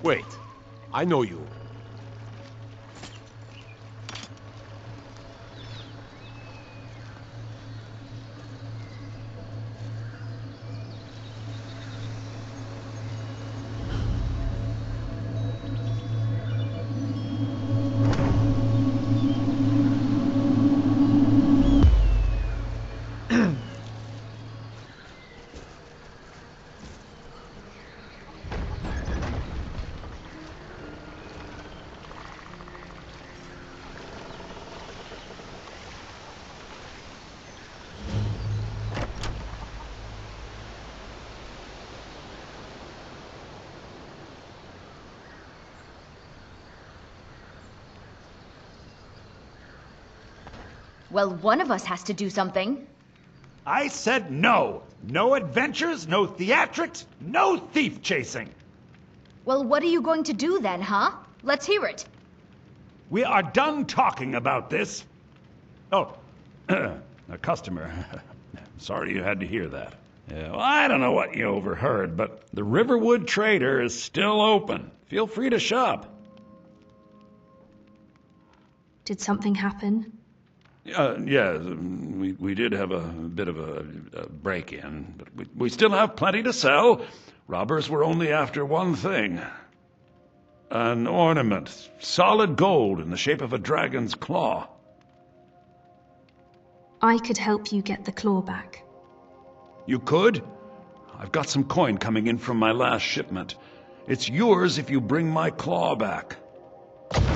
Wait, I know you. Well, one of us has to do something. I said no! No adventures, no theatrics, no thief chasing! Well, what are you going to do then, huh? Let's hear it. We are done talking about this. Oh, a customer. Sorry you had to hear that. Yeah, well, I don't know what you overheard, but the Riverwood Trader is still open. Feel free to shop. Did something happen? Yeah, we did have a bit of a break-in, but we still have plenty to sell. Robbers were only after one thing. An ornament, solid gold in the shape of a dragon's claw. I could help you get the claw back. You could? I've got some coin coming in from my last shipment. It's yours if you bring my claw back.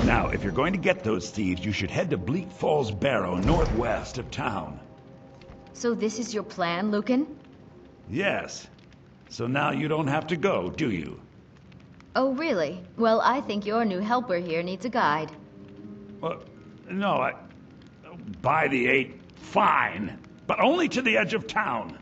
Now, if you're going to get those thieves, you should head to Bleak Falls Barrow, northwest of town. So this is your plan, Lucan? Yes. So now you don't have to go, do you? Oh, really? Well, I think your new helper here needs a guide. Well, no, by the 8, fine. But only to the edge of town.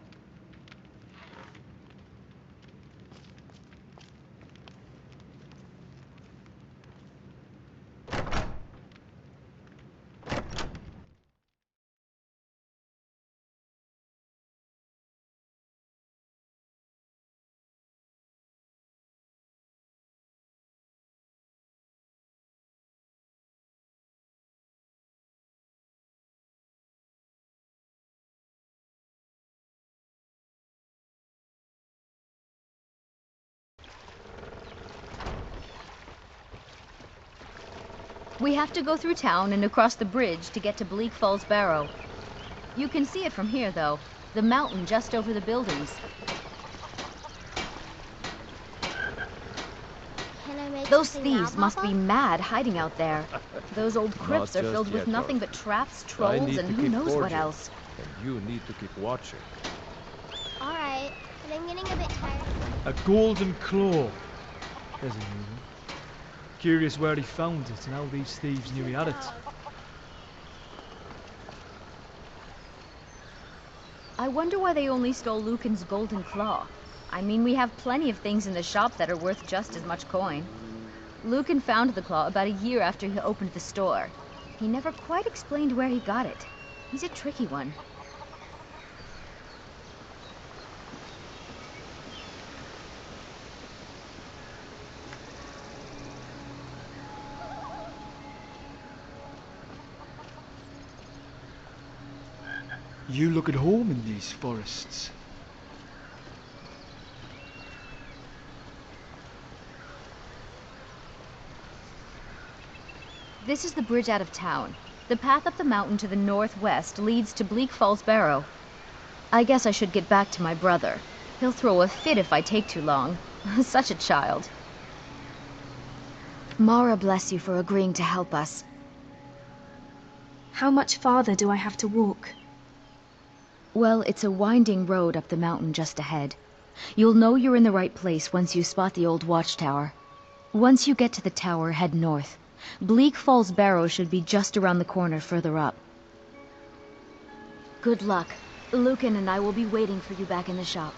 We have to go through town and across the bridge to get to Bleak Falls Barrow. You can see it from here, though. The mountain just over the buildings. Those thieves must be mad hiding out there. Those old crypts are filled with nothing but traps, trolls, and who knows what else. And you need to keep watching. Alright, but I'm getting a bit tired. A golden claw. There's a new one. Curious where he found it and how these thieves knew he had it. I wonder why they only stole Lucan's golden claw. I mean, we have plenty of things in the shop that are worth just as much coin. Lucan found the claw about a year after he opened the store. He never quite explained where he got it. He's a tricky one. You look at home in these forests. This is the bridge out of town. The path up the mountain to the northwest leads to Bleak Falls Barrow. I guess I should get back to my brother. He'll throw a fit if I take too long. Such a child. Mara bless you for agreeing to help us. How much farther do I have to walk? Well, it's a winding road up the mountain just ahead. You'll know you're in the right place once you spot the old watchtower. Once you get to the tower, head north. Bleak Falls Barrow should be just around the corner further up. Good luck. Lucan and I will be waiting for you back in the shop.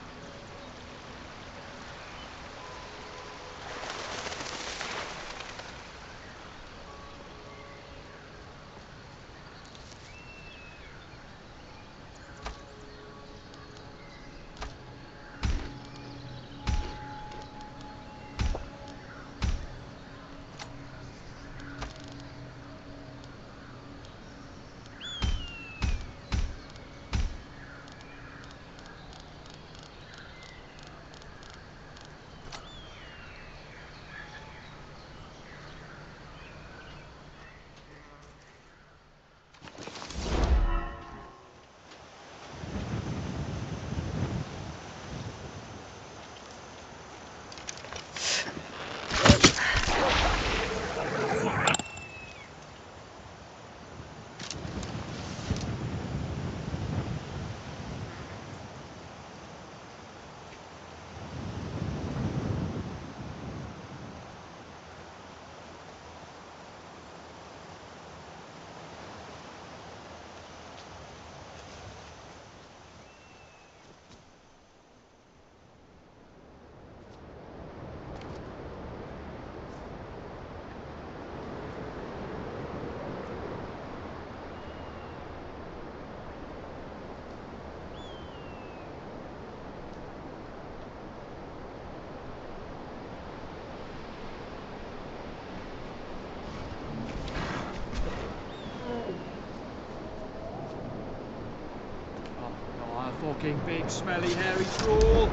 Fucking big, smelly, hairy troll.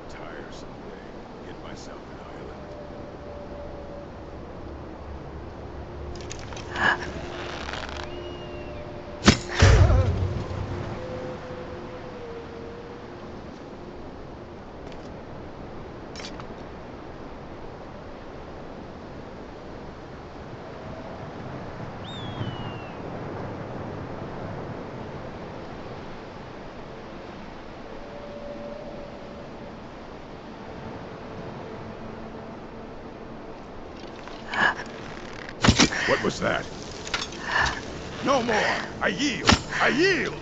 Tiresome day. Get myself an island. What was that? No more! I yield! I yield!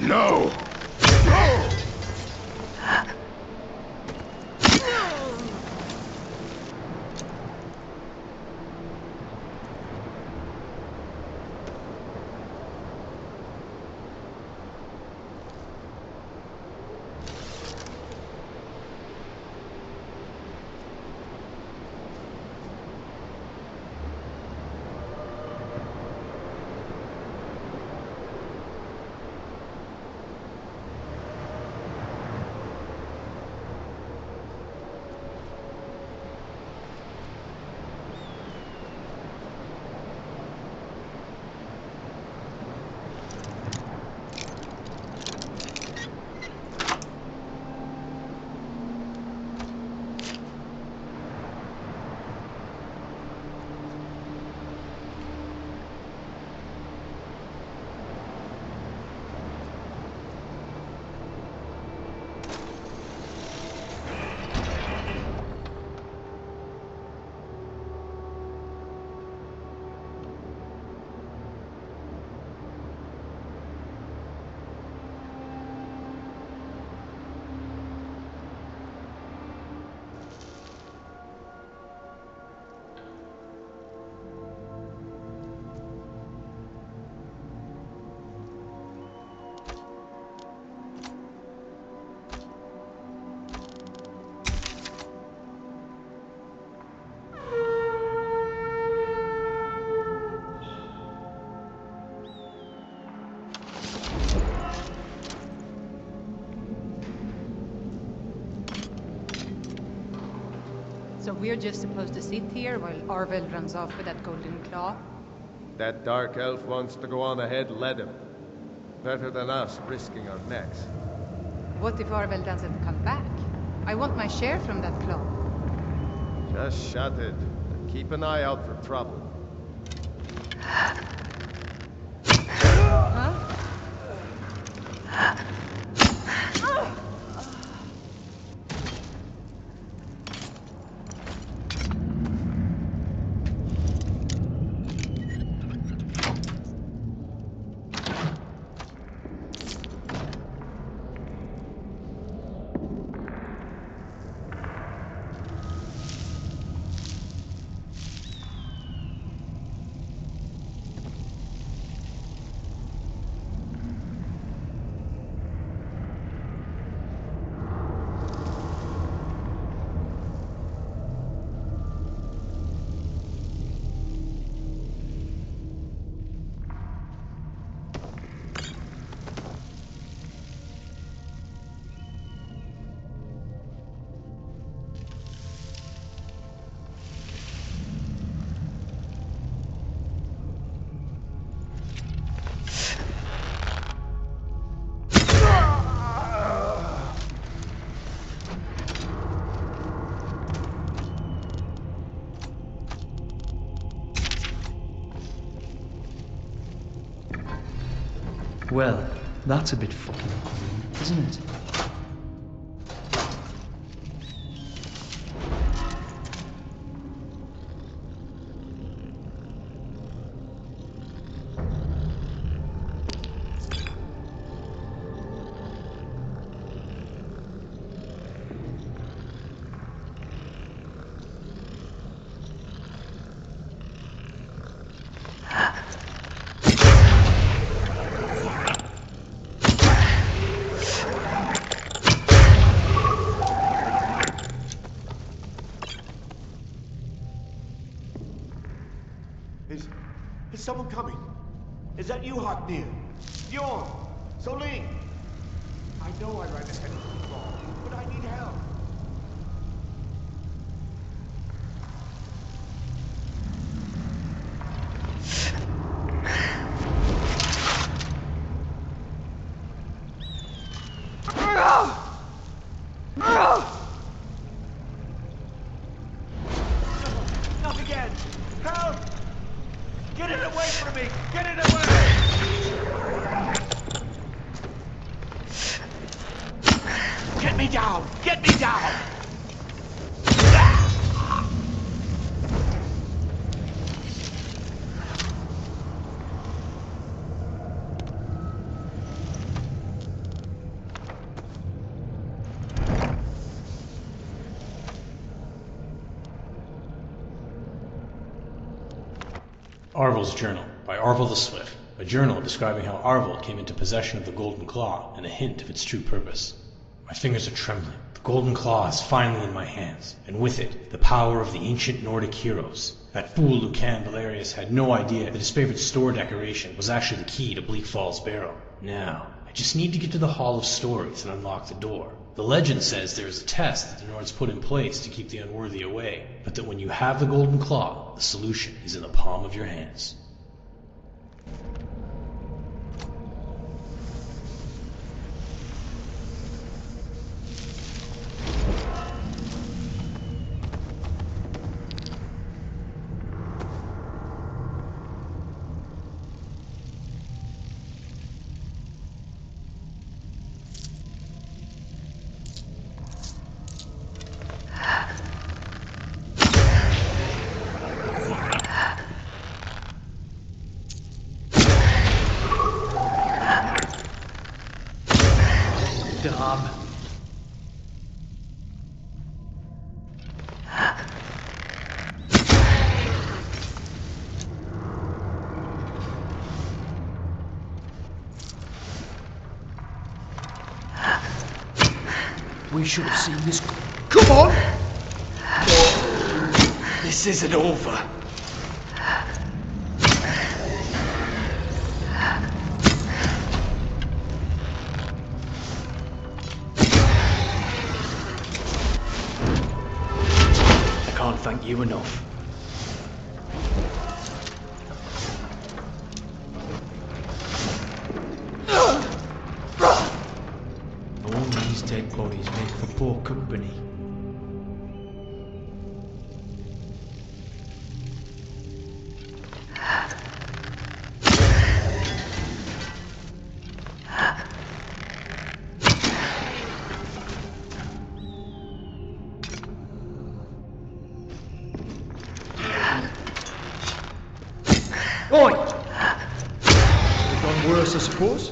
No! No! So we're just supposed to sit here while Arvel runs off with that golden claw? That dark elf wants to go on ahead, let him. Better than us risking our necks. What if Arvel doesn't come back? I want my share from that claw. Just shut it, and keep an eye out for trouble. Huh? Well, that's a bit fucking awkward, isn't it? Is someone coming? Is that you, Hocknear? Bjorn? Solene? I know I ran ahead of the ball, but I need help. Not again! Help! Get it away from me! Get it away! Get me down! Get me down! Arvel's Journal by Arvel the Swift, a journal describing how Arvel came into possession of the Golden Claw and a hint of its true purpose. My fingers are trembling. The Golden Claw is finally in my hands, and with it, the power of the ancient Nordic heroes. That fool Lucan Valerius had no idea that his favorite store decoration was actually the key to Bleak Falls Barrow. Now, I just need to get to the Hall of Stories and unlock the door. The legend says there is a test that the Nords put in place to keep the unworthy away, but that when you have the Golden Claw, the solution is in the palm of your hands. Damn. We should have seen this. Come on! This isn't over. thank you enough. All these dead bodies make for poor company. Oi! It's gone worse, I suppose.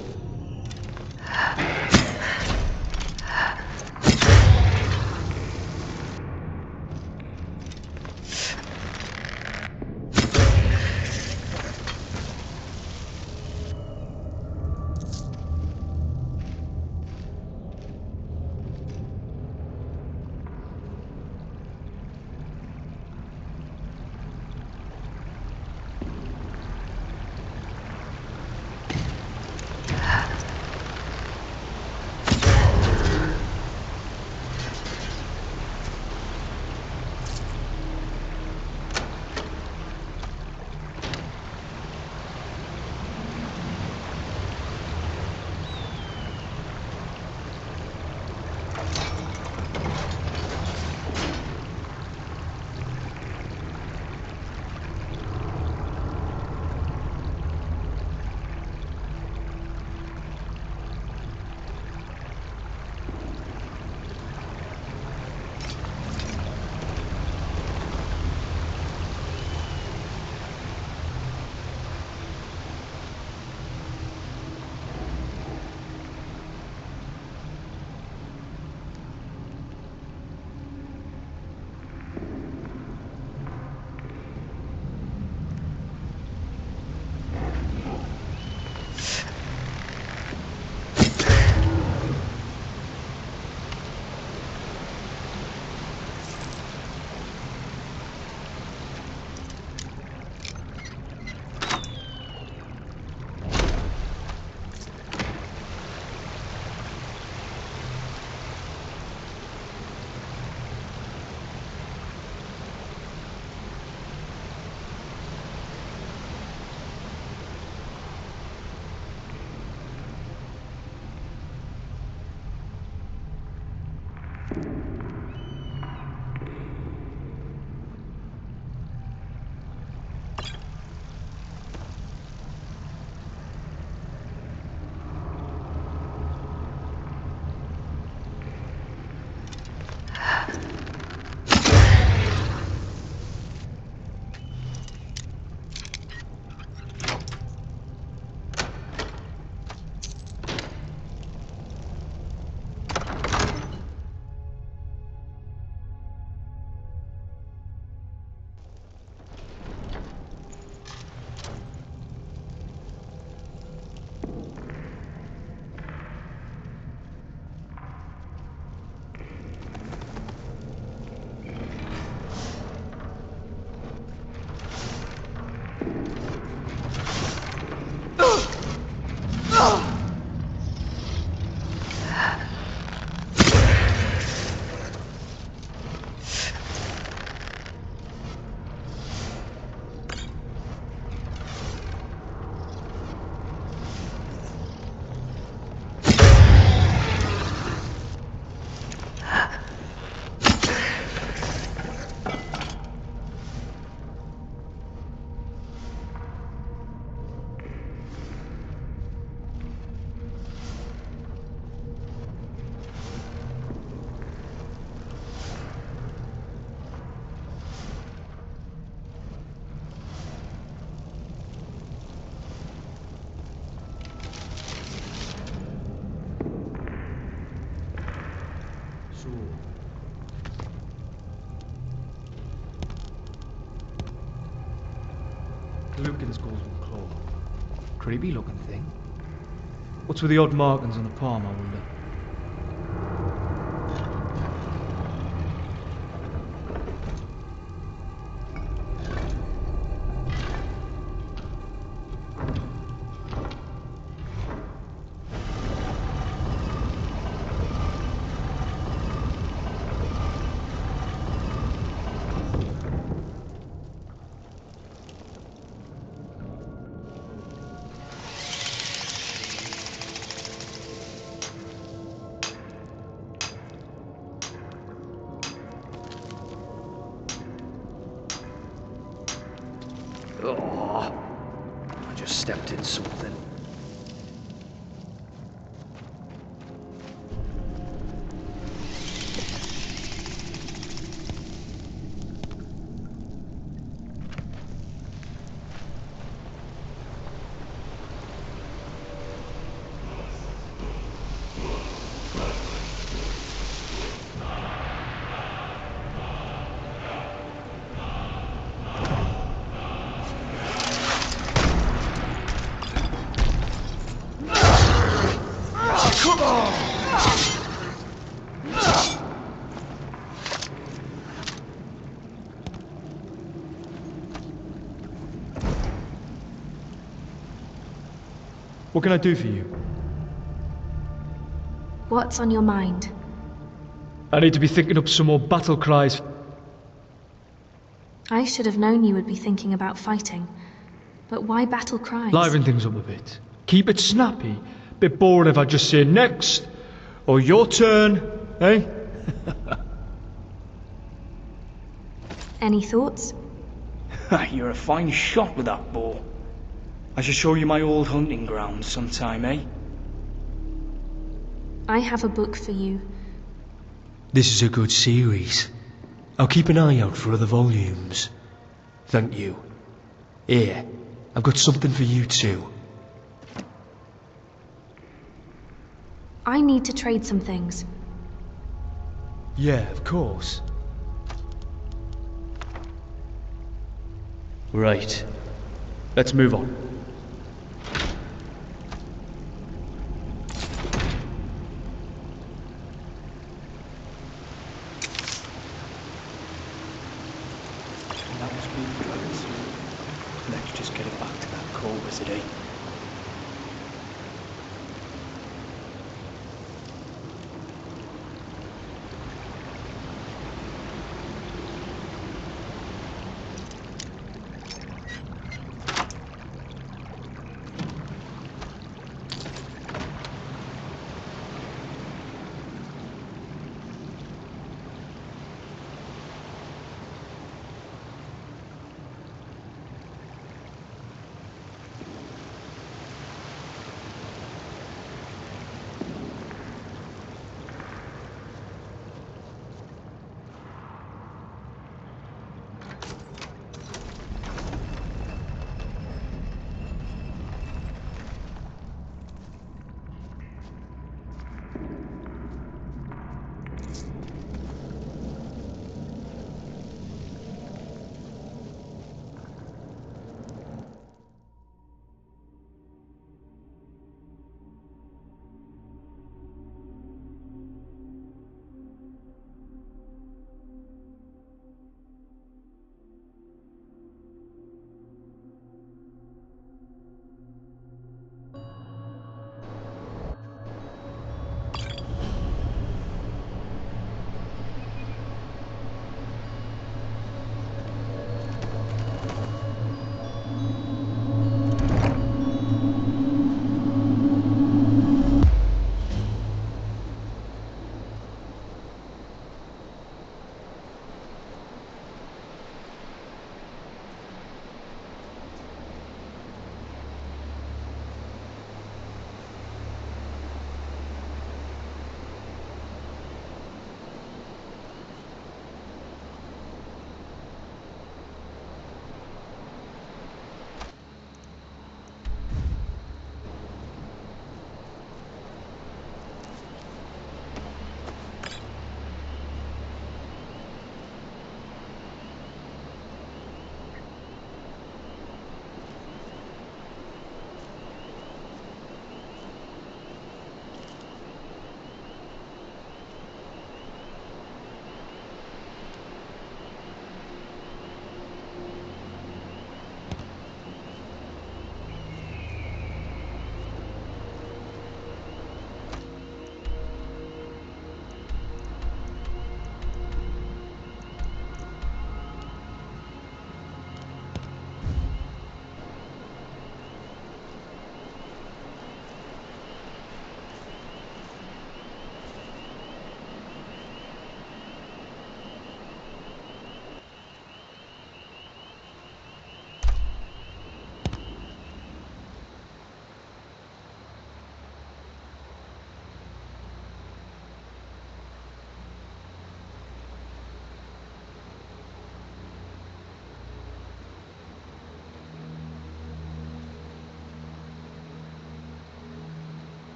Lucan's golden claw. Creepy looking thing. What's with the odd markings on the palm, I wonder? Ah, I just stepped in something. What can I do for you? What's on your mind? I need to be thinking up some more battle cries. I should have known you would be thinking about fighting. But why battle cries? Liven things up a bit. Keep it snappy. Bit boring if I just say next. Or your turn, eh? Any thoughts? You're a fine shot with that bow. I should show you my old hunting grounds sometime, eh? I have a book for you. This is a good series. I'll keep an eye out for other volumes. Thank you. Here, I've got something for you too. I need to trade some things. Yeah, of course. Right. Let's move on. That must be the dragons. Let's just get it back to that cove, is it, eh?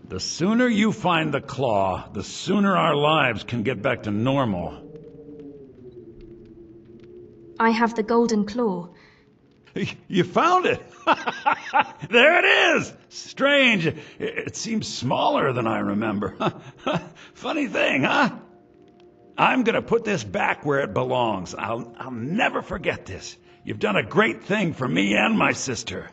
The sooner you find the claw, the sooner our lives can get back to normal. I have the golden claw. You found it! There it is! Strange. It seems smaller than I remember. Funny thing, huh? I'm gonna put this back where it belongs. I'll never forget this. You've done a great thing for me and my sister.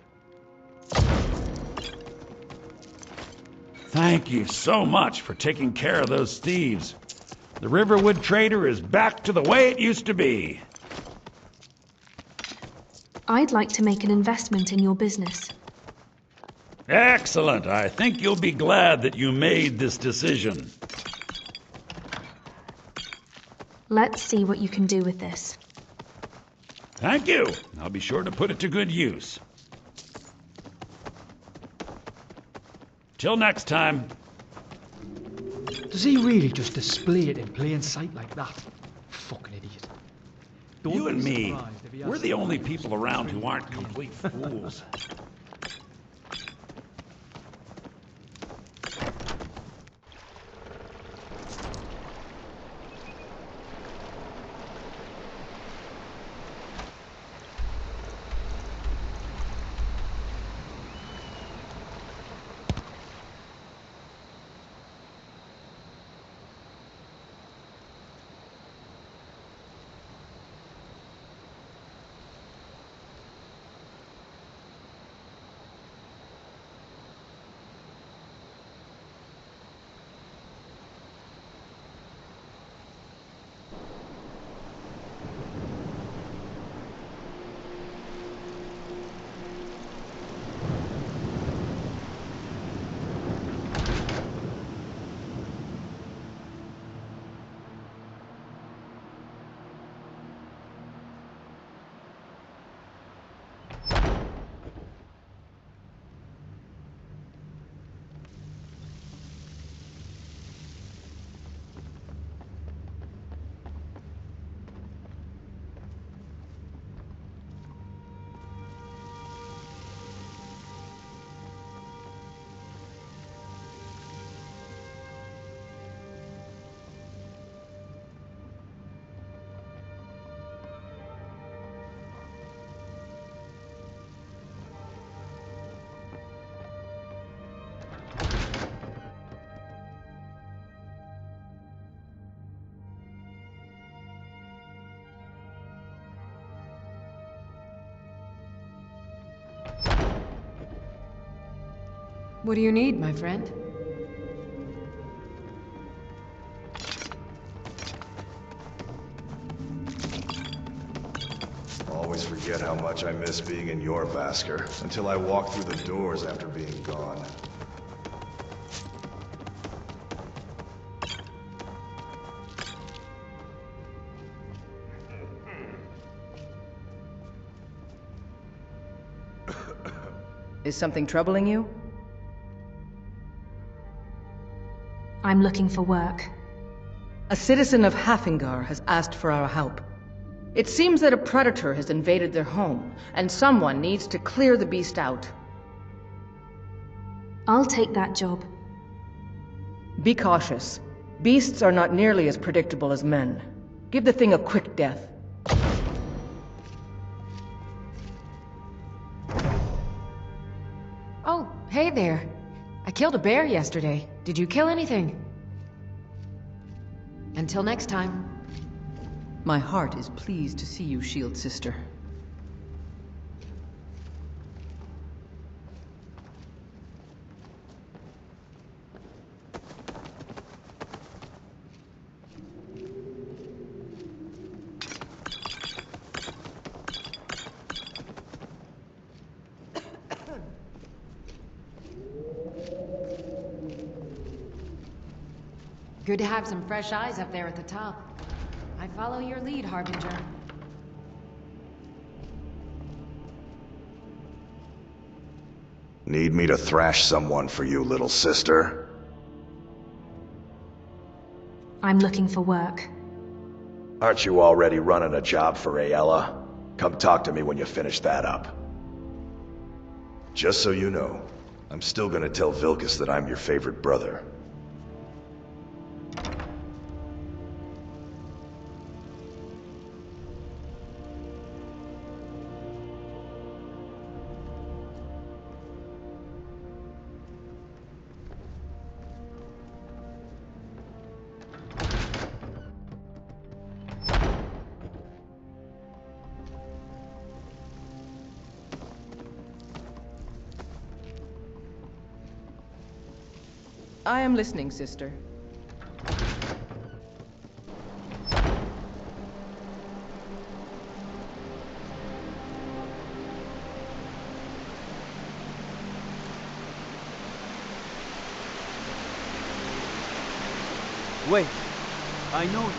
Thank you so much for taking care of those thieves. The Riverwood Trader is back to the way it used to be. I'd like to make an investment in your business. Excellent. I think you'll be glad that you made this decision. Let's see what you can do with this. Thank you. I'll be sure to put it to good use. Till next time. Does he really just display it in plain sight like that? Fucking idiot. Don't You and be me, surprised if he has we're the some only way people to around trick who aren't you. complete fools. What do you need, my friend? Always forget how much I miss being in your Basker, until I walk through the doors after being gone. Is something troubling you? I'm looking for work. A citizen of Hafingar has asked for our help. It seems that a predator has invaded their home, and someone needs to clear the beast out. I'll take that job. Be cautious. Beasts are not nearly as predictable as men. Give the thing a quick death. Oh, hey there. I killed a bear yesterday. Did you kill anything? Until next time. My heart is pleased to see you, Shield Sister. Good to have some fresh eyes up there at the top. I follow your lead, Harbinger. Need me to thrash someone for you, little sister? I'm looking for work. Aren't you already running a job for Ayala? Come talk to me when you finish that up. Just so you know, I'm still gonna tell Vilkas that I'm your favorite brother. I am listening, sister. Wait, I know you.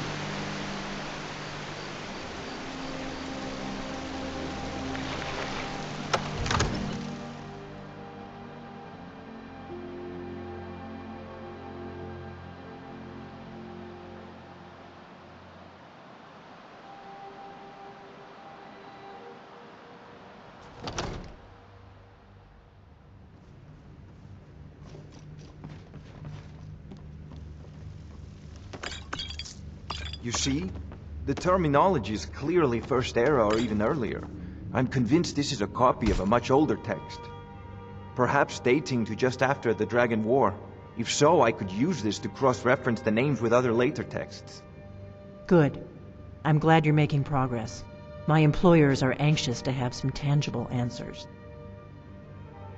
You see? The terminology is clearly First Era or even earlier. I'm convinced this is a copy of a much older text. Perhaps dating to just after the Dragon War. If so, I could use this to cross-reference the names with other later texts. Good. I'm glad you're making progress. My employers are anxious to have some tangible answers.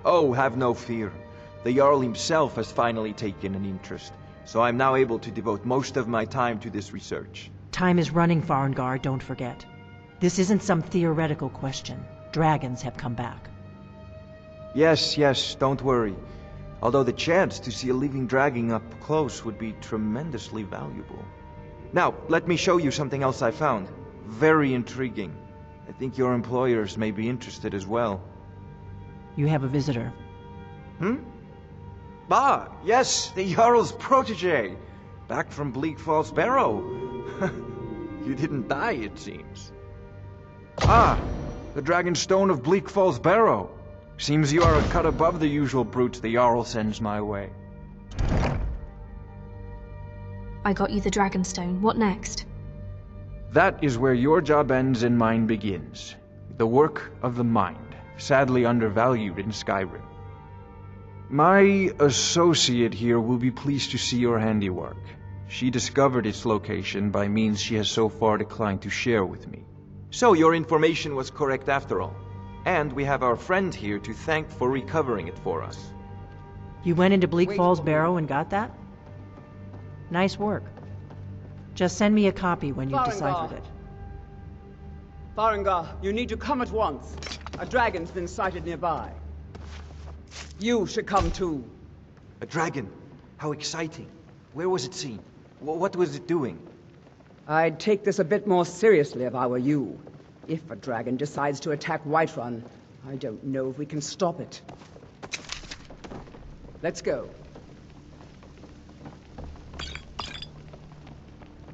Oh, have no fear. The Jarl himself has finally taken an interest, so I'm now able to devote most of my time to this research. Time is running, Farengar, don't forget. This isn't some theoretical question. Dragons have come back. Yes, don't worry. Although the chance to see a living dragon up close would be tremendously valuable. Now, let me show you something else I found. Very intriguing. I think your employers may be interested as well. You have a visitor. Ah, yes, the Jarl's protege. Back from Bleak Falls Barrow. You didn't die, it seems. Ah, the Dragonstone of Bleak Falls Barrow. Seems you are a cut above the usual brutes the Jarl sends my way. I got you the Dragonstone. What next? That is where your job ends and mine begins. The work of the mind, sadly undervalued in Skyrim. My associate here will be pleased to see your handiwork. She discovered its location by means she has so far declined to share with me. So your information was correct after all. And we have our friend here to thank for recovering it for us. You went into Bleak Falls Barrow and got that? Nice work. Just send me a copy when you've deciphered it. Farengar, you need to come at once. A dragon's been sighted nearby. You should come too. A dragon? How exciting. Where was it seen? What was it doing? I'd take this a bit more seriously if I were you. If a dragon decides to attack Whiterun, I don't know if we can stop it. Let's go.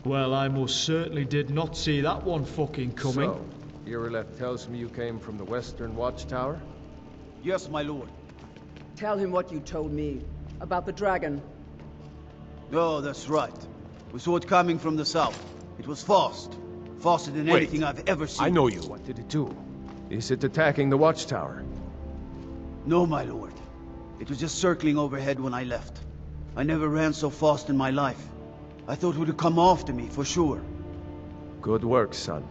Well, I most certainly did not see that one fucking coming. So, Irileth tells me you came from the Western Watchtower? Yes, my lord. Tell him what you told me about the dragon. Oh, that's right. We saw it coming from the south. It was fast. Faster than anything I've ever seen. I know you. What did it do? Is it attacking the Watchtower? No, my lord. It was just circling overhead when I left. I never ran so fast in my life. I thought it would come after me, for sure. Good work, son.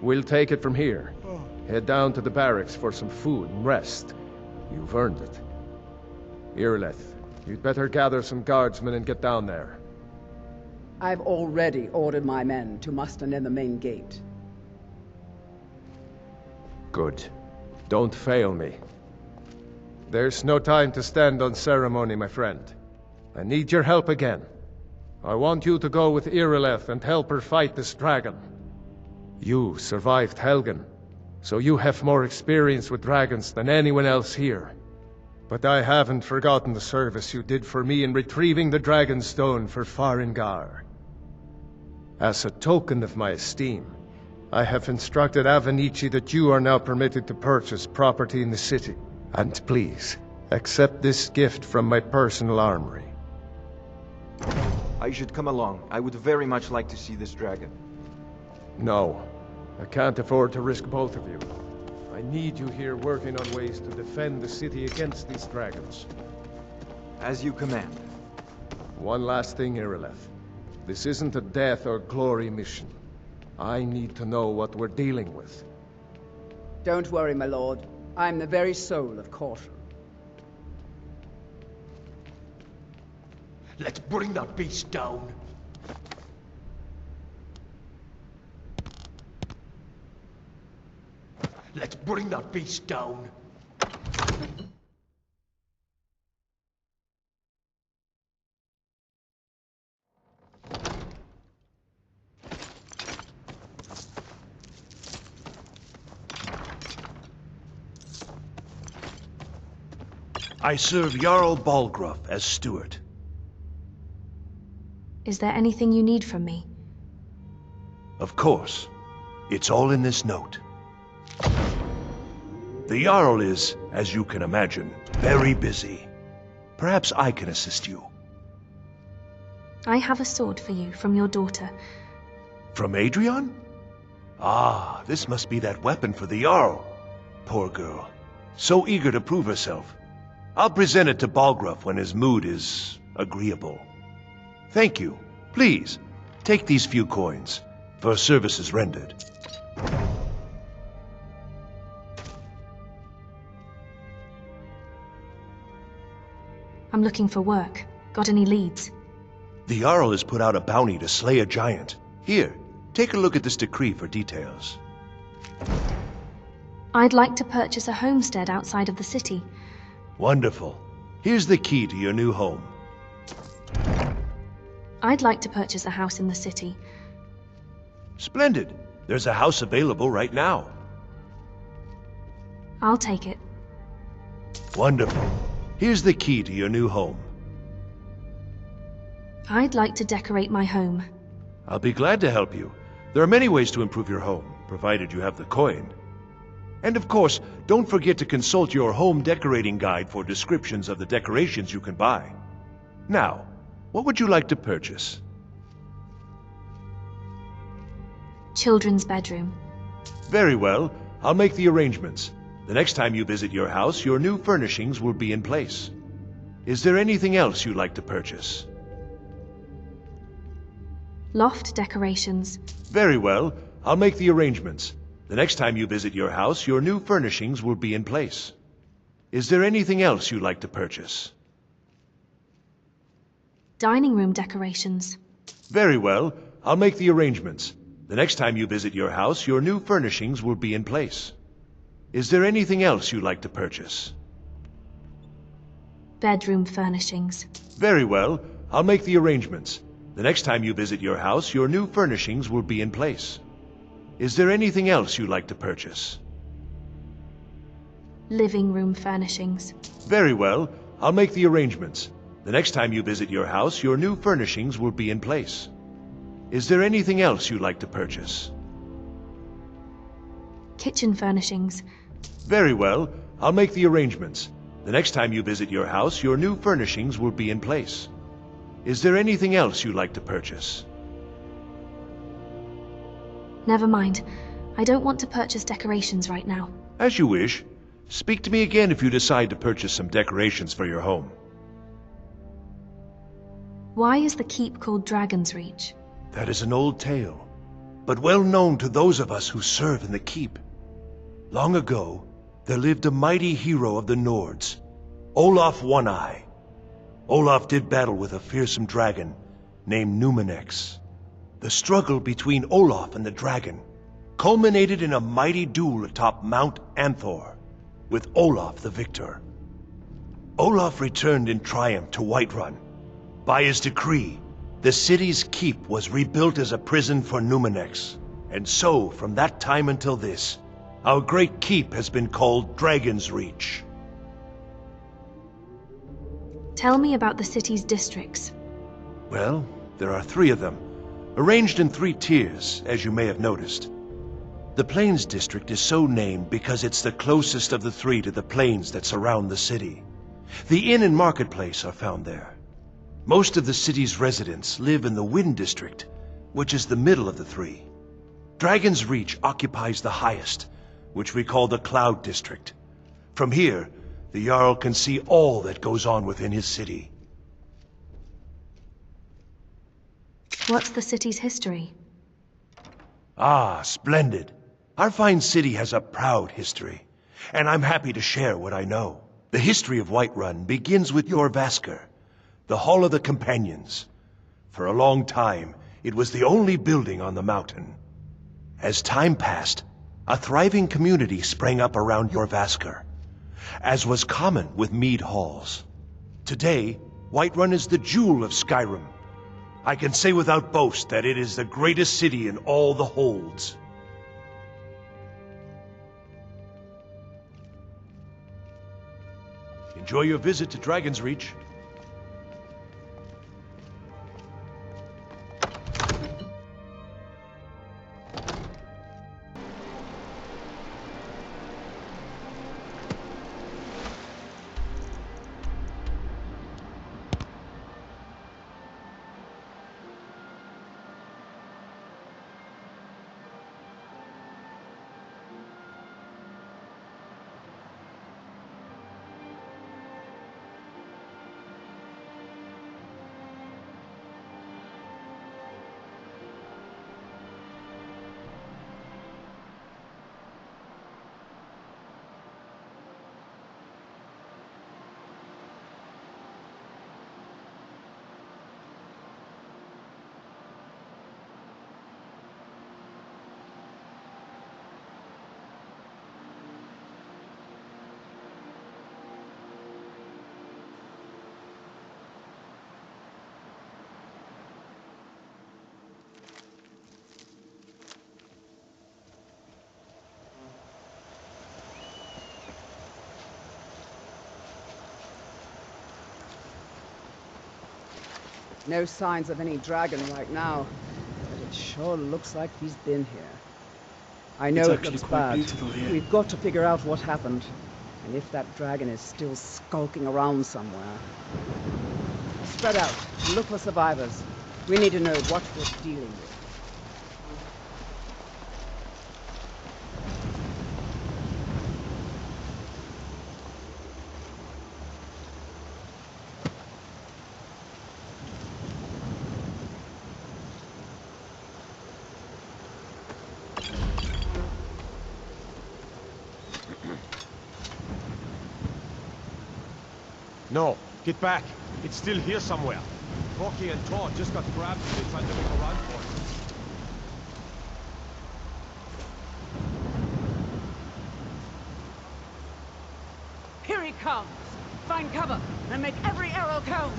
We'll take it from here. Head down to the barracks for some food and rest. You've earned it. Irileth, you'd better gather some guardsmen and get down there. I've already ordered my men to muster near the main gate. Good. Don't fail me. There's no time to stand on ceremony, my friend. I need your help again. I want you to go with Irileth and help her fight this dragon. You survived Helgen, so you have more experience with dragons than anyone else here. But I haven't forgotten the service you did for me in retrieving the Dragonstone for Farengar. As a token of my esteem, I have instructed Avenici that you are now permitted to purchase property in the city. And please, Accept this gift from my personal armory. I should come along. I would very much like to see this dragon. No. I can't afford to risk both of you. I need you here working on ways to defend the city against these dragons. As you command. One last thing, Irileth. This isn't a death or glory mission. I need to know what we're dealing with. Don't worry, my lord. I'm the very soul of caution. Let's bring that beast down. Let's bring that beast down. I serve Jarl Balgruuf as steward. Is there anything you need from me? Of course. It's all in this note. The Jarl is, as you can imagine, very busy. Perhaps I can assist you. I have a sword for you from your daughter. From Adrian? Ah, this must be that weapon for the Jarl. Poor girl. So eager to prove herself. I'll present it to Balgruuf when his mood is agreeable. Thank you. Please, take these few coins for services rendered. I'm looking for work. Got any leads? The Jarl has put out a bounty to slay a giant. Here, take a look at this decree for details. I'd like to purchase a homestead outside of the city. Wonderful. Here's the key to your new home. I'd like to purchase a house in the city. Splendid. There's a house available right now. I'll take it. Wonderful. Here's the key to your new home. I'd like to decorate my home. I'll be glad to help you. There are many ways to improve your home, provided you have the coin. And of course, don't forget to consult your home decorating guide for descriptions of the decorations you can buy. Now, what would you like to purchase? Children's bedroom. Very well. I'll make the arrangements. The next time you visit your house, your new furnishings will be in place. Is there anything else you'd like to purchase? Loft decorations. Very well. I'll make the arrangements. The next time you visit your house, your new furnishings will be in place. Is there anything else you'd like to purchase? Dining room decorations. Very well. I'll make the arrangements. The next time you visit your house, your new furnishings will be in place. Is there anything else you'd like to purchase? Bedroom furnishings. Very well. I'll make the arrangements. The next time you visit your house, your new furnishings will be in place. Is there anything else you'd like to purchase? Living room furnishings. Very well. I'll make the arrangements. The next time you visit your house, your new furnishings will be in place. Is there anything else you'd like to purchase? Kitchen furnishings. Very well. I'll make the arrangements. The next time you visit your house, your new furnishings will be in place. Is there anything else you'd like to purchase? Never mind. I don't want to purchase decorations right now. As you wish. Speak to me again if you decide to purchase some decorations for your home. Why is the keep called Dragon's Reach? That is an old tale, but well known to those of us who serve in the keep. Long ago, there lived a mighty hero of the Nords, Olaf One-Eye. Olaf did battle with a fearsome dragon named Numenex. The struggle between Olaf and the dragon culminated in a mighty duel atop Mount Anthor, with Olaf the victor. Olaf returned in triumph to Whiterun. By his decree, the city's keep was rebuilt as a prison for Numenex, and so, from that time until this, our great keep has been called Dragon's Reach. Tell me about the city's districts. Well, there are 3 of them, arranged in 3 tiers, as you may have noticed. The Plains District is so named because it's the closest of the 3 to the plains that surround the city. The inn and marketplace are found there. Most of the city's residents live in the Wind District, which is the middle of the three. Dragon's Reach occupies the highest, which we call the Cloud District. From here, the Jarl can see all that goes on within his city. What's the city's history? Ah, splendid. Our fine city has a proud history, and I'm happy to share what I know. The history of Whiterun begins with Jorrvaskr, the Hall of the Companions. For a long time, it was the only building on the mountain. As time passed, a thriving community sprang up around Jorrvaskr, as was common with mead halls. Today, Whiterun is the jewel of Skyrim. I can say without boast that it is the greatest city in all the holds. Enjoy your visit to Dragon's Reach. No signs of any dragon right now, but it sure looks like he's been here. I know it looks bad. We've got to figure out what happened, and if that dragon is still skulking around somewhere. Spread out and look for survivors. We need to know what we're dealing with. No, get back. It's still here somewhere. Rocky and Todd just got grabbed and they tried to make a run for it. Here he comes! Find cover and make every arrow count!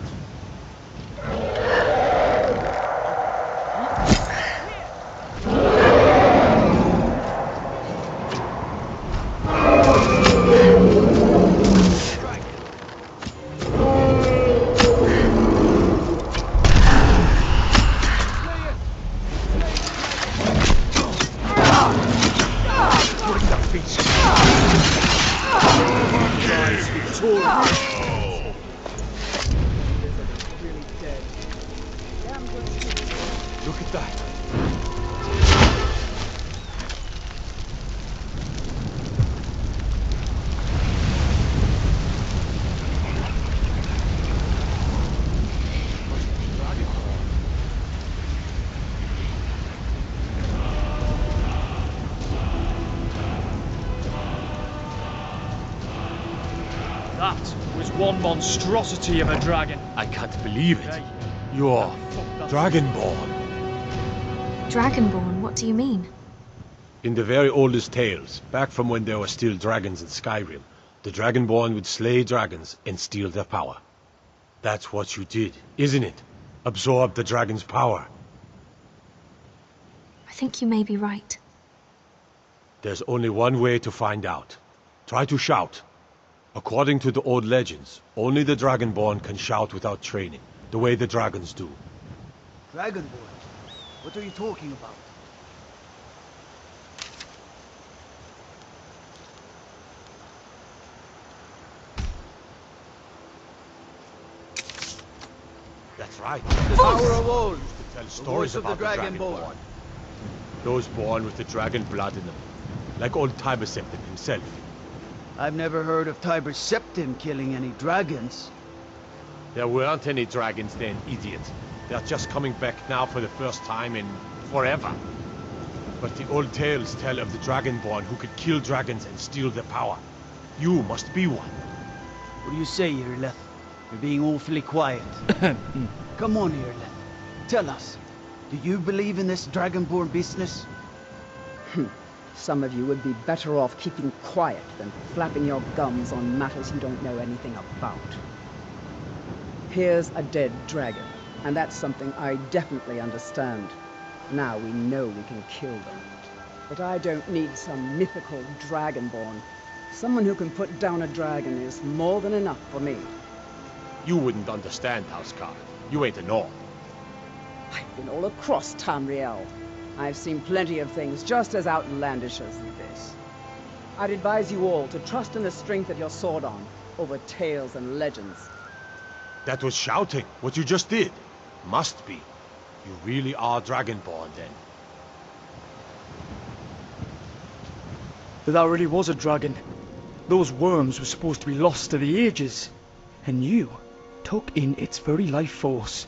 Look at that. That was one monstrosity of a dragon. I can't believe it. You're Dragonborn. Dragonborn, what do you mean? In the very oldest tales, back from when there were still dragons in Skyrim, the Dragonborn would slay dragons and steal their power. That's what you did, isn't it? Absorb the dragon's power. I think you may be right. There's only one way to find out. Try to shout. According to the old legends, only the Dragonborn can shout without training, the way the dragons do. Dragonborn? What are you talking about? That's right. The power of old. Used to tell The stories voice of the about the Dragonborn. Those born with the dragon blood in them. Like old Tiber Septim himself. I've never heard of Tiber Septim killing any dragons. There weren't any dragons then, idiot. They're just coming back now for the first time in forever. But the old tales tell of the Dragonborn who could kill dragons and steal their power. You must be one. What do you say, Irileth? You're being awfully quiet. Come on, Irileth. Tell us. Do you believe in this Dragonborn business? Some of you would be better off keeping quiet than flapping your gums on matters you don't know anything about. Here's a dead dragon, and that's something I definitely understand. Now we know we can kill them. But I don't need some mythical dragonborn. Someone who can put down a dragon is more than enough for me. You wouldn't understand, Houseguard. You ain't a North. I've been all across Tamriel. I've seen plenty of things just as outlandish as this. I'd advise you all to trust in the strength of your sword arm over tales and legends. That was shouting, what you just did. Must be. You really are Dragonborn, then. That really was a dragon. Those worms were supposed to be lost to the ages. And you took in its very life force.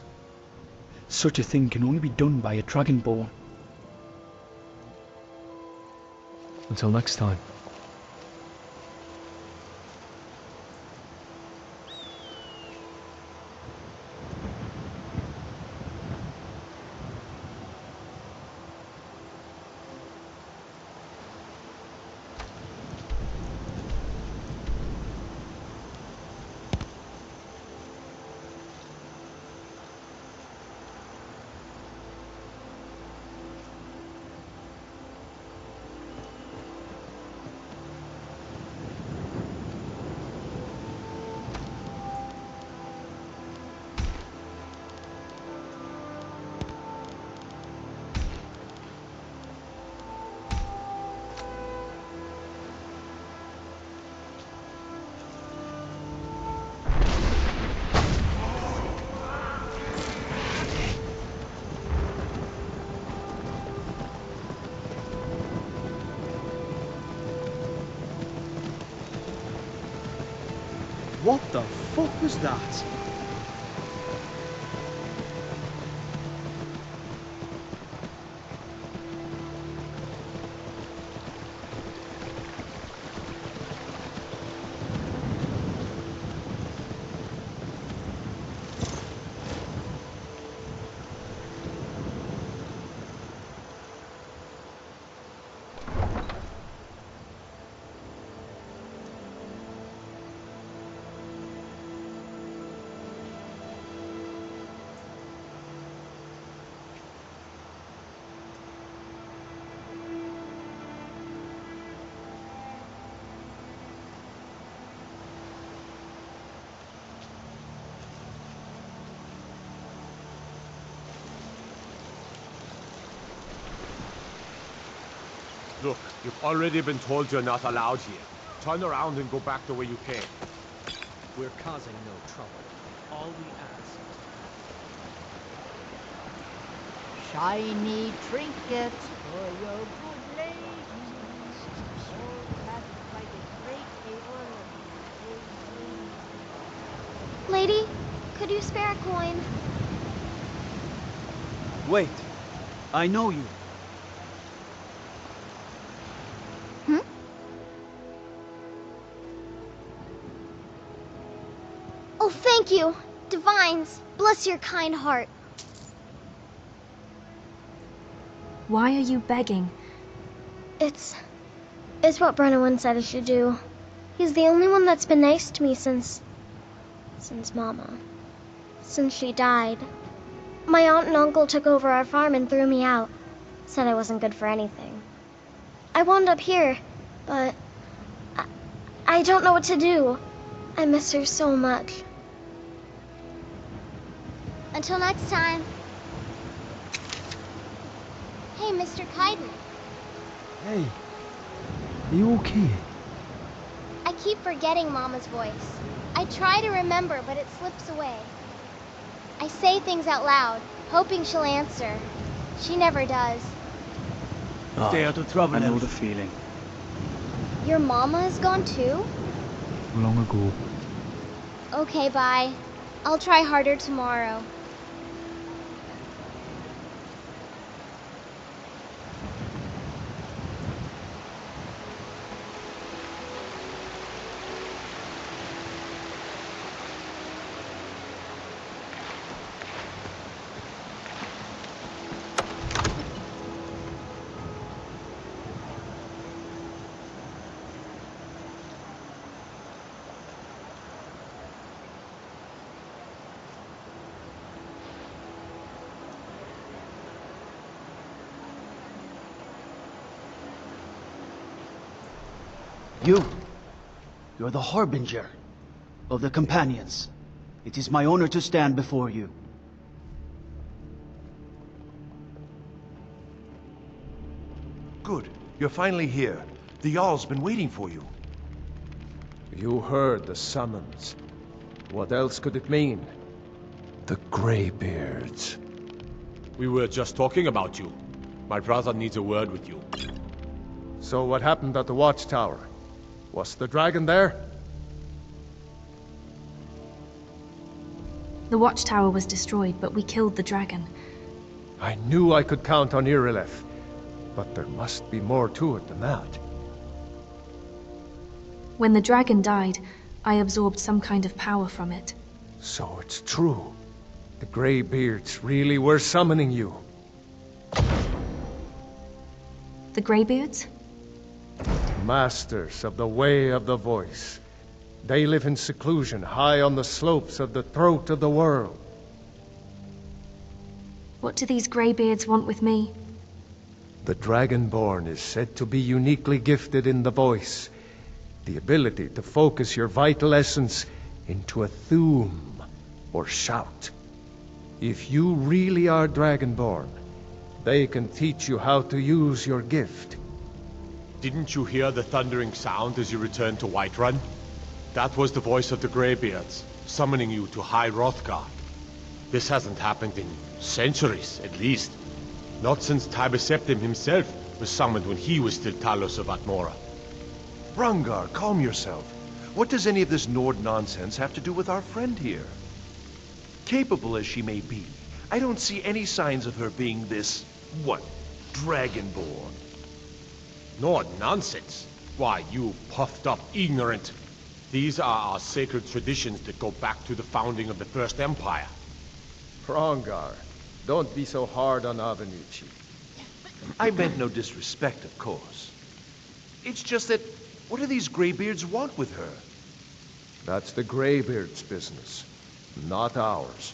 Such a thing can only be done by a Dragonborn. Until next time. What the fuck was that? Look, you've already been told you're not allowed here. Turn around and go back the way you came. We're causing no trouble. All we ask. Shiny trinkets for your good ladies. All passed by the great Aeolus. Lady, could you spare a coin? Wait. I know you. Oh, thank you, Divines. Bless your kind heart. Why are you begging? It's what Brennan said I should do. He's the only one that's been nice to me since Mama. Since she died. My aunt and uncle took over our farm and threw me out. Said I wasn't good for anything. I wound up here, but I don't know what to do. I miss her so much. Until next time. Hey, Mr. Kaidan. Hey, are you okay? I keep forgetting Mama's voice. I try to remember, but it slips away. I say things out loud, hoping she'll answer. She never does. Stay out of trouble, I know Elf. the feeling. Your mama is gone too? Long ago. Okay, bye. I'll try harder tomorrow. You're the harbinger of the companions. It is my honor to stand before you. Good. You're finally here. The Jarl's been waiting for you. You heard the summons. What else could it mean? The Greybeards. We were just talking about you. My brother needs a word with you. So what happened at the watchtower? Was the dragon there? The watchtower was destroyed, but we killed the dragon. I knew I could count on Irileth, but there must be more to it than that. When the dragon died, I absorbed some kind of power from it. So it's true. The Greybeards really were summoning you. The Greybeards? Masters of the Way of the Voice. They live in seclusion, high on the slopes of the throat of the world. What do these Greybeards want with me? The Dragonborn is said to be uniquely gifted in the voice. The ability to focus your vital essence into a thume, or shout. If you really are Dragonborn, they can teach you how to use your gift. Didn't you hear the thundering sound as you returned to Whiterun? That was the voice of the Greybeards, summoning you to High Hrothgar. This hasn't happened in centuries, at least. Not since Tiber Septim himself was summoned when he was still Talos of Atmora. Brungar, calm yourself. What does any of this Nord nonsense have to do with our friend here? Capable as she may be, I don't see any signs of her being this, Dragonborn. Nord nonsense? Why, you puffed up ignorant. These are our sacred traditions that go back to the founding of the First Empire. Brungar, don't be so hard on Avenucci. I meant no disrespect, of course. It's just that, what do these Greybeards want with her? That's the Greybeards' business, not ours.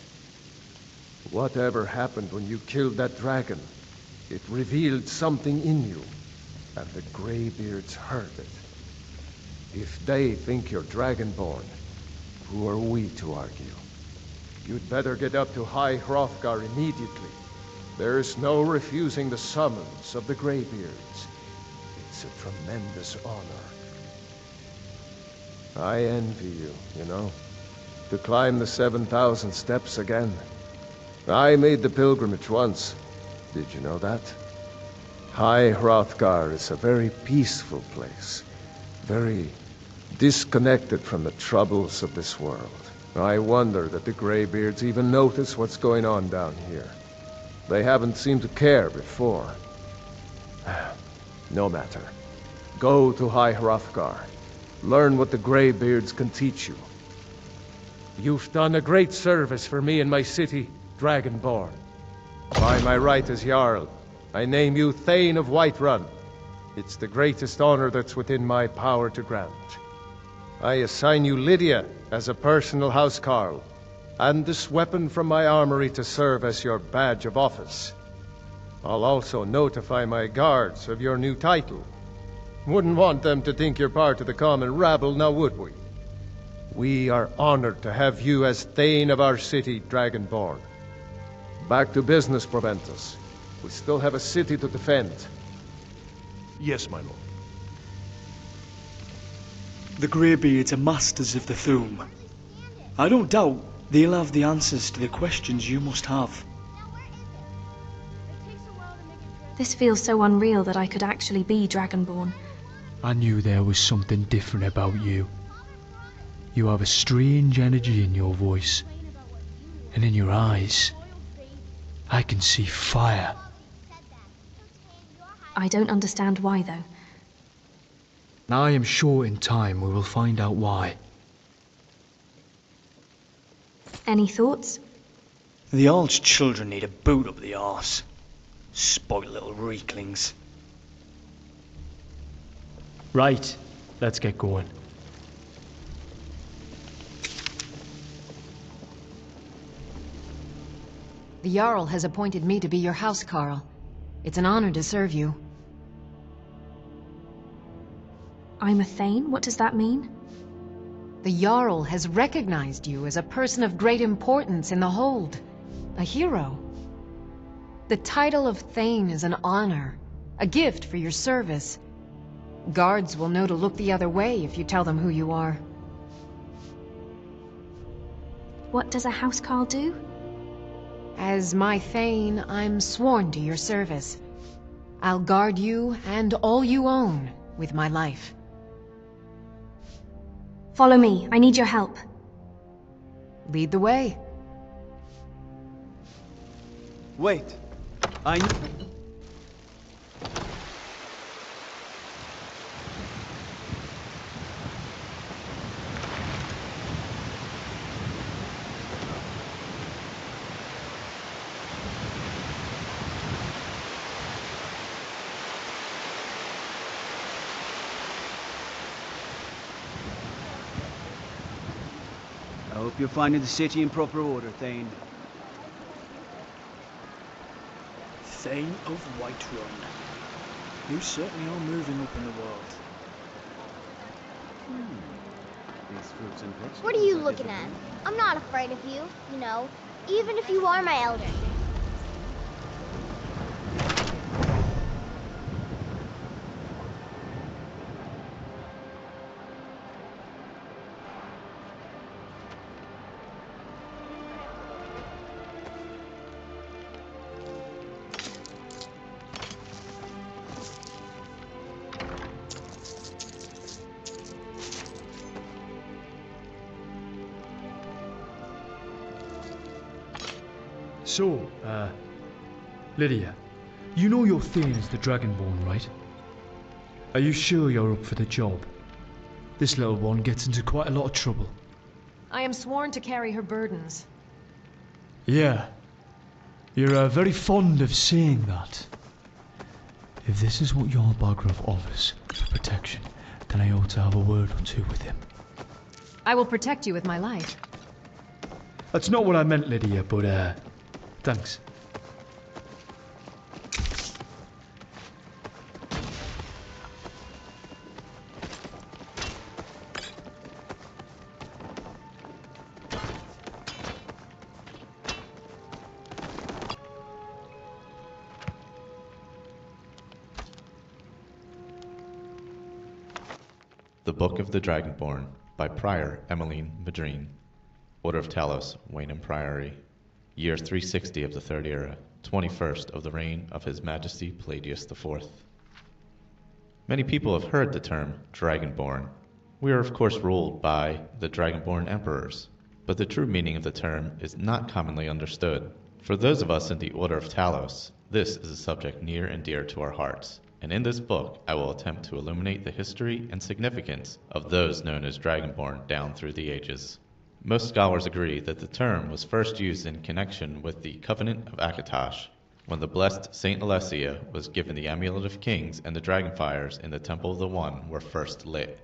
Whatever happened when you killed that dragon, it revealed something in you, and the Greybeards heard it. If they think you're Dragonborn, who are we to argue? You'd better get up to High Hrothgar immediately. There's no refusing the summons of the Greybeards. It's a tremendous honor. I envy you, you know, to climb the 7,000 steps again. I made the pilgrimage once. Did you know that? High Hrothgar is a very peaceful place. Very disconnected from the troubles of this world. I wonder that the Greybeards even notice what's going on down here. They haven't seemed to care before. No matter. Go to High Hrothgar. Learn what the Greybeards can teach you. You've done a great service for me and my city, Dragonborn. By my right as Jarl, I name you Thane of Whiterun. It's the greatest honor that's within my power to grant. I assign you Lydia as a personal housecarl, and this weapon from my armory to serve as your badge of office. I'll also notify my guards of your new title. Wouldn't want them to think you're part of the common rabble, now would we? We are honored to have you as Thane of our city, Dragonborn. Back to business, Proventus. We still have a city to defend. Yes, my lord. The Greybeards are masters of the Thume. I don't doubt They'll have the answers to the questions you must have. This feels so unreal that I could actually be Dragonborn. I knew there was something different about you. You have a strange energy in your voice, and in your eyes. I can see fire. I don't understand why, though. I am sure in time we will find out why. Any thoughts? The Jarl's children need a boot up the arse. Spoiled little weaklings. Right, let's get going. The Jarl has appointed me to be your housecarl. It's an honor to serve you. I'm a Thane? What does that mean? The Jarl has recognized you as a person of great importance in the Hold. A hero. The title of Thane is an honor, a gift for your service. Guards will know to look the other way if you tell them who you are. What does a housecarl do? As my Thane, I'm sworn to your service. I'll guard you and all you own with my life. Follow me. I need your help. Lead the way. Wait. I... I hope you're finding the city in proper order, Thane. Thane of Whiterun. You certainly are moving up in the world. These fruits and vegetables. What are you looking at? I'm not afraid of you, you know, even if you are my elder. So, Lydia, you know your Thane is the Dragonborn, right? Are you sure you're up for the job? This little one gets into quite a lot of trouble. I am sworn to carry her burdens. Yeah. You're very fond of saying that. If this is what your Bargrove offers for protection, then I ought to have a word or two with him. I will protect you with my life. That's not what I meant, Lydia, but, thanks. The Book of the Dragonborn by Prior Emmeline Madrine. Order of Talos, Waynham Priory. Year 360 of the Third Era, 21st of the reign of His Majesty Palladius IV. Many people have heard the term Dragonborn. We are of course ruled by the Dragonborn Emperors, but the true meaning of the term is not commonly understood. For those of us in the Order of Talos, this is a subject near and dear to our hearts, and in this book I will attempt to illuminate the history and significance of those known as Dragonborn down through the ages. Most scholars agree that the term was first used in connection with the Covenant of Akatosh, when the blessed Saint Alessia was given the Amulet of Kings and the dragonfires in the Temple of the One were first lit.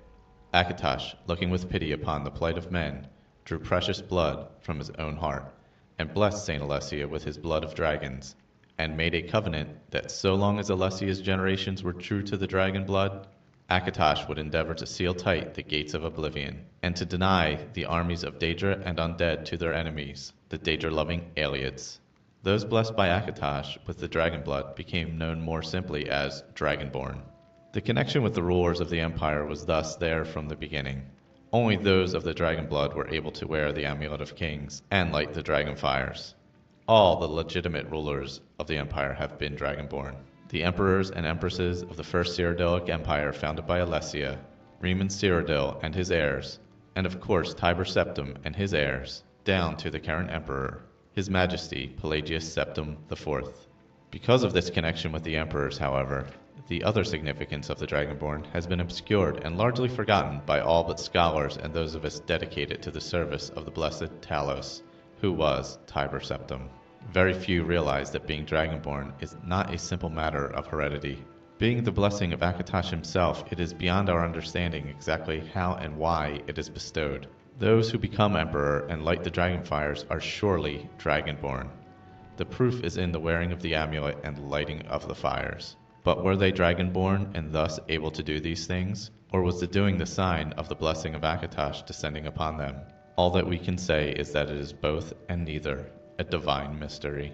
Akatosh, looking with pity upon the plight of men, drew precious blood from his own heart, and blessed Saint Alessia with his blood of dragons, and made a covenant that so long as Alessia's generations were true to the dragon blood, Akatosh would endeavor to seal tight the gates of oblivion, and to deny the armies of Daedra and undead to their enemies, the Daedra-loving Ayleids. Those blessed by Akatosh with the dragon blood became known more simply as Dragonborn. The connection with the rulers of the Empire was thus there from the beginning. Only those of the dragon blood were able to wear the Amulet of Kings and light the dragon fires. All the legitimate rulers of the Empire have been dragonborn. The emperors and empresses of the First Cyrodiilic Empire founded by Alessia, Riemann Cyrodiil and his heirs, and of course Tiber Septim and his heirs, down to the current emperor, His Majesty Pelagius Septim IV. Because of this connection with the emperors, however, the other significance of the Dragonborn has been obscured and largely forgotten by all but scholars and those of us dedicated to the service of the blessed Talos, who was Tiber Septim. Very few realize that being Dragonborn is not a simple matter of heredity. Being the blessing of Akatosh himself, it is beyond our understanding exactly how and why it is bestowed. Those who become Emperor and light the dragonfires are surely Dragonborn. The proof is in the wearing of the amulet and the lighting of the fires. But were they Dragonborn and thus able to do these things? Or was the doing the sign of the blessing of Akatosh descending upon them? All that we can say is that it is both and neither, a divine mystery.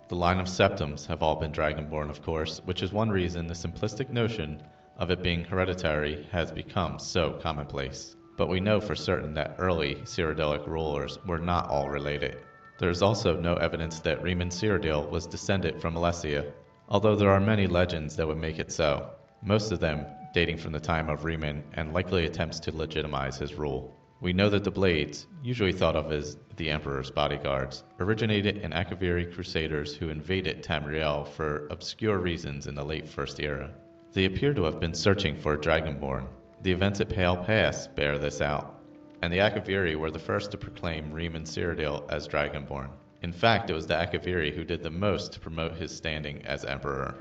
The line of Septims have all been Dragonborn, of course, which is one reason the simplistic notion of it being hereditary has become so commonplace. But we know for certain that early Cyrodiilic rulers were not all related. There is also no evidence that Riemann Cyrodiil was descended from Alessia, although there are many legends that would make it so, most of them dating from the time of Riemann and likely attempts to legitimize his rule. We know that the Blades, usually thought of as the Emperor's bodyguards, originated in Akaviri crusaders who invaded Tamriel for obscure reasons in the late First Era. They appear to have been searching for a Dragonborn. The events at Pale Pass bear this out, and the Akaviri were the first to proclaim Riemann Cyrodiil as Dragonborn. In fact, it was the Akaviri who did the most to promote his standing as Emperor,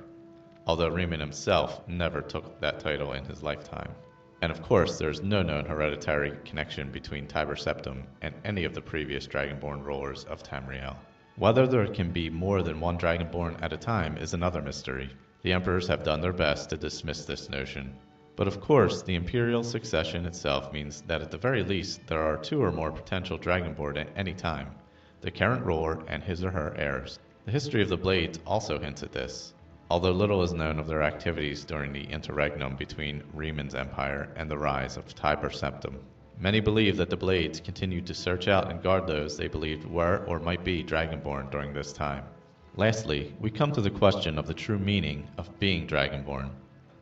although Riemann himself never took that title in his lifetime. And of course, there is no known hereditary connection between Tiber Septim and any of the previous Dragonborn rulers of Tamriel. Whether there can be more than one Dragonborn at a time is another mystery. The emperors have done their best to dismiss this notion. But of course, the imperial succession itself means that at the very least, there are 2 or more potential Dragonborn at any time, the current ruler and his or her heirs. The history of the Blades also hints at this, although little is known of their activities during the interregnum between Riemann's empire and the rise of Tiber Septim. Many believe that the Blades continued to search out and guard those they believed were or might be Dragonborn during this time. Lastly, we come to the question of the true meaning of being Dragonborn.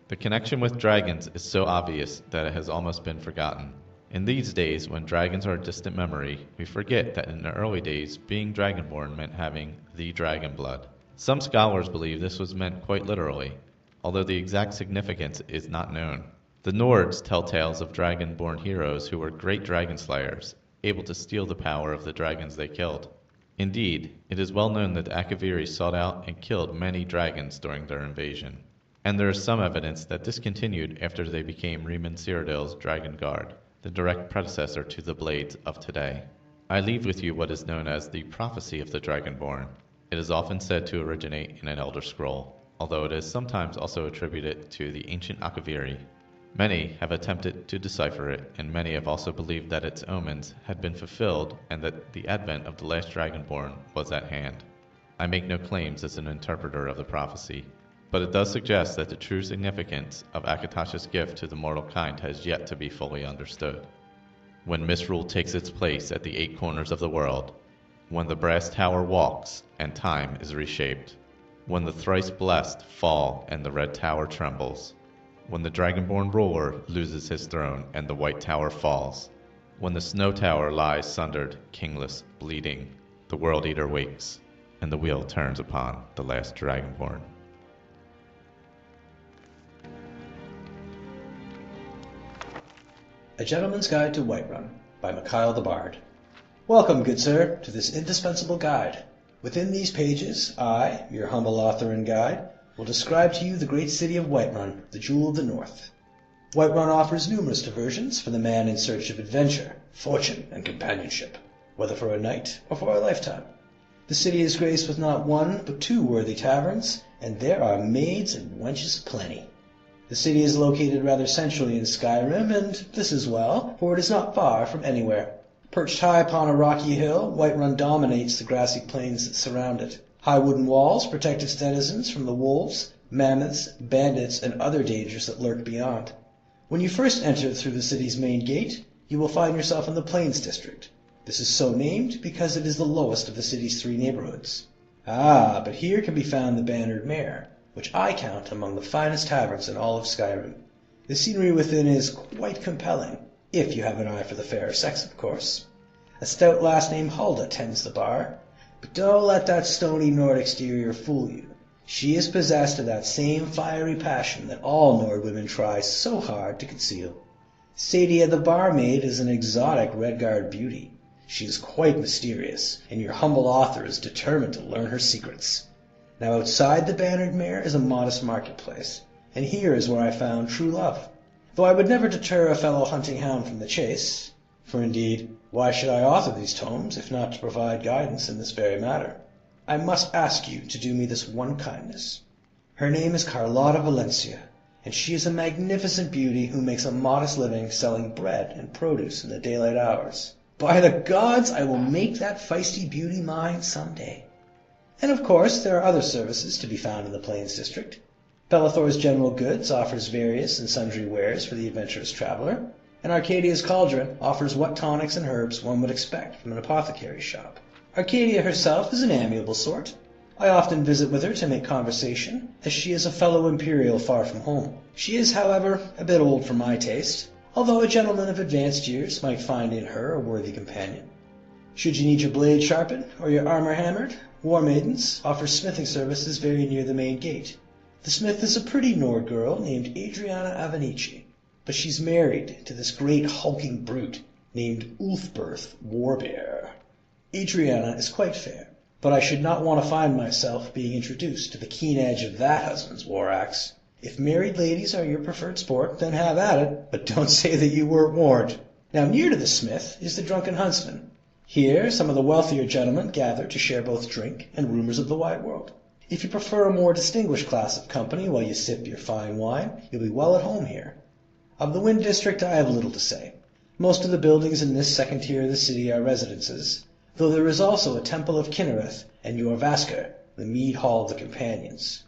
The connection with dragons is so obvious that it has almost been forgotten. In these days, when dragons are a distant memory, we forget that in the early days, being Dragonborn meant having the dragon blood. Some scholars believe this was meant quite literally, although the exact significance is not known. The Nords tell tales of dragon-born heroes who were great dragon slayers, able to steal the power of the dragons they killed. Indeed, it is well known that the Akaviri sought out and killed many dragons during their invasion, and there is some evidence that this continued after they became Riemann Cyrodiil's Dragon Guard, the direct predecessor to the Blades of today. I leave with you what is known as the Prophecy of the Dragonborn. It is often said to originate in an Elder Scroll, although it is sometimes also attributed to the ancient Akaviri. Many have attempted to decipher it, and many have also believed that its omens had been fulfilled and that the advent of the last Dragonborn was at hand. I make no claims as an interpreter of the prophecy, but it does suggest that the true significance of Akatosh's gift to the mortal kind has yet to be fully understood. When misrule takes its place at the 8 corners of the world, when the brass tower walks and time is reshaped, when the thrice blessed fall and the red tower trembles, when the Dragonborn ruler loses his throne and the white tower falls, when the snow tower lies sundered, kingless, bleeding, the World Eater wakes, and the wheel turns upon the last Dragonborn. A Gentleman's Guide to Whiterun by Mikhail the Bard. Welcome, good sir, to this indispensable guide. Within these pages, I, your humble author and guide, will describe to you the great city of Whiterun, the jewel of the north. Whiterun offers numerous diversions for the man in search of adventure, fortune, and companionship, whether for a night or for a lifetime. The city is graced with not 1 but 2 worthy taverns, and there are maids and wenches aplenty. The city is located rather centrally in Skyrim, and this is well, for it is not far from anywhere. Perched high upon a rocky hill, Whiterun dominates the grassy plains that surround it. High wooden walls protect its denizens from the wolves, mammoths, bandits, and other dangers that lurk beyond. When you first enter through the city's main gate, you will find yourself in the Plains District. This is so named because it is the lowest of the city's 3 neighborhoods. Ah, but here can be found the Bannered Mare, which I count among the finest taverns in all of Skyrim. The scenery within is quite compelling, if you have an eye for the fairer sex, of course. A stout lass named Hulda tends the bar, but don't let that stony Nord exterior fool you. She is possessed of that same fiery passion that all Nord women try so hard to conceal. Sadia the barmaid is an exotic Redguard beauty. She is quite mysterious, and your humble author is determined to learn her secrets. Now outside the Bannered Mare is a modest marketplace, and here is where I found true love. Though I would never deter a fellow hunting hound from the chase, for indeed, why should I author these tomes if not to provide guidance in this very matter? I must ask you to do me this one kindness. Her name is Carlotta Valencia, and she is a magnificent beauty who makes a modest living selling bread and produce in the daylight hours. By the gods, I will make that feisty beauty mine some day. And of course, there are other services to be found in the Plains District. Belethor's General Goods offers various and sundry wares for the adventurous traveler, and Arcadia's Cauldron offers what tonics and herbs one would expect from an apothecary's shop. Arcadia herself is an amiable sort. I often visit with her to make conversation, as she is a fellow Imperial far from home. She is, however, a bit old for my taste, although a gentleman of advanced years might find in her a worthy companion. Should you need your blade sharpened or your armor hammered, War Maidens offer smithing services very near the main gate. The smith is a pretty Nord girl named Adriana Avenici, but she's married to this great hulking brute named Ulfberth Warbear. Adriana is quite fair, but I should not want to find myself being introduced to the keen edge of that husband's war axe. If married ladies are your preferred sport, then have at it, but don't say that you weren't warned. Now near to the smith is the Drunken Huntsman. Here some of the wealthier gentlemen gather to share both drink and rumors of the wide world. If you prefer a more distinguished class of company while you sip your fine wine, you'll be well at home here. Of the Wind District I have little to say. Most of the buildings in this second tier of the city are residences, though there is also a Temple of Kinnereth and Jorvaskr, the Mead Hall of the Companions.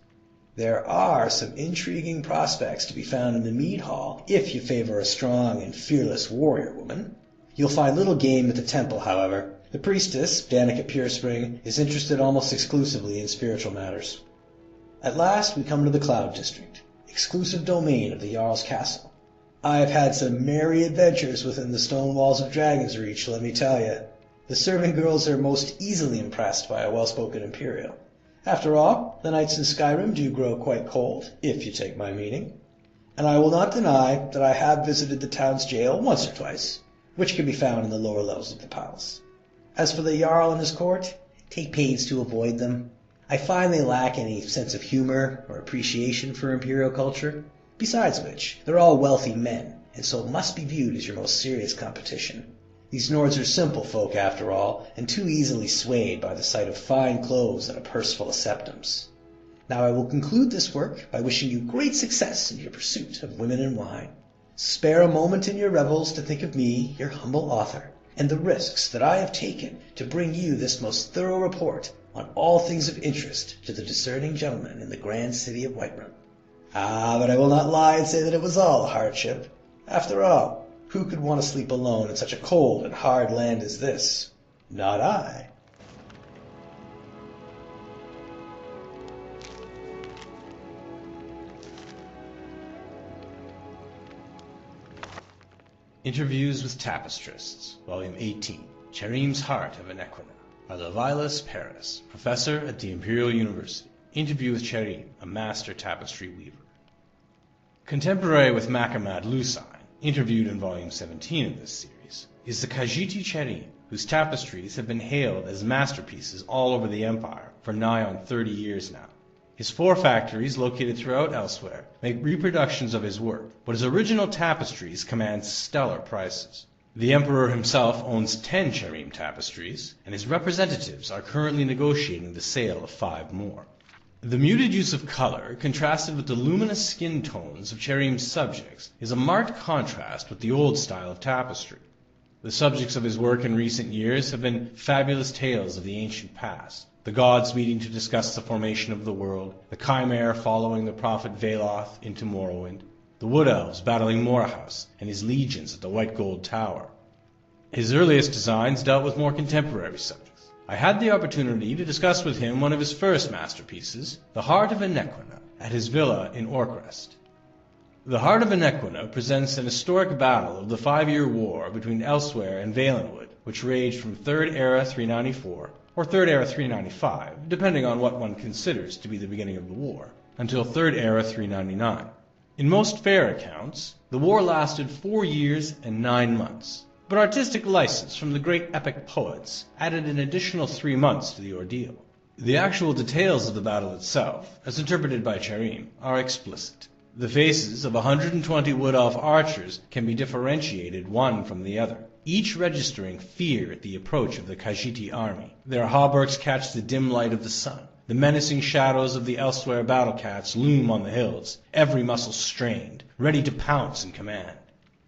There are some intriguing prospects to be found in the Mead Hall, if you favor a strong and fearless warrior woman. You'll find little game at the temple, however. The priestess, Danica Purespring, is interested almost exclusively in spiritual matters. At last we come to the Cloud District, exclusive domain of the Jarl's Castle. I have had some merry adventures within the stone walls of Dragon's Reach, let me tell you. The servant girls are most easily impressed by a well-spoken Imperial. After all, the nights in Skyrim do grow quite cold, if you take my meaning. And I will not deny that I have visited the town's jail once or twice, which can be found in the lower levels of the palace. As for the Jarl and his court, take pains to avoid them. I find they lack any sense of humor or appreciation for Imperial culture. Besides which, they're all wealthy men, and so must be viewed as your most serious competition. These Nords are simple folk, after all, and too easily swayed by the sight of fine clothes and a purse full of septums. Now I will conclude this work by wishing you great success in your pursuit of women and wine. Spare a moment in your revels to think of me, your humble author, and the risks that I have taken to bring you this most thorough report on all things of interest to the discerning gentleman in the grand city of Whiterun. Ah, but I will not lie and say that it was all a hardship. After all, who could want to sleep alone in such a cold and hard land as this? Not I. Interviews with Tapestrists, Volume 18, Cherim's Heart of Enequina, by Levilas Paris, Professor at the Imperial University. Interview with Cherim, a master tapestry weaver. Contemporary with Macamad Lusine, interviewed in Volume 17 of this series, is the Khajiiti Cherim, whose tapestries have been hailed as masterpieces all over the Empire for nigh on 30 years now. His 4 factories, located throughout elsewhere, make reproductions of his work, but his original tapestries command stellar prices. The Emperor himself owns 10 Cherim tapestries, and his representatives are currently negotiating the sale of 5 more. The muted use of color, contrasted with the luminous skin tones of Cherim's subjects, is a marked contrast with the old style of tapestry. The subjects of his work in recent years have been fabulous tales of the ancient past, the gods meeting to discuss the formation of the world, the Chimera following the prophet Veloth into Morrowind. the Wood Elves battling Morehouse and his legions at the White Gold Tower. His earliest designs dealt with more contemporary subjects. I had the opportunity to discuss with him one of his first masterpieces, The Heart of Enequina, at his villa in Orcrest. The Heart of Enequina presents an historic battle of the 5-year war between Elsewhere and Valenwood, which raged from 3rd Era 394, or 3rd Era 395, depending on what one considers to be the beginning of the war, until 3rd Era 399. In most fair accounts, the war lasted 4 years and 9 months, but artistic license from the great epic poets added an additional 3 months to the ordeal. The actual details of the battle itself, as interpreted by Cherim, are explicit. The faces of 120 Wood Elf archers can be differentiated one from the other, each registering fear at the approach of the Khajiit army. Their hauberks catch the dim light of the sun. The menacing shadows of the Elsewhere battle cats loom on the hills, every muscle strained, ready to pounce in command.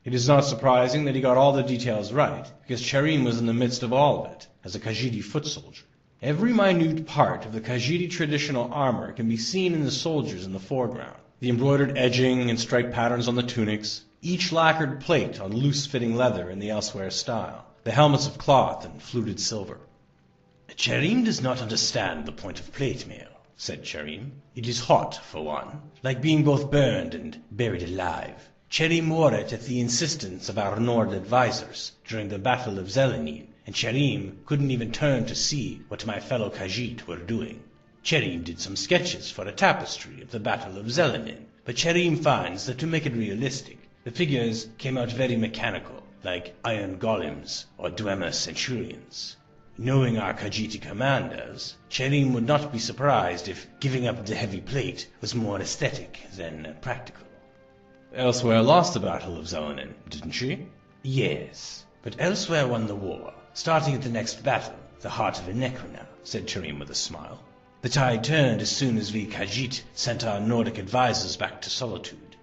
It is not surprising that he got all the details right, because Cherim was in the midst of all of it, as a Khajiit foot soldier. Every minute part of the Khajiit traditional armor can be seen in the soldiers in the foreground. The embroidered edging and stripe patterns on the tunics, each lacquered plate on loose-fitting leather in the Elsewhere style, the helmets of cloth and fluted silver. "Cherim does not understand the point of plate mail," said Cherim. "It is hot, for one, like being both burned and buried alive. Cherim wore it at the insistence of our Nord advisors during the Battle of Zelenin, and Cherim couldn't even turn to see what my fellow Khajiit were doing. Cherim did some sketches for a tapestry of the Battle of Zelenin, but Cherim finds that to make it realistic, the figures came out very mechanical, like iron golems or Dwemer centurions. Knowing our Khajiit commanders, Cherim would not be surprised if giving up the heavy plate was more aesthetic than practical." Elsewhere lost the Battle of Zelenin, didn't she? "Yes, but Elsewhere won the war, starting at the next battle, the Heart of Enequina," said Cherim with a smile. "The tide turned as soon as we Khajiit sent our Nordic advisors back to Solitude.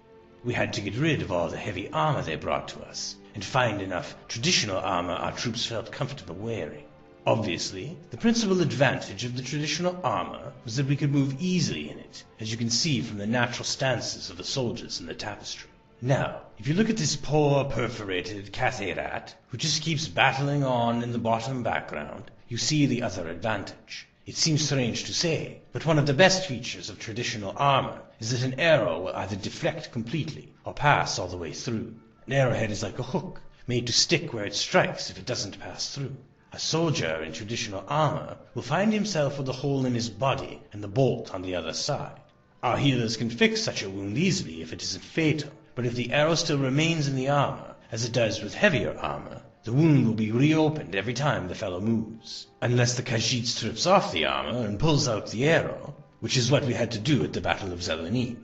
We had to get rid of all the heavy armor they brought to us, and find enough traditional armor our troops felt comfortable wearing. Obviously, the principal advantage of the traditional armor was that we could move easily in it, as you can see from the natural stances of the soldiers in the tapestry. Now, if you look at this poor perforated Cathay rat, who just keeps battling on in the bottom background, you see the other advantage. It seems strange to say, but one of the best features of traditional armor is that an arrow will either deflect completely or pass all the way through. An arrowhead is like a hook, made to stick where it strikes if it doesn't pass through. A soldier in traditional armor will find himself with a hole in his body and the bolt on the other side. Our healers can fix such a wound easily if it isn't fatal, but if the arrow still remains in the armor, as it does with heavier armor, the wound will be reopened every time the fellow moves. Unless the Khajiit strips off the armor and pulls out the arrow, which is what we had to do at the Battle of Zelenin.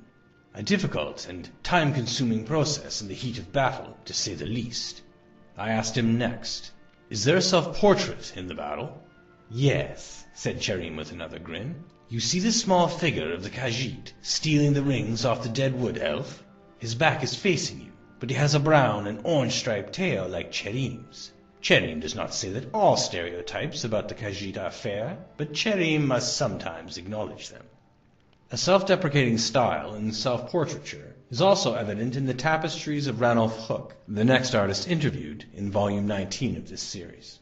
A difficult and time-consuming process in the heat of battle, to say the least. I asked him next, "Is there a self-portrait in the battle?" "Yes," said Cherim with another grin. "You see the small figure of the Khajiit stealing the rings off the dead wood elf? His back is facing you, but he has a brown and orange-striped tail like Cherim's. Cherim does not say that all stereotypes about the Khajiit are fair, but Cherim must sometimes acknowledge them." A self-deprecating style in self-portraiture is also evident in the tapestries of Ranulf Hook, the next artist interviewed in Volume 19 of this series.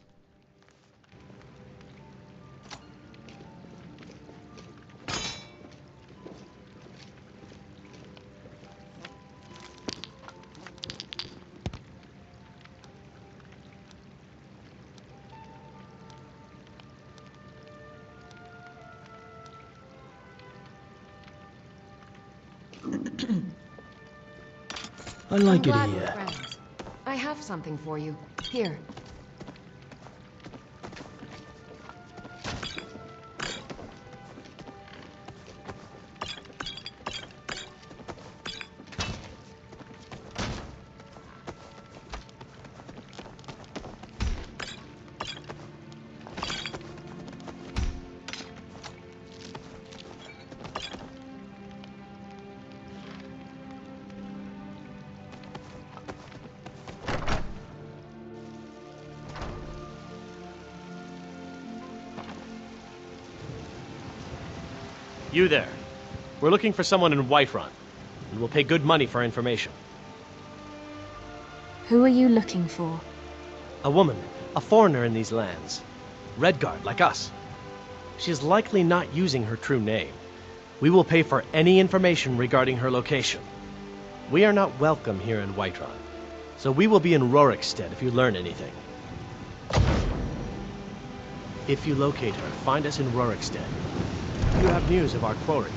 I like it I'm glad we're here. friends. I have something for you. Here. You there. We're looking for someone in Whiterun. and we'll pay good money for information. Who are you looking for? A woman, a foreigner in these lands. Redguard, like us. She is likely not using her true name. We will pay for any information regarding her location. We are not welcome here in Whiterun, so we will be in Rorikstead if you learn anything. If you locate her, find us in Rorikstead. You have news of our quarry.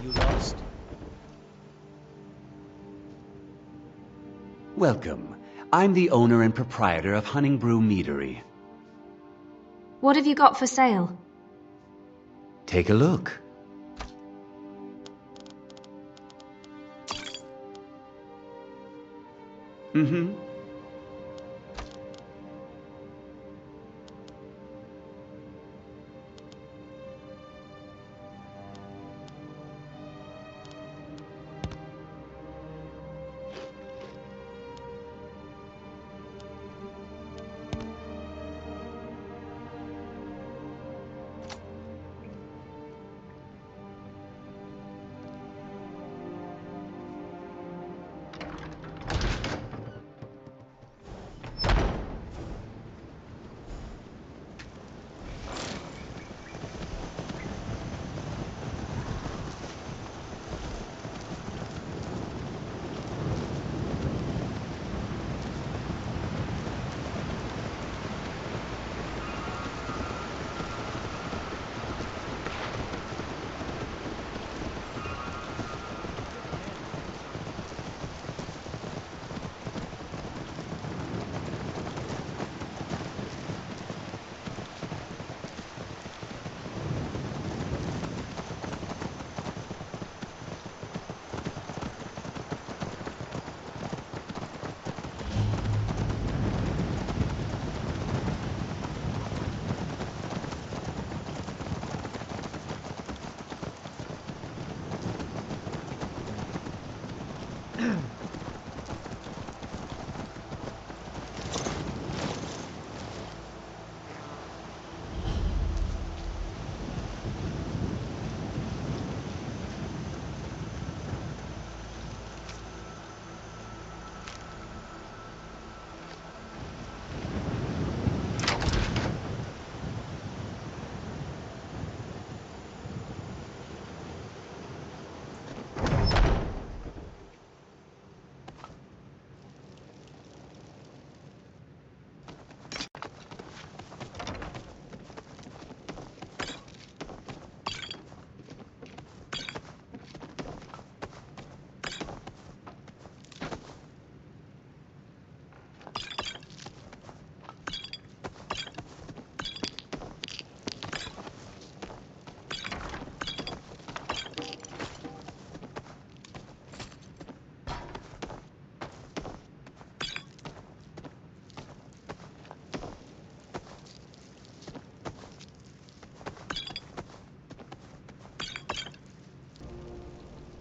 You lost? Welcome. I'm the owner and proprietor of Honningbrew Meadery. What have you got for sale? Take a look. Mm-hmm.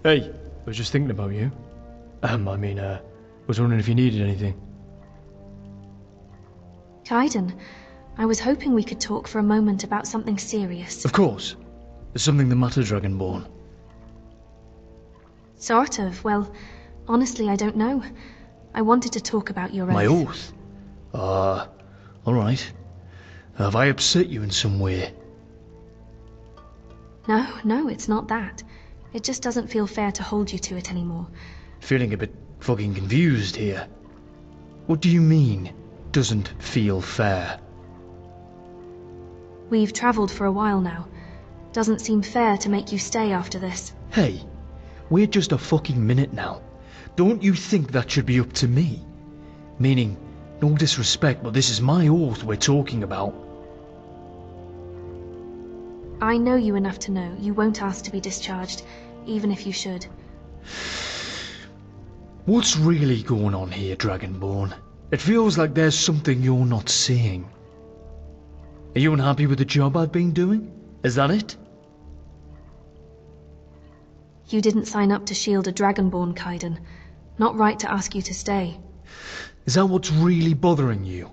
Hey, I was just thinking about you. Was wondering if you needed anything. Kaidan, I was hoping we could talk for a moment about something serious. Of course. There's something the matter, Dragonborn. Sort of. Well, honestly, I don't know. I wanted to talk about your oath. My oath? Alright. Have I upset you in some way? No, it's not that. It just doesn't feel fair to hold you to it anymore. Feeling a bit fucking confused here. What do you mean, doesn't feel fair? We've travelled for a while now. Doesn't seem fair to make you stay after this. Hey, we're just a fucking minute now. Don't you think that should be up to me? Meaning, No disrespect, but this is my oath we're talking about. I know you enough to know you won't ask to be discharged, even if you should. What's really going on here, Dragonborn? It feels like there's something you're not seeing. Are you unhappy with the job I've been doing? Is that it? You didn't sign up to shield a Dragonborn, Kaidan. Not right to ask you to stay. Is that what's really bothering you?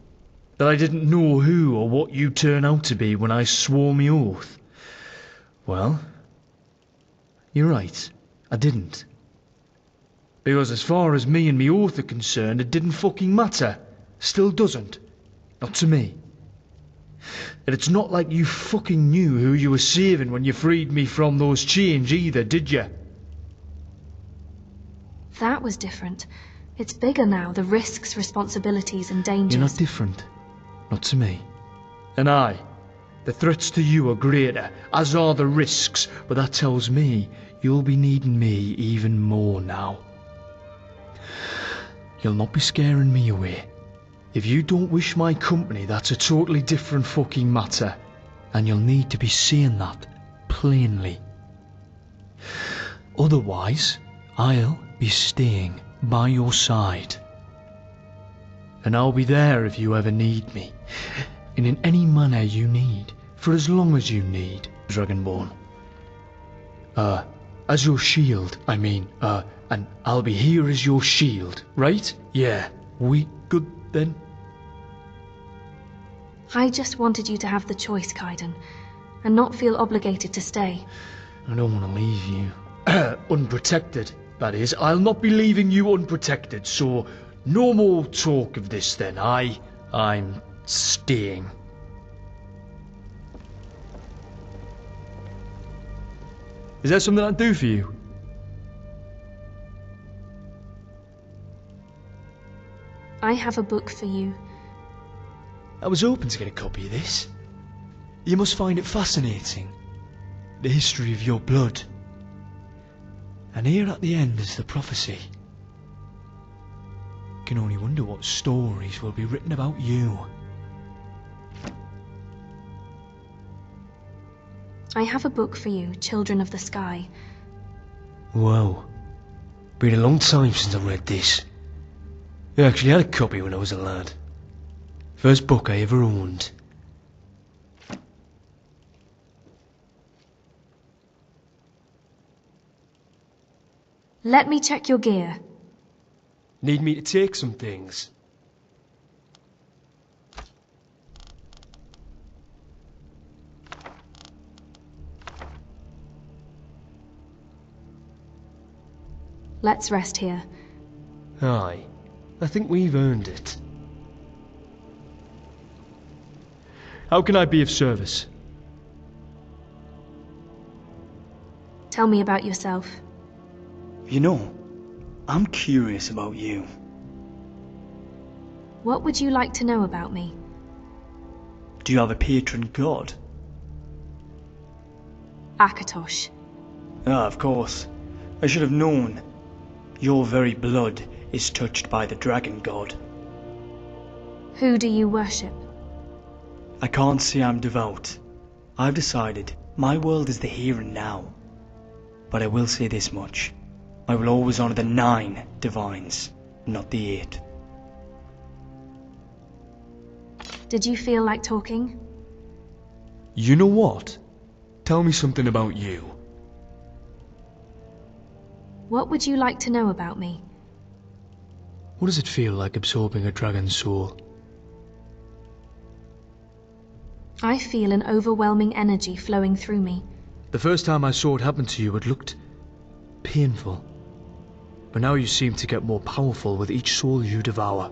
That I didn't know who or what you turn out to be when I swore me oath? Well, you're right, I didn't. Because as far as me and me oath are concerned, it didn't fucking matter. Still doesn't. Not to me. And it's not like you fucking knew who you were saving when you freed me from those chains either, did you? That was different. It's bigger now, the risks, responsibilities and dangers. You're not different. Not to me. And the threats to you are greater, as are the risks, but that tells me you'll be needing me even more now. You'll not be scaring me away. If you don't wish my company, that's a totally different fucking matter, and you'll need to be saying that plainly. Otherwise, I'll be staying by your side. And I'll be there if you ever need me, and in any manner you need, for as long as you need, Dragonborn. As your shield, I mean, and I'll be here as your shield, right? Yeah, we good then? I just wanted you to have the choice, Kaidan, and not feel obligated to stay. I don't want to leave you unprotected, that is. I'll not be leaving you unprotected, so no more talk of this then. I'm staying. Is there something I can do for you? I have a book for you. I was hoping to get a copy of this. You must find it fascinating. The history of your blood. And here at the end is the prophecy. Can only wonder what stories will be written about you. I have a book for you, Children of the Sky. Whoa. Been a long time since I read this. I actually had a copy when I was a lad. First book I ever owned. Let me check your gear. Need me to take some things? Let's rest here. Aye. I think we've earned it. How can I be of service? Tell me about yourself. You know, I'm curious about you. What would you like to know about me? Do you have a patron god? Akatosh. Ah, of course. I should have known. Your very blood is touched by the dragon god. Who do you worship? I can't say I'm devout. I've decided my world is the here and now. But I will say this much. I will always honor the 9 divines, not the 8. Did you feel like talking? You know what? Tell me something about you. What would you like to know about me? What does it feel like absorbing a dragon's soul? I feel an overwhelming energy flowing through me. The first time I saw it happen to you, it looked painful. But now you seem to get more powerful with each soul you devour.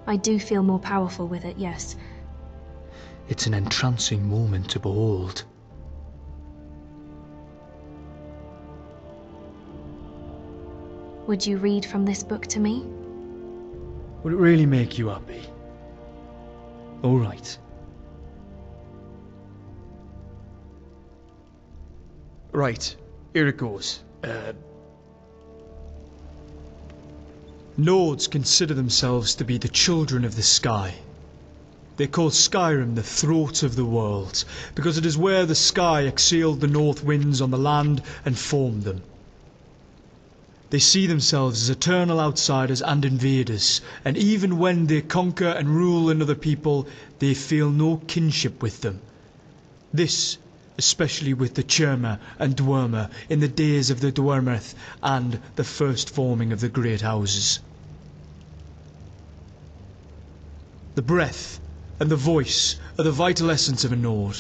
I do feel more powerful with it, yes. It's an entrancing moment to behold. Would you read from this book to me? Would it really make you happy? All right. Right, here it goes. Nords consider themselves to be the children of the sky. They call Skyrim the throat of the world, because it is where the sky exhaled the north winds on the land and formed them. They see themselves as eternal outsiders and invaders, and even when they conquer and rule another people, they feel no kinship with them. This, especially with the Churma and Dwerma in the days of the Dwermeth and the first forming of the great houses. The breath and the voice are the vital essence of a Nord.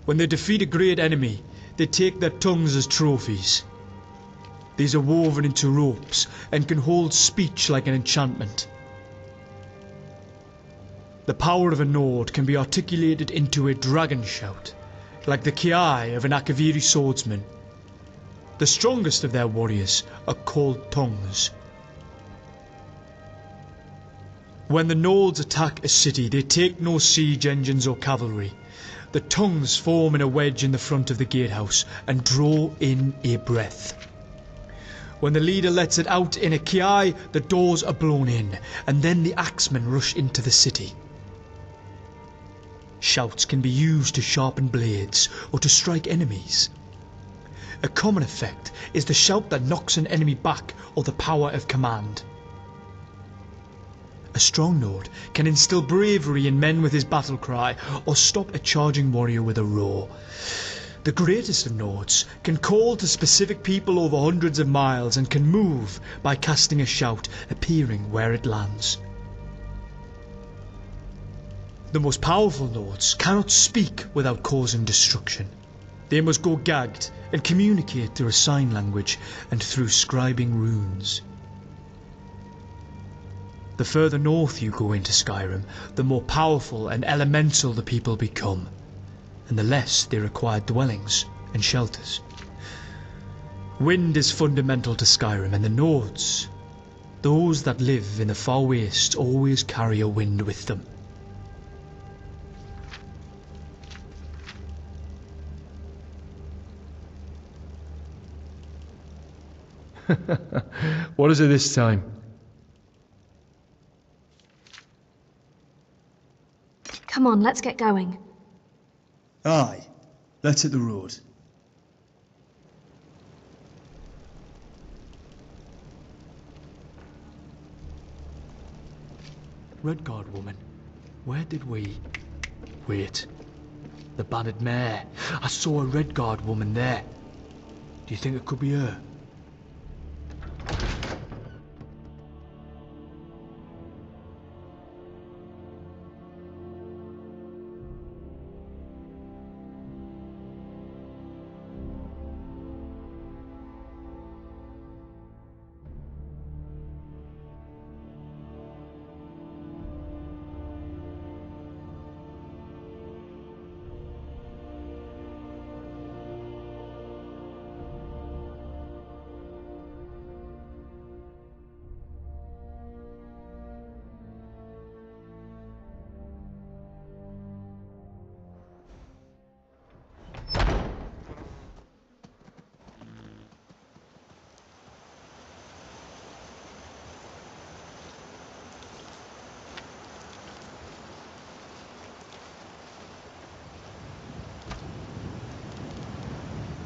When they defeat a great enemy, they take their tongues as trophies. These are woven into ropes and can hold speech like an enchantment. The power of a Nord can be articulated into a dragon shout, like the Kiai of an Akaviri swordsman. The strongest of their warriors are called tongues. When the Nords attack a city, they take no siege engines or cavalry. The tongues form in a wedge in the front of the gatehouse and draw in a breath. When the leader lets it out in a Kiai, the doors are blown in, and then the axemen rush into the city. Shouts can be used to sharpen blades or to strike enemies. A common effect is the shout that knocks an enemy back, or the power of command. A strong Nord can instill bravery in men with his battle cry, or stop a charging warrior with a roar. The greatest of Nords can call to specific people over hundreds of miles and can move by casting a shout, appearing where it lands. The most powerful Nords cannot speak without causing destruction. They must go gagged and communicate through a sign language and through scribing runes. The further north you go into Skyrim, the more powerful and elemental the people become, and the less they require dwellings and shelters. Wind is fundamental to Skyrim, and the Nords, those that live in the far waste, always carry a wind with them. What is it this time? Come on, let's get going. Aye, let's hit the road. Redguard woman, where did we... Wait. The banded mare. I saw a Redguard woman there. Do you think it could be her?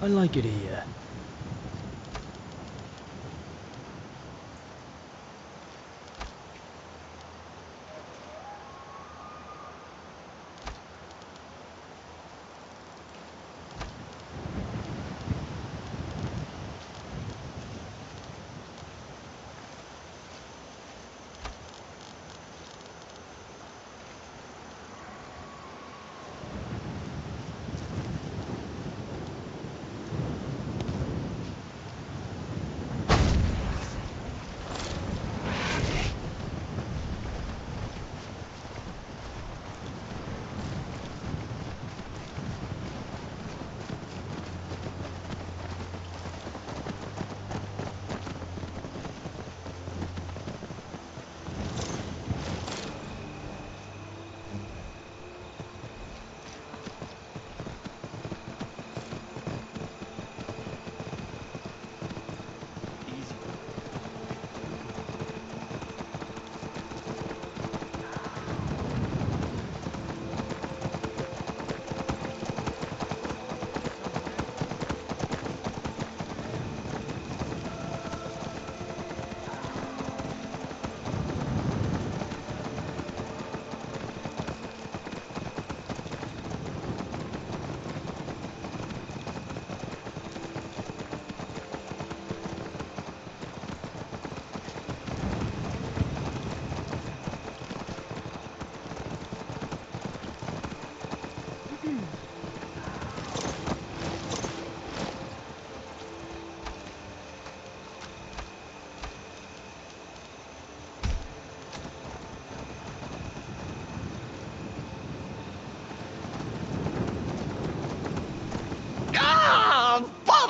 I like it here.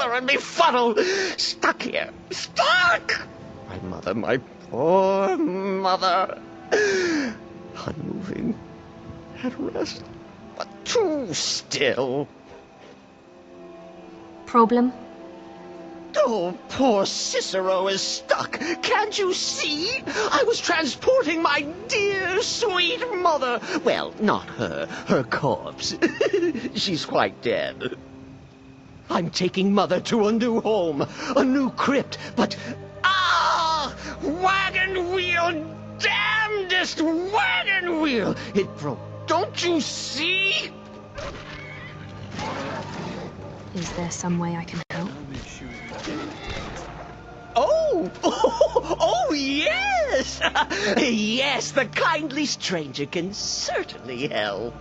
mother and me funnel! Stuck here! Stuck! My poor mother. Unmoving, at rest, but too still. Problem? Oh, poor Cicero is stuck. Can't you see? I was transporting my dear, sweet mother. Well, not her corpse. She's quite dead. I'm taking Mother to a new home, a new crypt, but... Wagon wheel! Damnedest wagon wheel! It broke. Don't you see? Is there some way I can help? Oh, yes! Yes, the kindly stranger can certainly help.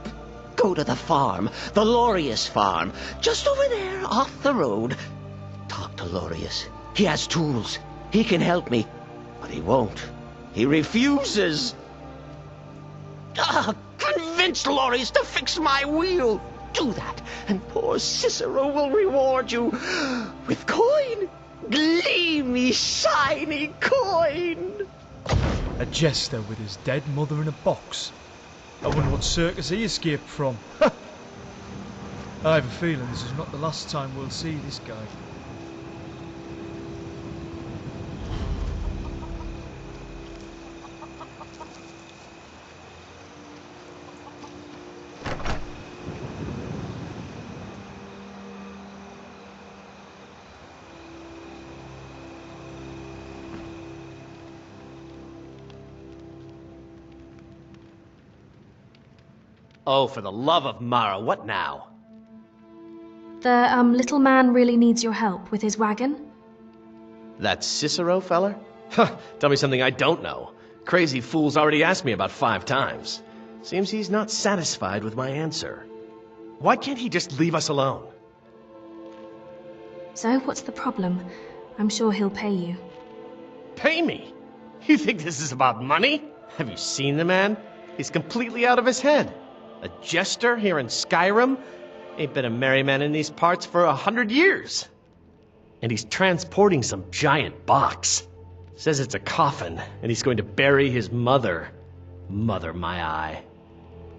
Go to the farm, the Lorius farm, just over there off the road. Talk to Lorius. He has tools. He can help me, but he won't. He refuses. Convince Lorius to fix my wheel. Do that, and poor Cicero will reward you with coin. Gleamy, shiny coin. A jester with his dead mother in a box. I wonder what circus he escaped from. I have a feeling this is not the last time we'll see this guy. Oh, for the love of Mara, what now? The, little man really needs your help with his wagon? That Cicero feller? Huh, tell me something I don't know. Crazy fool's already asked me about 5 times. Seems he's not satisfied with my answer. Why can't he just leave us alone? So, what's the problem? I'm sure he'll pay you. Pay me? You think this is about money? Have you seen the man? He's completely out of his head. A jester here in Skyrim? Ain't been a merry man in these parts for 100 years. And he's transporting some giant box. Says it's a coffin, and he's going to bury his mother. Mother, my eye.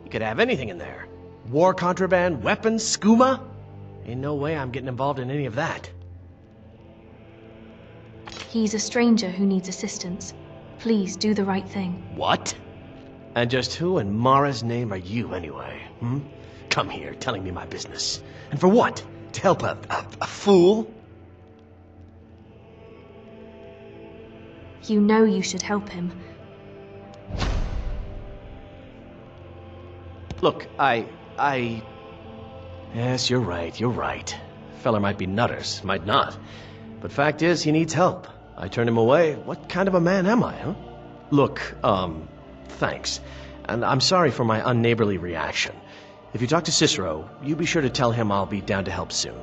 He could have anything in there. War contraband, weapons, skooma. Ain't no way I'm getting involved in any of that. He's a stranger who needs assistance. Please, do the right thing. What? And just who in Mara's name are you, anyway? Come here, telling me my business. And for what? To help a fool? You know you should help him. Look, Yes, you're right. Feller might be nutters, might not. But fact is, he needs help. I turn him away. What kind of a man am I, huh? Look, thanks. And I'm sorry for my unneighborly reaction. If you talk to Cicero, you be sure to tell him I'll be down to help soon.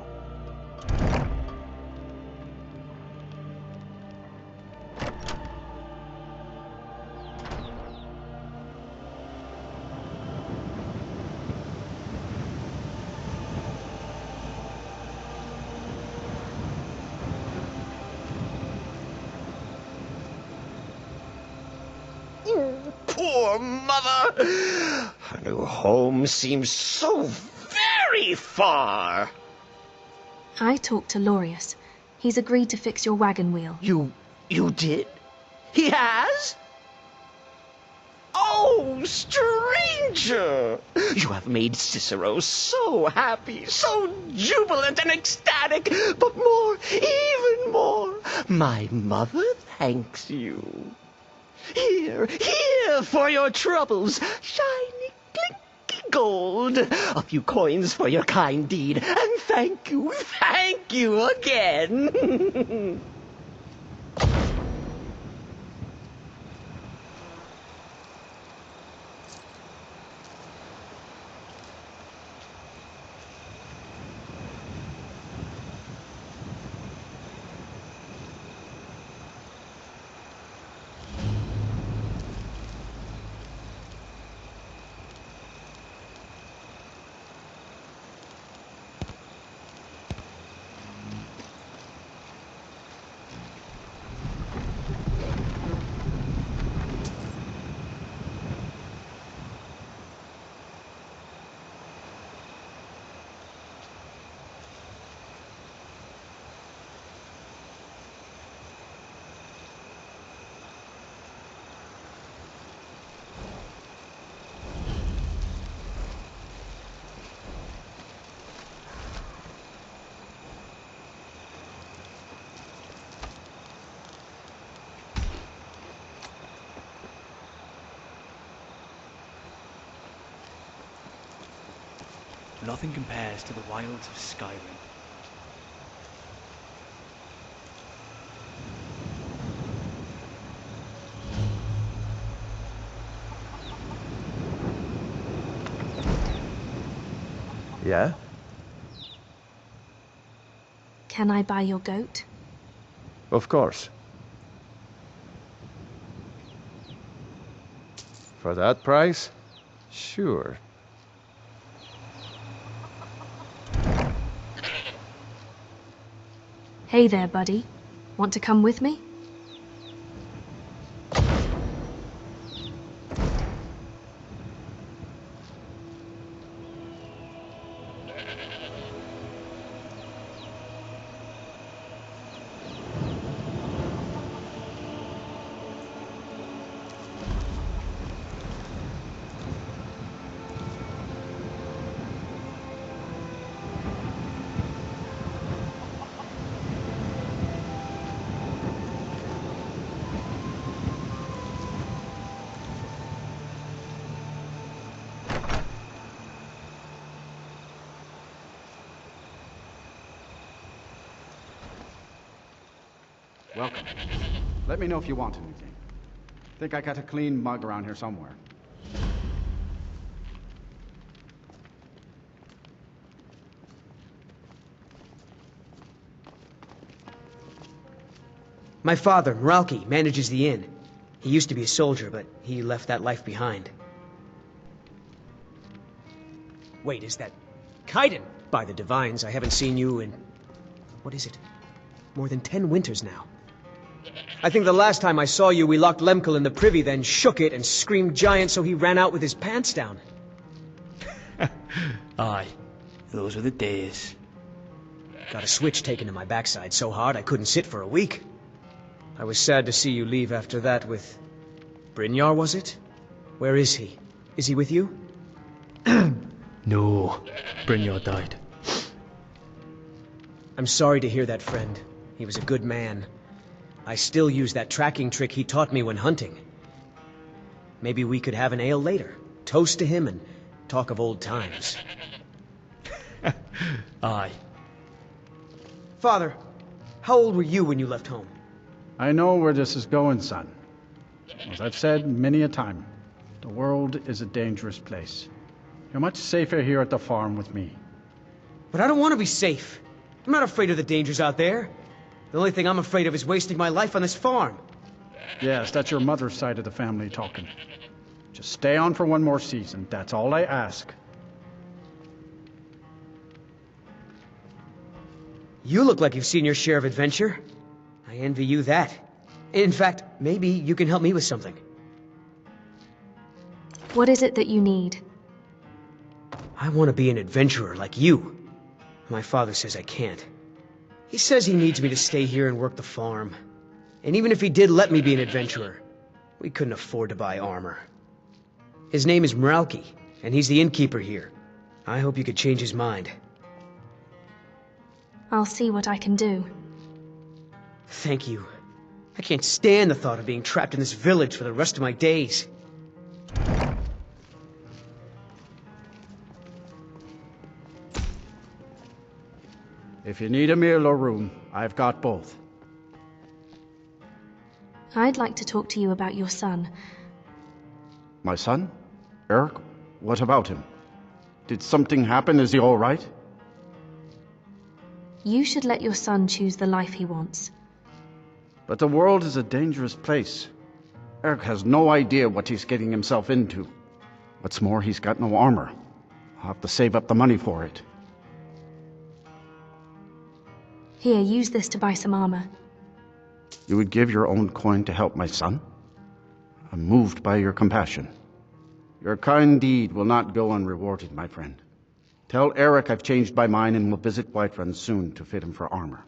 Poor mother! Her new home seems so very far. I talked to Lorius. He's agreed to fix your wagon wheel. You did? He has? Oh, stranger! You have made Cicero so happy, so jubilant and ecstatic, but more, even more, my mother thanks you. Here for your troubles, shiny, clinky gold. A few coins for your kind deed, and thank you again. nothing compares to the wilds of Skyrim. Yeah? Can I buy your goat? Of course. For that price? Sure. Hey there, buddy. Want to come with me? Welcome. Let me know if you want anything. Think I got a clean mug around here somewhere. My father, Mralki, manages the inn. He used to be a soldier, but he left that life behind. Wait, is that Kaidan? By the divines, I haven't seen you in... what is it? More than 10 winters now. I think the last time I saw you, we locked Lemkel in the privy, then shook it and screamed giant so he ran out with his pants down. Aye, those were the days. Got a switch taken to my backside so hard I couldn't sit for a week. I was sad to see you leave after that with... Brynjar, was it? Where is he? Is he with you? No, Brynjar died. I'm sorry to hear that, friend. He was a good man. I still use that tracking trick he taught me when hunting. Maybe we could have an ale later, toast to him, and talk of old times. Aye. Father, how old were you when you left home? I know where this is going, son. As I've said many a time, the world is a dangerous place. You're much safer here at the farm with me. But I don't want to be safe. I'm not afraid of the dangers out there. The only thing I'm afraid of is wasting my life on this farm. Yes, that's your mother's side of the family talking. Just stay on for one more season, that's all I ask. You look like you've seen your share of adventure. I envy you that. In fact, maybe you can help me with something. What is it that you need? I want to be an adventurer like you. My father says I can't. He says he needs me to stay here and work the farm. And even if he did let me be an adventurer, we couldn't afford to buy armor. His name is Mralki, and he's the innkeeper here. I hope you could change his mind. I'll see what I can do. Thank you. I can't stand the thought of being trapped in this village for the rest of my days. If you need a meal or room, I've got both. I'd like to talk to you about your son. My son? Eric? What about him? Did something happen? Is he all right? You should let your son choose the life he wants. But the world is a dangerous place. Eric has no idea what he's getting himself into. What's more, he's got no armor. I'll have to save up the money for it. Here, use this to buy some armor. You would give your own coin to help my son? I'm moved by your compassion. Your kind deed will not go unrewarded, my friend. Tell Eric I've changed my mind and will visit Whiterun soon to fit him for armor.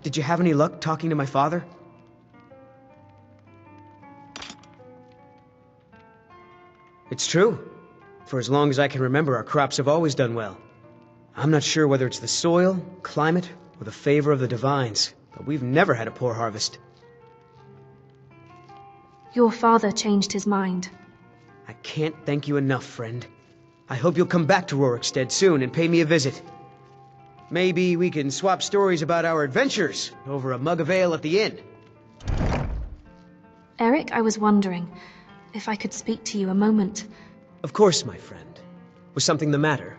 Did you have any luck talking to my father? It's true. For as long as I can remember, our crops have always done well. I'm not sure whether it's the soil, climate, or the favor of the divines, but we've never had a poor harvest. Your father changed his mind. I can't thank you enough, friend. I hope you'll come back to Rorikstead soon and pay me a visit. Maybe we can swap stories about our adventures over a mug of ale at the inn. Eric, I was wondering if I could speak to you a moment. Of course, my friend. Was something the matter?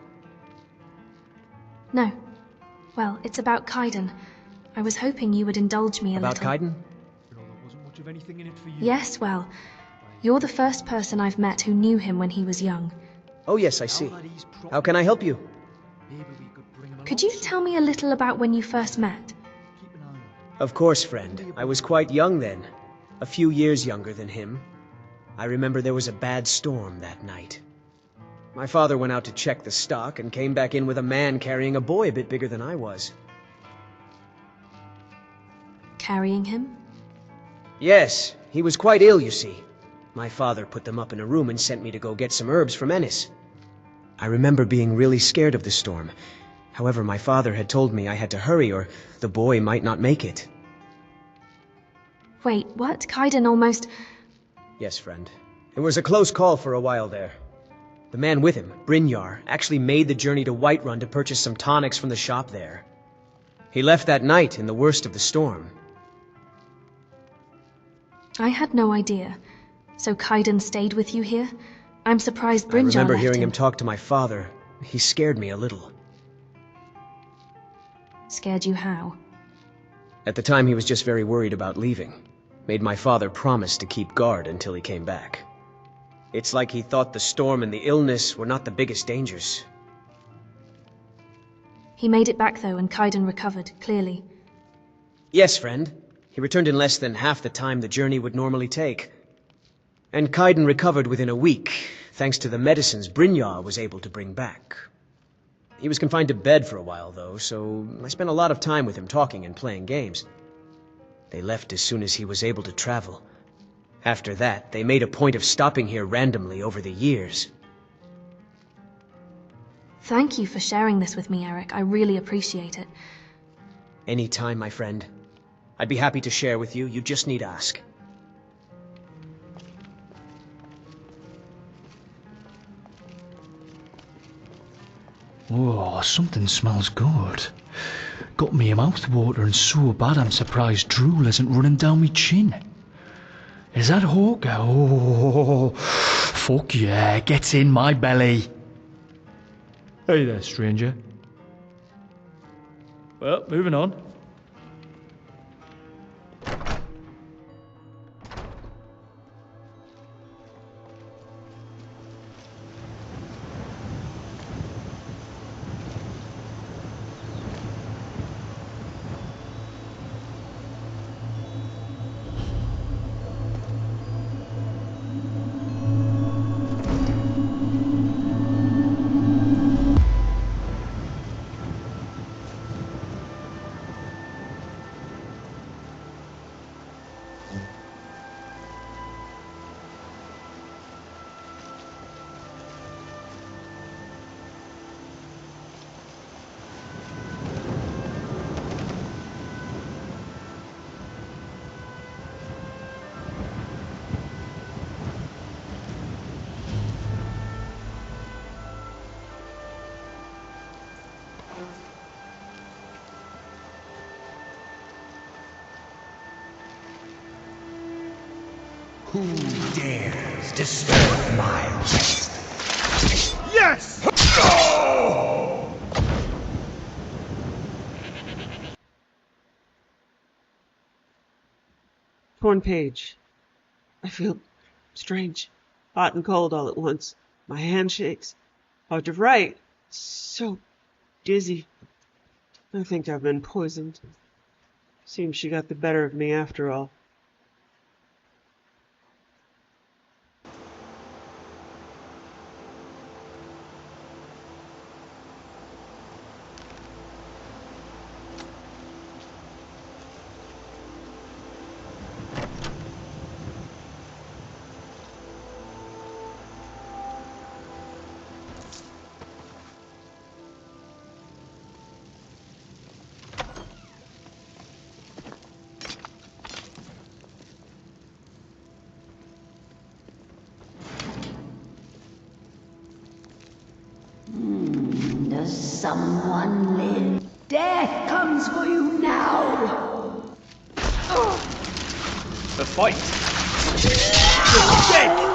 No. Well, it's about Kaidan. I was hoping you would indulge me a little. About Kaidan? Yes, well, you're the first person I've met who knew him when he was young. Oh yes, I see. How can I help you? Could you tell me a little about when you first met? Of course, friend. I was quite young then. A few years younger than him. I remember there was a bad storm that night. My father went out to check the stock and came back in with a man carrying a boy a bit bigger than I was. Carrying him? Yes, he was quite ill, you see. My father put them up in a room and sent me to go get some herbs from Ennis. I remember being really scared of the storm. However, my father had told me I had to hurry or the boy might not make it. Wait, what? Kaidan almost... Yes, friend. It was a close call for a while there. The man with him, Brynjar, actually made the journey to Whiterun to purchase some tonics from the shop there. He left that night in the worst of the storm. I had no idea. So Kaidan stayed with you here? I'm surprised Brynjar I remember left hearing him talk to my father. He scared me a little. Scared you how? At the time, he was just very worried about leaving. Made my father promise to keep guard until he came back. It's like he thought the storm and the illness were not the biggest dangers. He made it back though, and Kaidan recovered, clearly. Yes, friend. He returned in less than half the time the journey would normally take. And Kaidan recovered within a week, thanks to the medicines Brynjar was able to bring back. He was confined to bed for a while, though, so I spent a lot of time with him talking and playing games. They left as soon as he was able to travel. After that, they made a point of stopping here randomly over the years. Thank you for sharing this with me, Eric. I really appreciate it. Anytime, my friend. I'd be happy to share with you. You just need ask. Oh, something smells good. Got me a mouth watering so bad I'm surprised drool isn't running down me chin. Is that hawk? Oh, fuck yeah, gets in my belly. Hey there, stranger. Well, moving on. Who dares disturb my rest? Yes! Torn page. I feel strange, hot and cold all at once. My hand shakes. Hard to write. So dizzy. I think I've been poisoned. Seems she got the better of me after all. someone live. Death comes for you now. The fight! You're dead!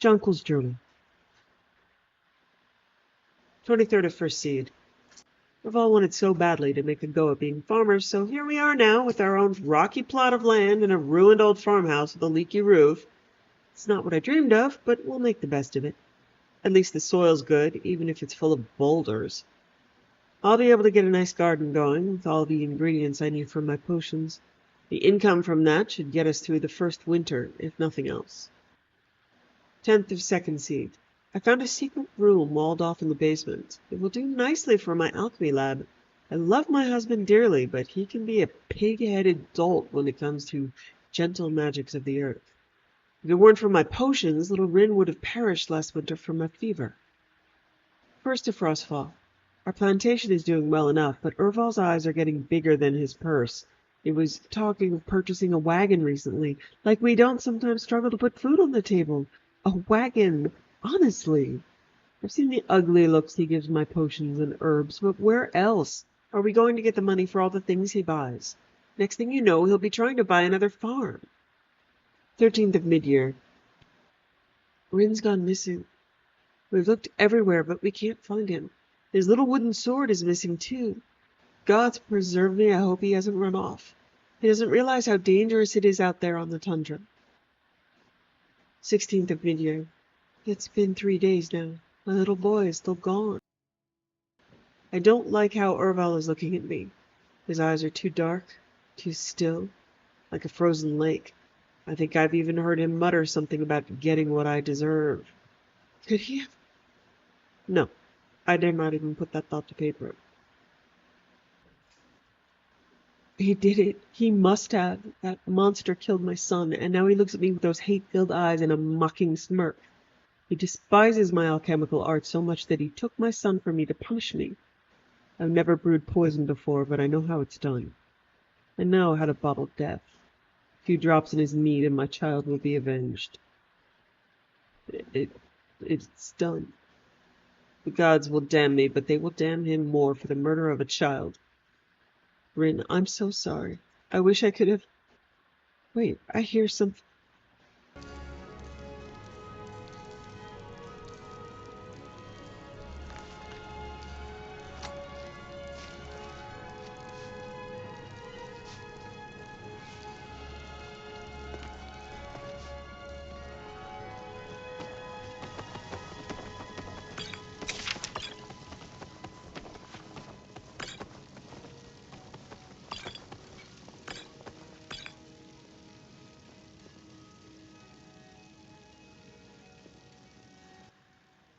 Jonquil's Journal. 23rd of First Seed. We've all wanted so badly to make a go at being farmers, so here we are now with our own rocky plot of land and a ruined old farmhouse with a leaky roof. It's not what I dreamed of, but we'll make the best of it. At least the soil's good, even if it's full of boulders. I'll be able to get a nice garden going with all the ingredients I need for my potions. The income from that should get us through the first winter, if nothing else. 10th of Second Seed. I found a secret room walled off in the basement. It will do nicely for my alchemy lab. I love my husband dearly, but he can be a pig-headed dolt when it comes to gentle magics of the earth. If it weren't for my potions, little Rin would have perished last winter from a fever. 1st of Frostfall. Our plantation is doing well enough, but Urval's eyes are getting bigger than his purse. He was talking of purchasing a wagon recently, like we don't sometimes struggle to put food on the table. A wagon, honestly. I've seen the ugly looks he gives my potions and herbs, but where else are we going to get the money for all the things he buys? Next thing you know, he'll be trying to buy another farm. 13th of Midyear. Rin's gone missing. We've looked everywhere, but we can't find him. His little wooden sword is missing, too. Gods preserve me, I hope he hasn't run off. He doesn't realize how dangerous it is out there on the tundra. 16th of Midyear. It's been 3 days now. My little boy is still gone. I don't like how Urval is looking at me. His eyes are too dark, too still, like a frozen lake. I think I've even heard him mutter something about getting what I deserve. Could he have? No, I dare not even put that thought to paper. He did it. He must have. That monster killed my son, and now he looks at me with those hate-filled eyes and a mocking smirk. He despises my alchemical art so much that he took my son from me to punish me. I've never brewed poison before, but I know how it's done. I know how to bottle death. A few drops in his mead and my child will be avenged. It's done. The gods will damn me, but they will damn him more for the murder of a child. Rin, I'm so sorry. I wish I could have... Wait, I hear something.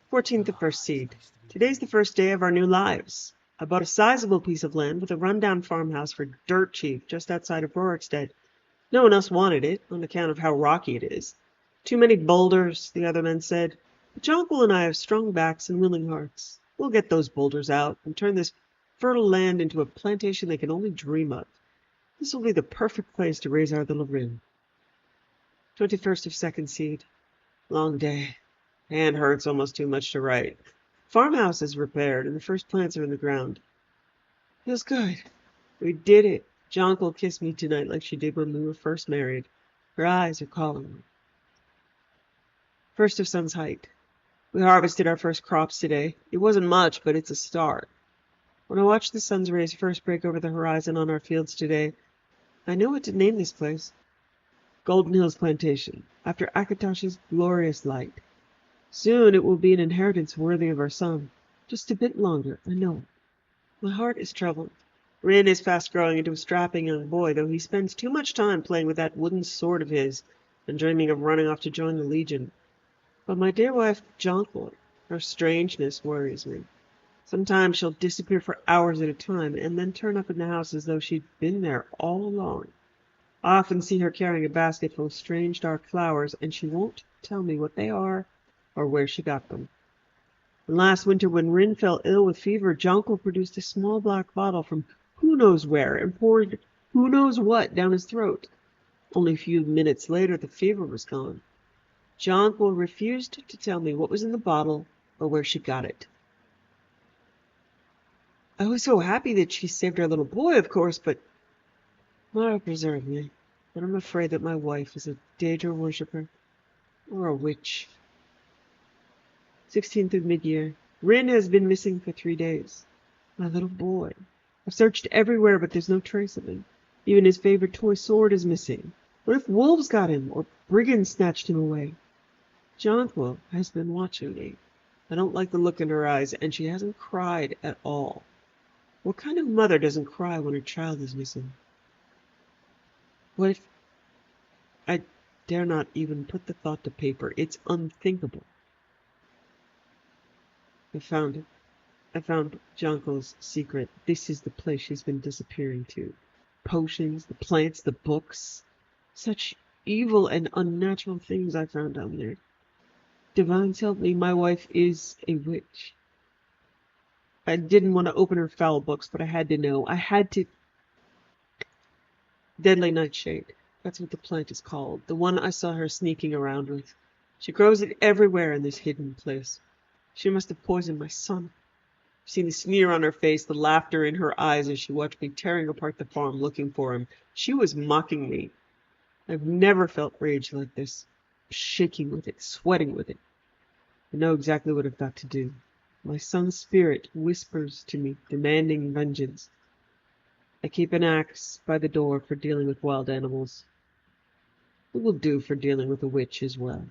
Fourteenth of First Seed. Today's the first day of our new lives. I bought a sizable piece of land with a rundown farmhouse for dirt cheap just outside of Rorikstead. No one else wanted it, on account of how rocky it is. Too many boulders, the other men said. But Jonquil and I have strong backs and willing hearts. We'll get those boulders out and turn this fertile land into a plantation they can only dream of. This will be the perfect place to raise our little Rin. 21st of Second Seed. Long day. Hand hurts almost too much to write. Farmhouse is repaired and the first plants are in the ground. Feels good. We did it. Jonquil kissed me tonight like she did when we were first married. Her eyes are calling me. 1st of Sun's Height. We harvested our first crops today. It wasn't much, but it's a start. When I watched the sun's rays first break over the horizon on our fields today, I knew what to name this place. Goldenhills Plantation, after Akatosh's glorious light. Soon it will be an inheritance worthy of our son. Just a bit longer, I know. My heart is troubled. Rin is fast growing into a strapping young boy, though he spends too much time playing with that wooden sword of his and dreaming of running off to join the Legion. But my dear wife, Jonquil, her strangeness worries me. Sometimes she'll disappear for hours at a time and then turn up in the house as though she'd been there all along. I often see her carrying a basket full of strange dark flowers, and she won't tell me what they are or where she got them. And last winter, when Rin fell ill with fever, Jonquil produced a small black bottle from who knows where and poured who knows what down his throat. Only a few minutes later, the fever was gone. Jonquil refused to tell me what was in the bottle or where she got it. I was so happy that she saved our little boy, of course, but Mara preserved me. And I'm afraid that my wife is a Daedra worshipper or a witch. 16th of mid-year. Rin has been missing for 3 days. My little boy. I've searched everywhere, but there's no trace of him. Even his favorite toy sword is missing. What if wolves got him, or brigands snatched him away? Jonquil has been watching me. I don't like the look in her eyes, and she hasn't cried at all. What kind of mother doesn't cry when her child is missing? What if... I dare not even put the thought to paper. It's unthinkable. I found it. I found Jonquil's secret. This is the place she's been disappearing to. Potions, the plants, the books. Such evil and unnatural things I found down there. Divines help me, my wife is a witch. I didn't want to open her foul books, but I had to know. I had to... Deadly Nightshade. That's what the plant is called. The one I saw her sneaking around with. She grows it everywhere in this hidden place. She must have poisoned my son. I've seen the sneer on her face, the laughter in her eyes as she watched me tearing apart the farm looking for him. She was mocking me. I've never felt rage like this. Shaking with it, sweating with it. I know exactly what I've got to do. My son's spirit whispers to me, demanding vengeance. I keep an axe by the door for dealing with wild animals. It will do for dealing with a witch as well.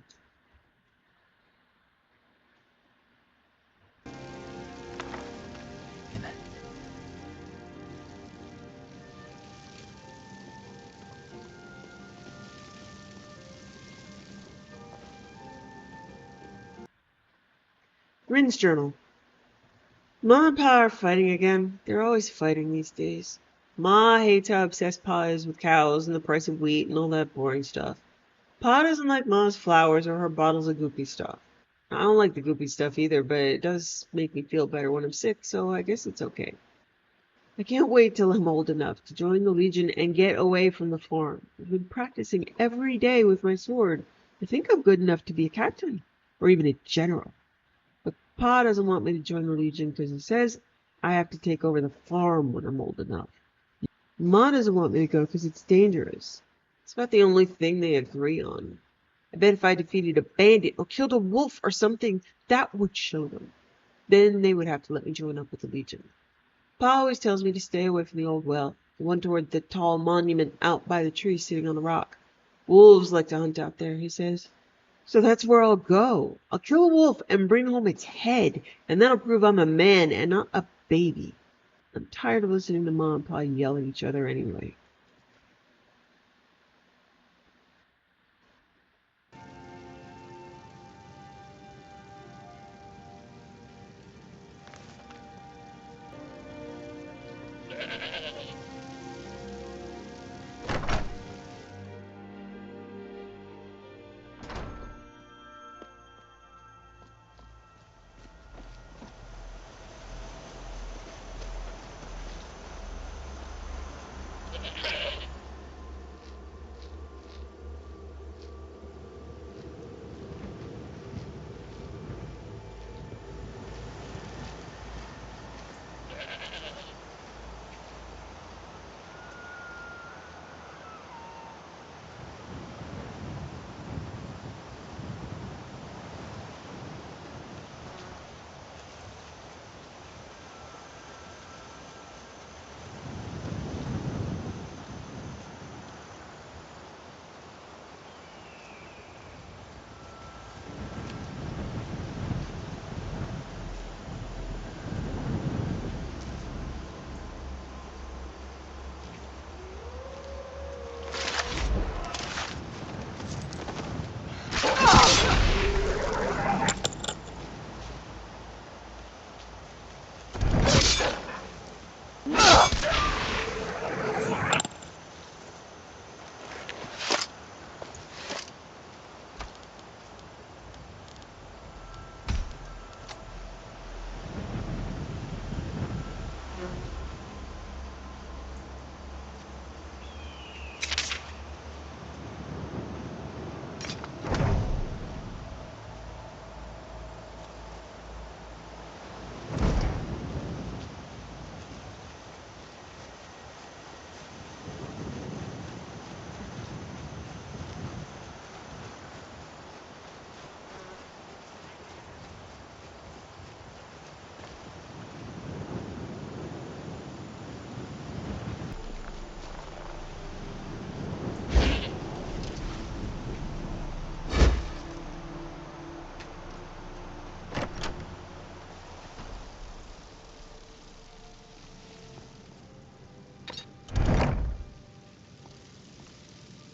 Rin's journal. Ma and Pa are fighting again. They're always fighting these days. Ma hates how obsessed Pa is with cows and the price of wheat and all that boring stuff. Pa doesn't like Ma's flowers or her bottles of goopy stuff. I don't like the goopy stuff either, but it does make me feel better when I'm sick, so I guess it's okay. I can't wait till I'm old enough to join the Legion and get away from the farm. I've been practicing every day with my sword. I think I'm good enough to be a captain, or even a general. But Pa doesn't want me to join the Legion because he says I have to take over the farm when I'm old enough. Ma doesn't want me to go because it's dangerous. It's about the only thing they agree on. I bet if I defeated a bandit or killed a wolf or something, that would show them. Then they would have to let me join up with the Legion. Pa always tells me to stay away from the old well, the one toward the tall monument out by the tree sitting on the rock. Wolves like to hunt out there, he says. So that's where I'll go. I'll kill a wolf and bring home its head, and that'll prove I'm a man and not a baby. I'm tired of listening to Ma and Pa yell at each other anyway.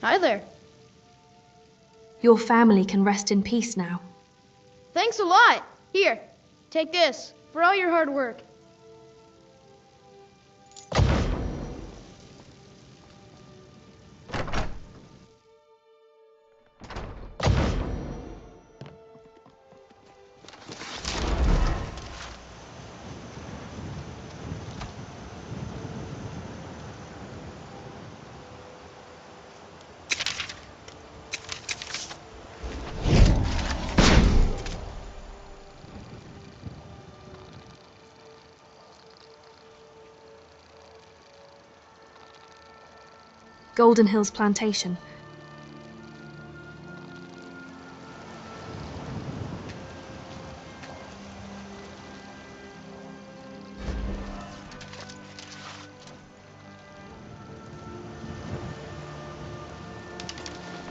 Hi there. Your family can rest in peace now. Thanks a lot. Here, take this for all your hard work. Goldenhills Plantation.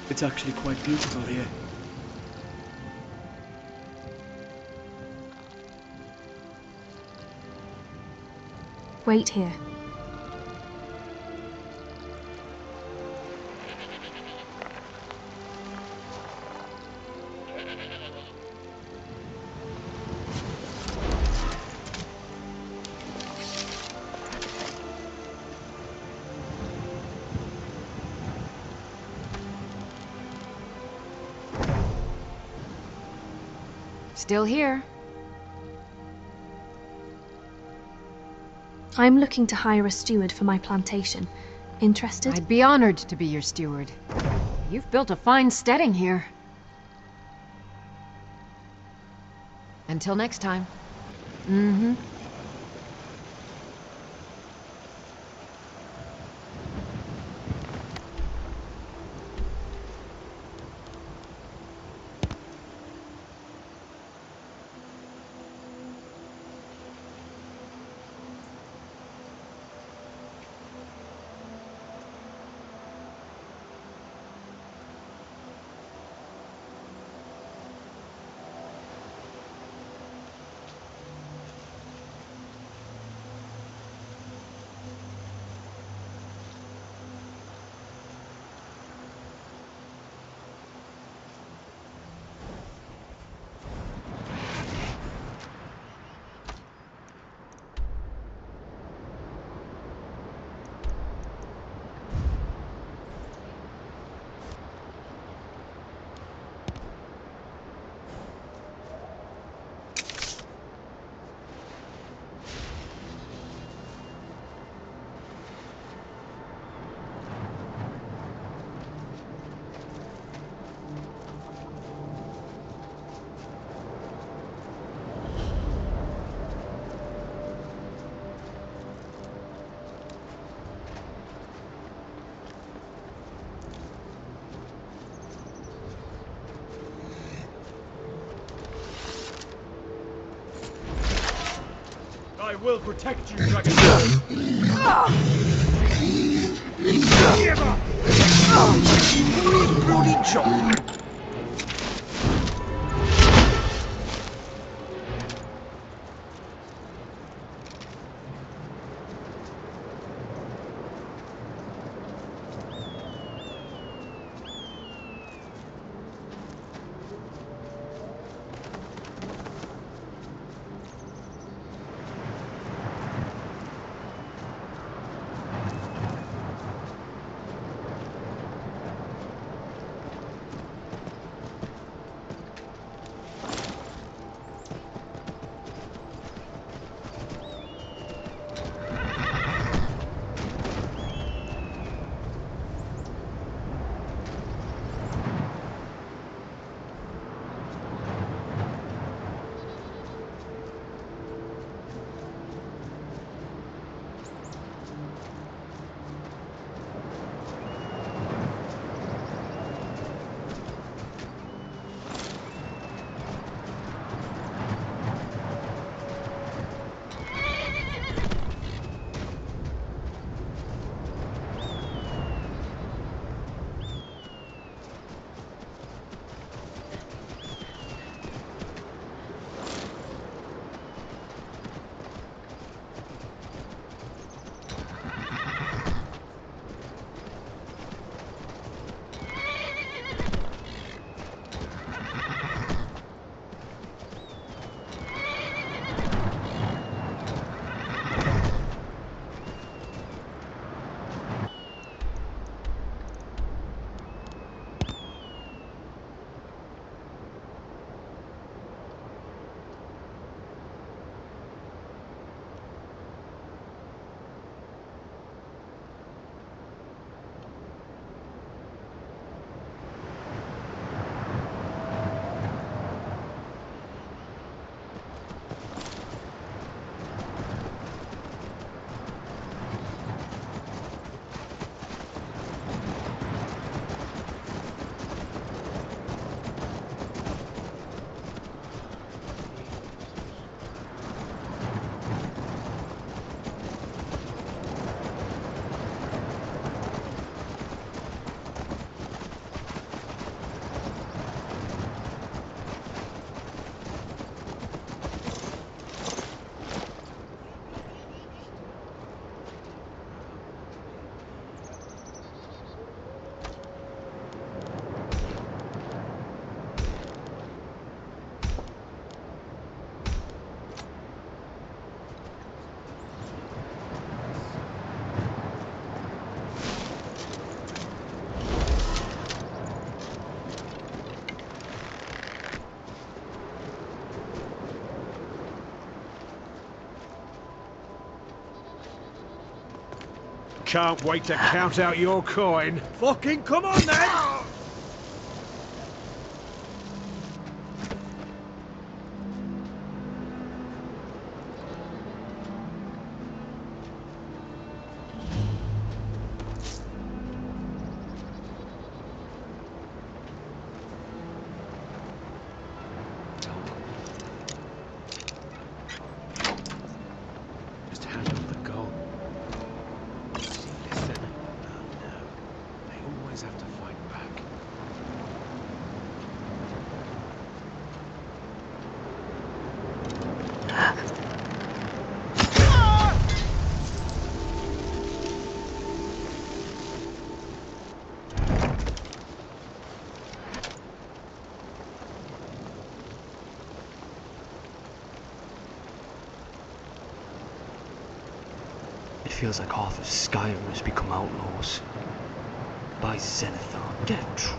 It's actually quite beautiful here. Wait here. Still here. I'm looking to hire a steward for my plantation. Interested? I'd be honored to be your steward. You've built a fine steading here. Until next time. Mm-hmm. I will protect you, Dragon. Give up! Bloody chop! can't wait to count out your coin. Fucking come on then! Just handle the goal. See, listen. Oh no. They always have to fight back. It feels like half of Skyrim has become outlaws. By Zenithar, get a trade.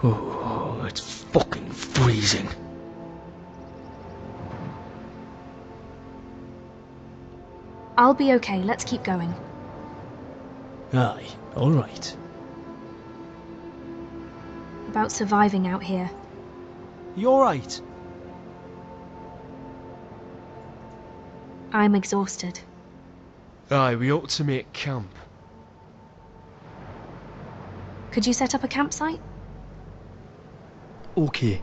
Oh, it's fucking freezing. I'll be okay, let's keep going. Aye, alright. About surviving out here. You alright? I'm exhausted. Aye, we ought to make camp. Could you set up a campsite? Okay,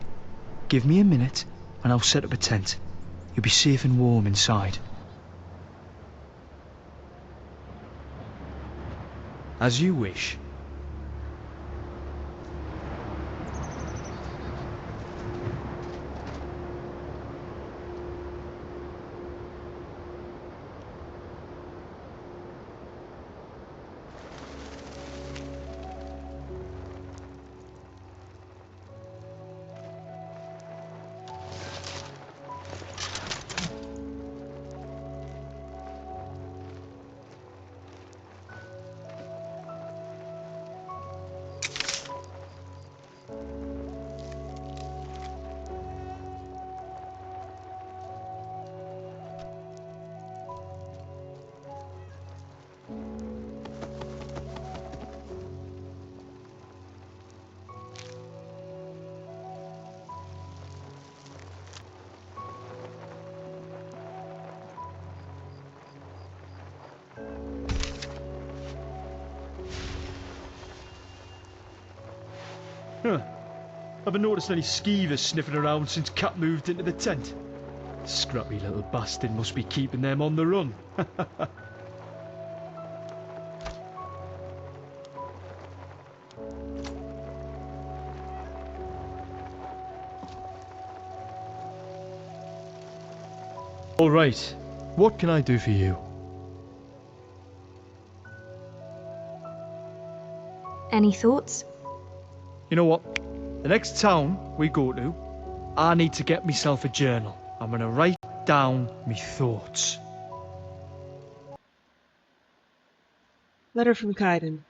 give me a minute and I'll set up a tent. You'll be safe and warm inside. As you wish. Huh. Haven't noticed any skeevers sniffing around since Cat moved into the tent. Scrappy little bastard must be keeping them on the run. Alright, what can I do for you? Any thoughts? You know what? The next town we go to, I need to get myself a journal. I'm gonna write down me thoughts. Letter from Kaidan.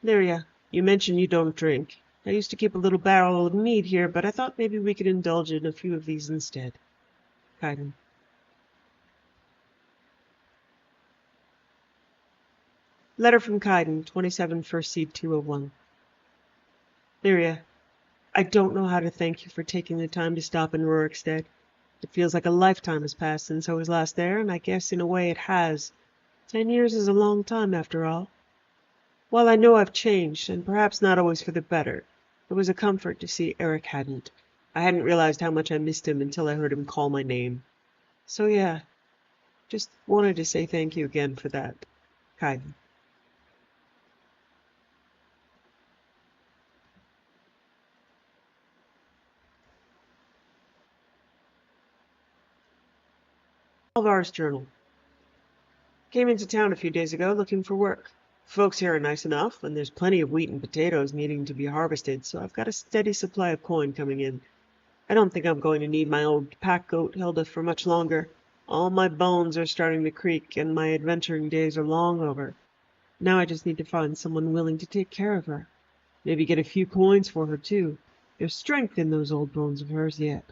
Lyria, you mentioned you don't drink. I used to keep a little barrel of mead here, but I thought maybe we could indulge in a few of these instead. Kaidan. Letter from Kaidan, 27 First Seed 201. Lyria, I don't know how to thank you for taking the time to stop in Rorikstead. It feels like a lifetime has passed since I was last there, and I guess in a way it has. 10 years is a long time after all. While I know I've changed, and perhaps not always for the better, It was a comfort to see Eric hadn't. I hadn't realized how much I missed him until I heard him call my name. So yeah, just wanted to say thank you again for that, Kaidan. Alvar's journal. Came into town a few days ago looking for work. Folks here are nice enough, and there's plenty of wheat and potatoes needing to be harvested, so I've got a steady supply of coin coming in. I don't think I'm going to need my old pack goat Hilda for much longer. All my bones are starting to creak, and my adventuring days are long over. Now I just need to find someone willing to take care of her. Maybe get a few coins for her, too. There's strength in those old bones of hers yet.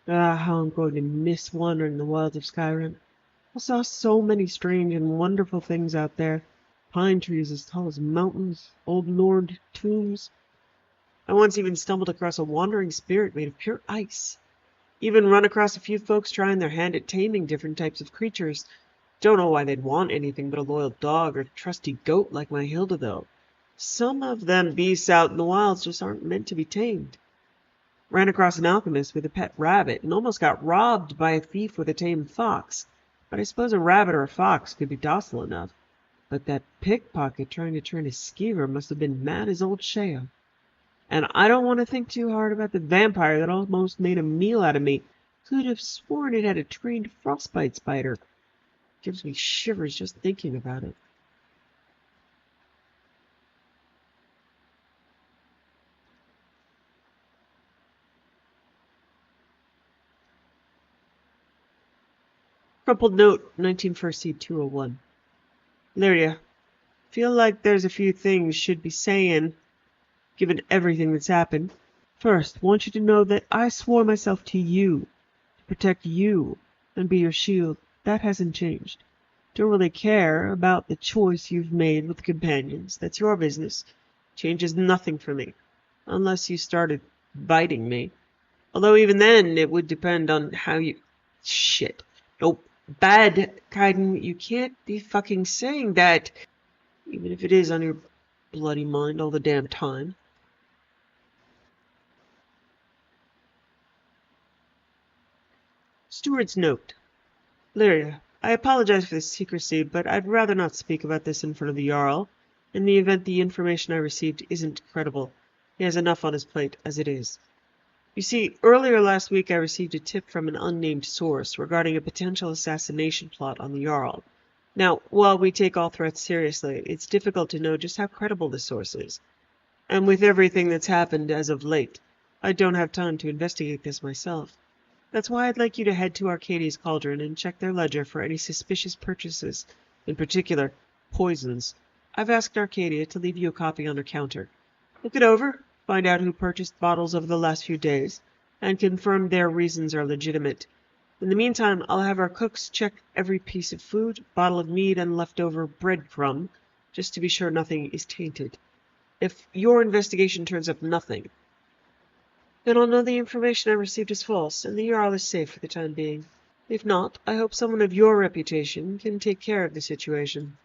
Ah, how I'm going to miss wandering the wilds of Skyrim. I saw so many strange and wonderful things out there. Pine trees as tall as mountains, old Nord tombs. I once even stumbled across a wandering spirit made of pure ice. Even run across a few folks trying their hand at taming different types of creatures. Don't know why they'd want anything but a loyal dog or trusty goat like my Hilda, though. Some of them beasts out in the wilds just aren't meant to be tamed. Ran across an alchemist with a pet rabbit and almost got robbed by a thief with a tame fox. But I suppose a rabbit or a fox could be docile enough. But that pickpocket trying to turn a skeever must have been mad as old Shea. And I don't want to think too hard about the vampire that almost made a meal out of me. Could have sworn it had a trained frostbite spider. Gives me shivers just thinking about it. Crumpled note, 19th Seed 201. Lyria, feel like there's a few things should be saying, given everything that's happened. First, want you to know that I swore myself to you, to protect you, and be your shield. That hasn't changed. Don't really care about the choice you've made with companions. That's your business. Changes nothing for me, unless you started biting me. Although even then, it would depend on how you... Shit. Nope. Bad, Kaidan. You can't be fucking saying that, even if it is on your bloody mind all the damn time. Steward's note. Lyria, I apologize for the secrecy, but I'd rather not speak about this in front of the Jarl, in the event the information I received isn't credible. He has enough on his plate as it is. You see, earlier last week I received a tip from an unnamed source regarding a potential assassination plot on the Jarl. Now, while we take all threats seriously, it's difficult to know just how credible the source is. And with everything that's happened as of late, I don't have time to investigate this myself. That's why I'd like you to head to Arcadia's Cauldron and check their ledger for any suspicious purchases, in particular, poisons. I've asked Arcadia to leave you a copy on her counter. Look it over, find out who purchased bottles over the last few days, and confirm their reasons are legitimate. In the meantime, I'll have our cooks check every piece of food, bottle of mead, and leftover breadcrumb, just to be sure nothing is tainted. If your investigation turns up nothing, then I'll know the information I received is false, and the Jarl is safe for the time being. If not, I hope someone of your reputation can take care of the situation.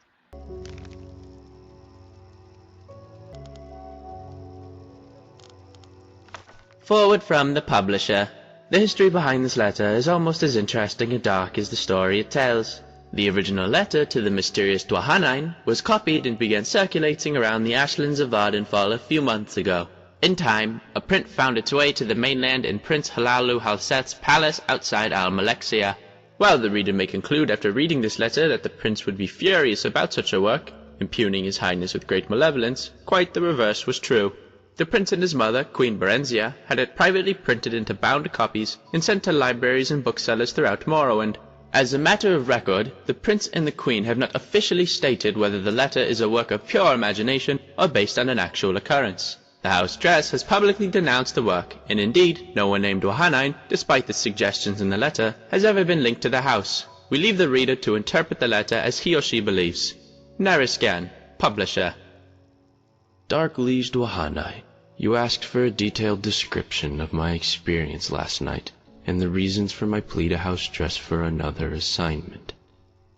Forward from the publisher. The history behind this letter is almost as interesting and dark as the story it tells. The original letter to the mysterious Dwahanain was copied and began circulating around the ashlands of Ardenfall a few months ago. In time, a print found its way to the mainland in Prince Halalu Halset's palace outside Almalexia. While the reader may conclude after reading this letter that the prince would be furious about such a work, impugning his highness with great malevolence, quite the reverse was true. The prince and his mother, Queen Berenzia, had it privately printed into bound copies and sent to libraries and booksellers throughout Morrowind. As a matter of record, the prince and the queen have not officially stated whether the letter is a work of pure imagination or based on an actual occurrence. The House Dress has publicly denounced the work, and indeed, no one named Dwahanain, despite the suggestions in the letter, has ever been linked to the house. We leave the reader to interpret the letter as he or she believes. Nariscan, Publisher. Dark Liege Dwahanain, you asked for a detailed description of my experience last night, and the reasons for my plea to House Dress for another assignment.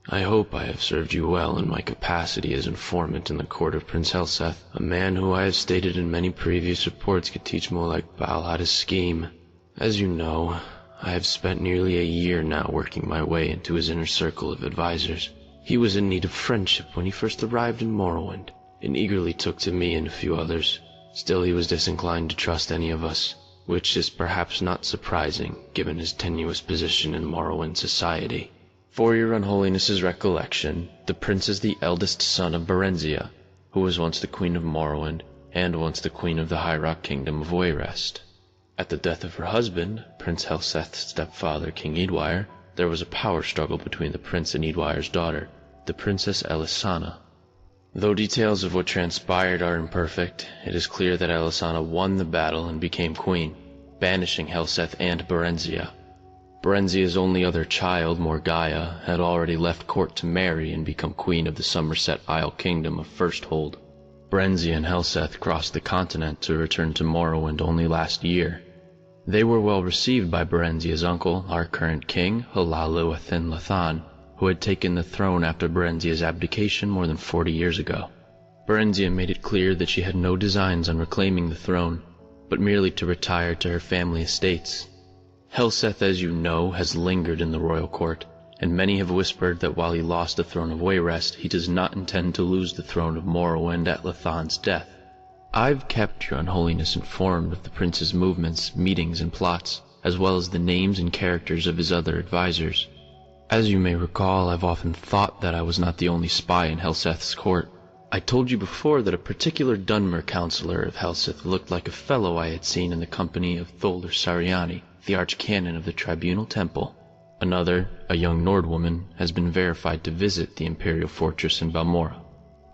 I hope I have served you well in my capacity as informant in the court of Prince Helseth, a man who I have stated in many previous reports could teach Molag Bal how to scheme. As you know, I have spent nearly a year now working my way into his inner circle of advisors. He was in need of friendship when he first arrived in Morrowind, and eagerly took to me and a few others. Still, he was disinclined to trust any of us, which is perhaps not surprising, given his tenuous position in Morrowind society. For your Unholiness's recollection, the prince is the eldest son of Berenzia, who was once the Queen of Morrowind, and once the Queen of the High Rock Kingdom of Wayrest. At the death of her husband, Prince Helseth's stepfather, King Eadwire, there was a power struggle between the prince and Eadwire's daughter, the Princess Elisana. Though details of what transpired are imperfect, it is clear that Elisana won the battle and became queen, banishing Helseth and Berenzia. Berenzia's only other child, Morgaya, had already left court to marry and become queen of the Somerset Isle Kingdom of Firsthold. Berenzia and Helseth crossed the continent to return to Morrowind only last year. They were well received by Berenzia's uncle, our current king, Halalu Athin Lathan, who had taken the throne after Berenzia's abdication more than 40 years ago. Berenzia made it clear that she had no designs on reclaiming the throne, but merely to retire to her family estates. Helseth, as you know, has lingered in the royal court, and many have whispered that while he lost the throne of Wayrest, he does not intend to lose the throne of Morrowind at Lathan's death. I've kept your Unholiness informed of the prince's movements, meetings, and plots, as well as the names and characters of his other advisors. As you may recall, I've often thought that I was not the only spy in Helseth's court. I told you before that a particular Dunmer counselor of Helseth looked like a fellow I had seen in the company of Tholder Sariani, the archcanon of the Tribunal Temple. Another, a young Nordwoman, has been verified to visit the Imperial Fortress in Balmora.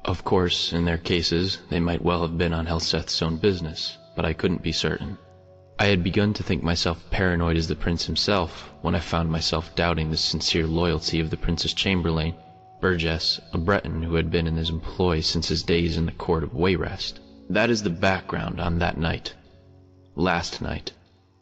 Of course, in their cases, they might well have been on Helseth's own business, but I couldn't be certain. I had begun to think myself paranoid as the prince himself when I found myself doubting the sincere loyalty of the prince's chamberlain, Burgess, a Breton who had been in his employ since his days in the court of Wayrest. That is the background on that night. Last night.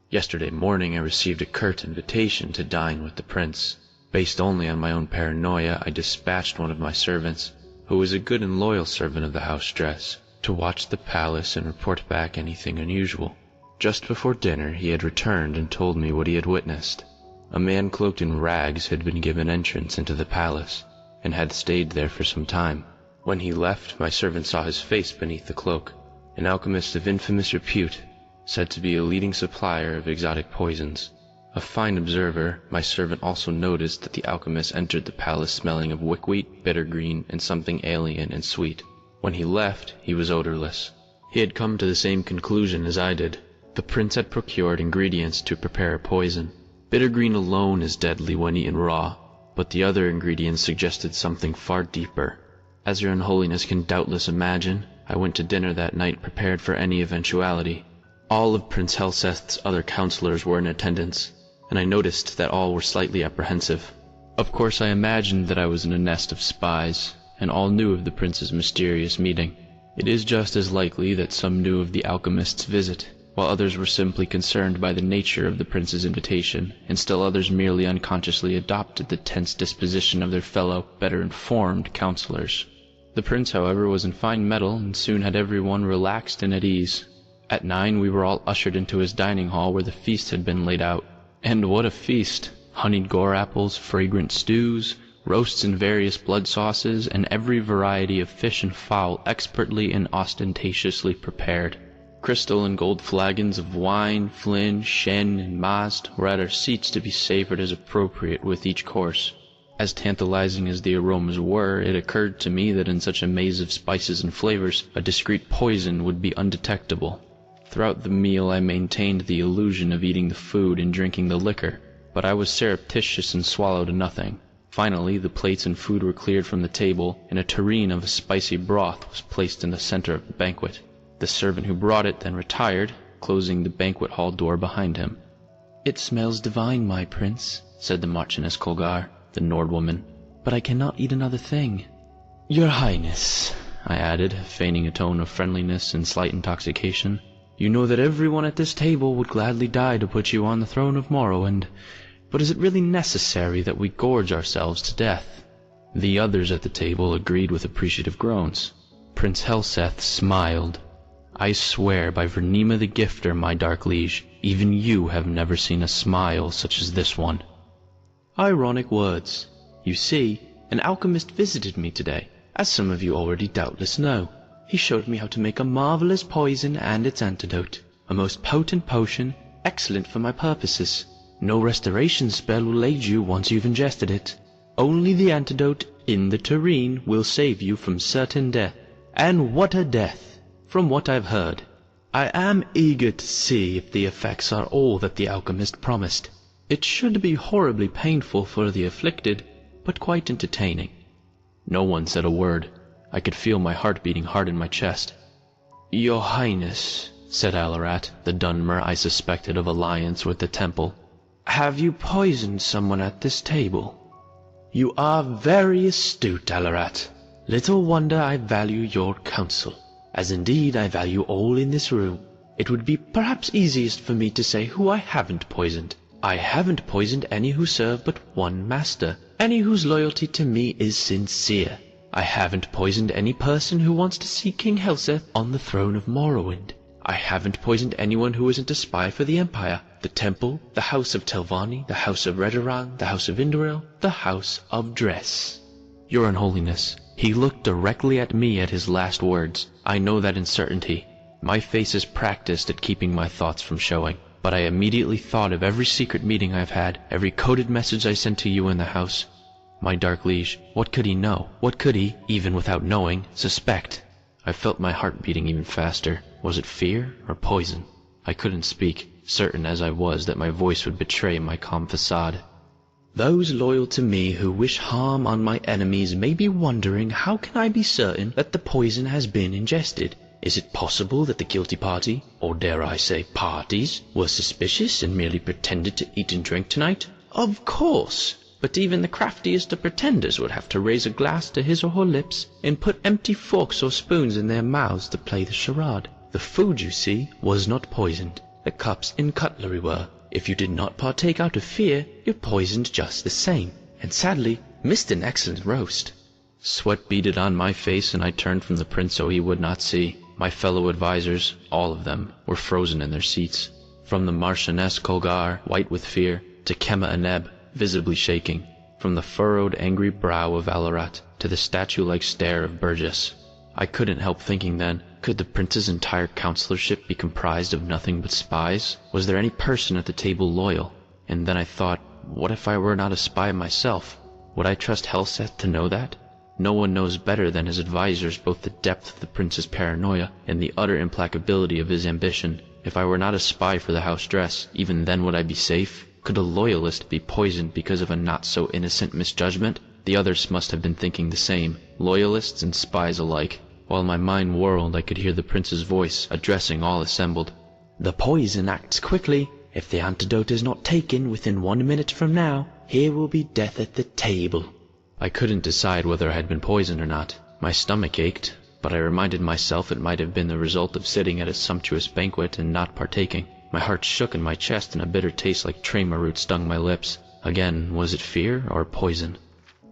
Yesterday morning I received a curt invitation to dine with the prince. Based only on my own paranoia, I dispatched one of my servants, who was a good and loyal servant of the House Stress, to watch the palace and report back anything unusual. Just before dinner he had returned and told me what he had witnessed. A man cloaked in rags had been given entrance into the palace, and had stayed there for some time. When he left, my servant saw his face beneath the cloak, an alchemist of infamous repute, said to be a leading supplier of exotic poisons. A fine observer, my servant also noticed that the alchemist entered the palace smelling of wickweed, bittergreen, and something alien and sweet. When he left, he was odorless. He had come to the same conclusion as I did. The prince had procured ingredients to prepare a poison. Bittergreen alone is deadly when eaten raw, but the other ingredients suggested something far deeper. As your Unholiness can doubtless imagine, I went to dinner that night prepared for any eventuality. All of Prince Helseth's other counselors were in attendance, and I noticed that all were slightly apprehensive. Of course I imagined that I was in a nest of spies, and all knew of the prince's mysterious meeting. It is just as likely that some knew of the alchemist's visit, while others were simply concerned by the nature of the prince's invitation, and still others merely unconsciously adopted the tense disposition of their fellow, better-informed counselors. The prince, however, was in fine mettle, and soon had everyone relaxed and at ease. At 9 we were all ushered into his dining hall where the feast had been laid out. And what a feast! Honeyed gore apples, fragrant stews, roasts in various blood sauces, and every variety of fish and fowl expertly and ostentatiously prepared. Crystal and gold flagons of wine, flin, shen, and mast were at our seats to be savored as appropriate with each course. As tantalizing as the aromas were, it occurred to me that in such a maze of spices and flavors, a discreet poison would be undetectable. Throughout the meal I maintained the illusion of eating the food and drinking the liquor, but I was surreptitious and swallowed nothing. Finally, the plates and food were cleared from the table, and a tureen of a spicy broth was placed in the center of the banquet. The servant who brought it then retired, closing the banquet hall door behind him. "It smells divine, my prince," said the Marchioness Colgar, the Nordwoman, "but I cannot eat another thing." "Your Highness," I added, feigning a tone of friendliness and slight intoxication, "you know that everyone at this table would gladly die to put you on the throne of Morrowind, but is it really necessary that we gorge ourselves to death?" The others at the table agreed with appreciative groans. Prince Helseth smiled. I swear by Vernima the Gifter, my dark liege, even you have never seen a smile such as this one. Ironic words. You see, an alchemist visited me today, as some of you already doubtless know. He showed me how to make a marvelous poison and its antidote, a most potent potion, excellent for my purposes. No restoration spell will aid you once you've ingested it. Only the antidote in the tureen will save you from certain death. And what a death, from what I've heard. I am eager to see if the effects are all that the alchemist promised. It should be horribly painful for the afflicted, but quite entertaining. No one said a word. I could feel my heart beating hard in my chest. Your Highness, said Alarat, the Dunmer I suspected of alliance with the temple, have you poisoned someone at this table? You are very astute, Alarat. Little wonder I value your counsel, as indeed I value all in this room. It would be perhaps easiest for me to say who I haven't poisoned. I haven't poisoned any who serve but one master, any whose loyalty to me is sincere. I haven't poisoned any person who wants to see King Helseth on the throne of Morrowind. I haven't poisoned anyone who isn't a spy for the Empire, the Temple, the House of Telvanni, the House of Redoran, the House of Indoril, the House of Dress. Your Unholiness, he looked directly at me at his last words. I know that in certainty. My face is practiced at keeping my thoughts from showing, but I immediately thought of every secret meeting I've had, every coded message I sent to you in the house. My dark liege, what could he know? What could he, even without knowing, suspect? I felt my heart beating even faster. Was it fear or poison? I couldn't speak, certain as I was that my voice would betray my calm facade. Those loyal to me who wish harm on my enemies may be wondering how can I be certain that the poison has been ingested? Is it possible that the guilty party, or dare I say parties, were suspicious and merely pretended to eat and drink tonight? Of course! But even the craftiest of pretenders would have to raise a glass to his or her lips and put empty forks or spoons in their mouths to play the charade. The food, you see, was not poisoned. The cups and cutlery were. If you did not partake out of fear, you're poisoned just the same, and sadly missed an excellent roast. Sweat beaded on my face, and I turned from the prince so he would not see. My fellow advisors, all of them, were frozen in their seats. From the Marchioness Colgar, white with fear, to Kemma Aneb, visibly shaking. From the furrowed, angry brow of Alarat to the statue-like stare of Burgess. I couldn't help thinking then, could the prince's entire counselorship be comprised of nothing but spies? Was there any person at the table loyal? And then I thought, what if I were not a spy myself? Would I trust Helseth to know that? No one knows better than his advisors both the depth of the prince's paranoia and the utter implacability of his ambition. If I were not a spy for the House Dress, even then would I be safe? Could a loyalist be poisoned because of a not-so-innocent misjudgment? The others must have been thinking the same, loyalists and spies alike. While my mind whirled, I could hear the prince's voice, addressing all assembled. The poison acts quickly. If the antidote is not taken within 1 minute from now, here will be death at the table. I couldn't decide whether I had been poisoned or not. My stomach ached, but I reminded myself it might have been the result of sitting at a sumptuous banquet and not partaking. My heart shook in my chest, and a bitter taste like trema root stung my lips. Again, was it fear or poison?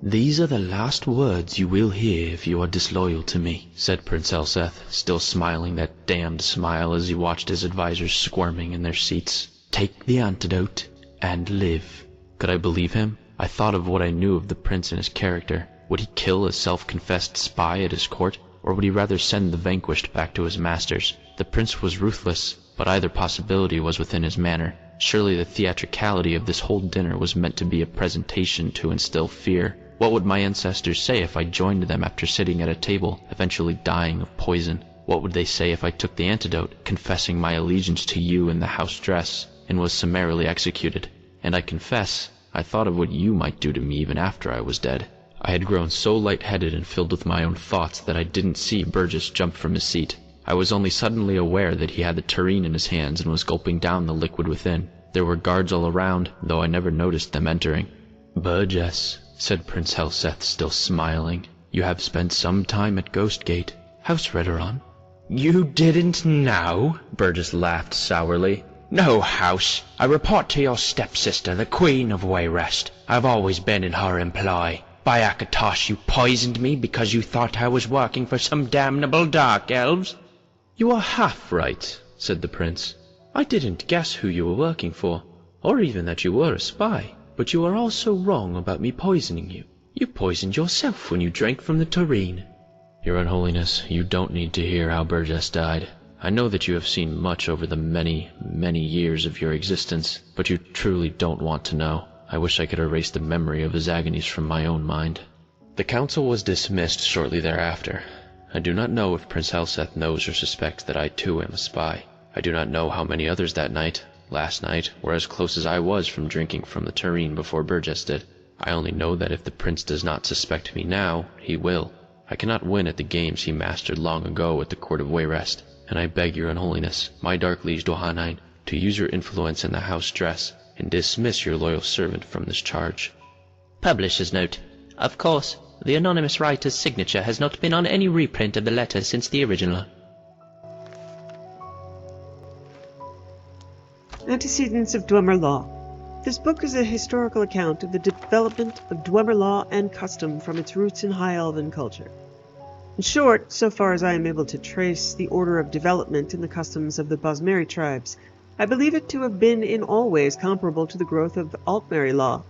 These are the last words you will hear if you are disloyal to me, said Prince Helseth, still smiling that damned smile as he watched his advisors squirming in their seats. Take the antidote and live. Could I believe him? I thought of what I knew of the prince and his character. Would he kill a self-confessed spy at his court, or would he rather send the vanquished back to his masters? The prince was ruthless, but either possibility was within his manner. Surely the theatricality of this whole dinner was meant to be a presentation to instill fear. What would my ancestors say if I joined them after sitting at a table, eventually dying of poison? What would they say if I took the antidote, confessing my allegiance to you in the House Dress, and was summarily executed? And I confess, I thought of what you might do to me even after I was dead. I had grown so light-headed and filled with my own thoughts that I didn't see Burgess jump from his seat. I was only suddenly aware that he had the tureen in his hands and was gulping down the liquid within. There were guards all around, though I never noticed them entering. Burgess, said Prince Helseth, still smiling, you have spent some time at Ghostgate, House Redoran. You didn't know? Burgess laughed sourly. No, House. I report to your stepsister, the Queen of Wayrest. I've always been in her employ. By Akatosh, you poisoned me because you thought I was working for some damnable dark elves? You are half right, said the prince. I didn't guess who you were working for, or even that you were a spy. But you are also wrong about me poisoning you. You poisoned yourself when you drank from the tureen. Your Unholiness, you don't need to hear how Burgess died. I know that you have seen much over the many, many years of your existence, but you truly don't want to know. I wish I could erase the memory of his agonies from my own mind. The council was dismissed shortly thereafter. I do not know if Prince Helseth knows or suspects that I too am a spy. I do not know how many others that night, last night, were as close as I was from drinking from the tureen before Burgess did. I only know that if the prince does not suspect me now, he will. I cannot win at the games he mastered long ago at the court of Wayrest, and I beg your Unholiness, my dark liege Dwahanain, to use your influence in the house dress and dismiss your loyal servant from this charge. Publisher's note. Of course, the anonymous writer's signature has not been on any reprint of the letter since the original. Antecedents of Dwemer Law. This book is a historical account of the development of Dwemer law and custom from its roots in High Elven culture. In short, so far as I am able to trace the order of development in the customs of the Bosmeri tribes, I believe it to have been in all ways comparable to the growth of Altmeri law.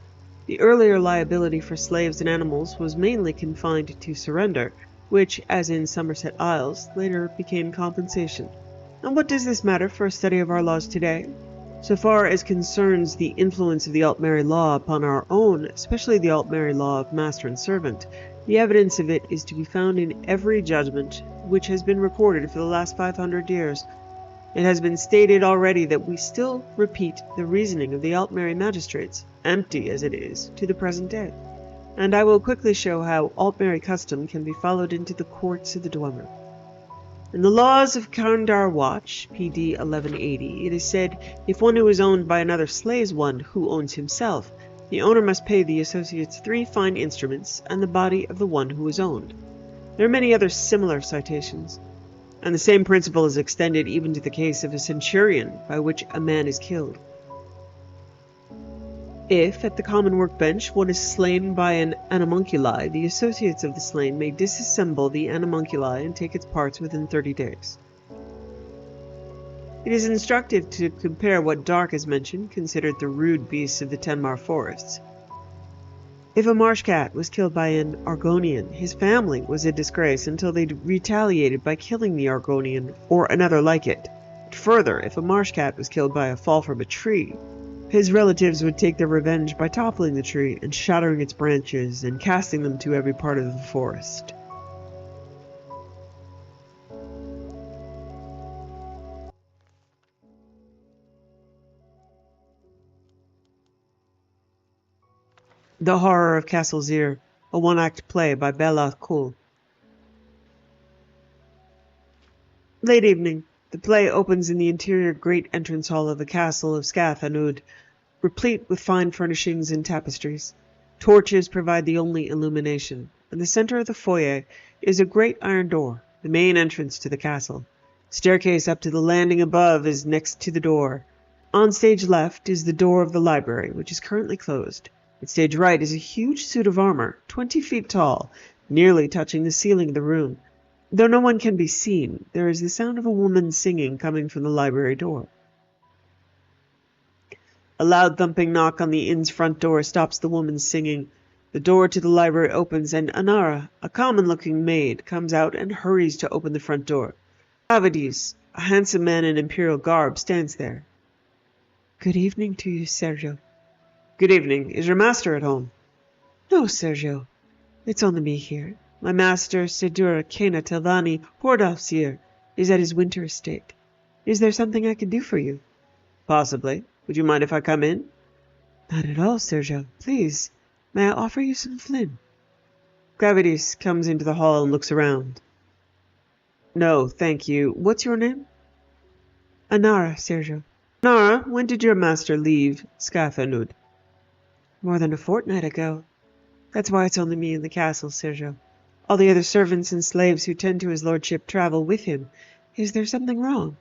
The earlier liability for slaves and animals was mainly confined to surrender, which, as in Somerset Isles, later became compensation. And what does this matter for a study of our laws today? So far as concerns the influence of the Altmeri law upon our own, especially the Altmeri law of master and servant, the evidence of it is to be found in every judgment which has been recorded for the last 500 years. It has been stated already that we still repeat the reasoning of the Altmeri magistrates, empty as it is, to the present day. And I will quickly show how Altmeri custom can be followed into the courts of the Dwemer. In the laws of Karndar Watch, PD 1180, it is said, if one who is owned by another slays one who owns himself, the owner must pay the associates 3 fine instruments and the body of the one who is owned. There are many other similar citations, and the same principle is extended even to the case of a centurion by which a man is killed. If, at the common workbench, one is slain by an animunculi, the associates of the slain may disassemble the animunculi and take its parts within 30 days. It is instructive to compare what Dark has mentioned, considered the rude beasts of the Tenmar forests. If a marsh cat was killed by an Argonian, his family was a disgrace until they retaliated by killing the Argonian or another like it. Further, if a marsh cat was killed by a fall from a tree, his relatives would take their revenge by toppling the tree and shattering its branches and casting them to every part of the forest. The Horror of Castle Zir, a one-act play by Bela Kul. Late evening. The play opens in the interior great entrance hall of the castle of Skathanud, replete with fine furnishings and tapestries. Torches provide the only illumination. In the center of the foyer is a great iron door, the main entrance to the castle. Staircase up to the landing above is next to the door. On stage left is the door of the library, which is currently closed. At stage right is a huge suit of armor, 20 feet tall, nearly touching the ceiling of the room. Though no one can be seen, there is the sound of a woman singing coming from the library door. A loud thumping knock on the inn's front door stops the woman's singing. The door to the library opens, and Anara, a common-looking maid, comes out and hurries to open the front door. Avadis, a handsome man in imperial garb, stands there. "Good evening to you, Sergio." "Good evening. Is your master at home?" "No, Sergio. It's only me here. My master, Sedur Kena Telvani, Hordalfsir, is at his winter estate. Is there something I can do for you?" "Possibly. Would you mind if I come in?" "Not at all, Sergio. Please, may I offer you some flint?" Gravitas comes into the hall and looks around. "No, thank you. What's your name?" "Anara, Sergio." "Anara, when did your master leave Skathanud?" "More than a fortnight ago. That's why it's only me in the castle, Sergio. All the other servants and slaves who tend to his lordship travel with him. Is there something wrong?"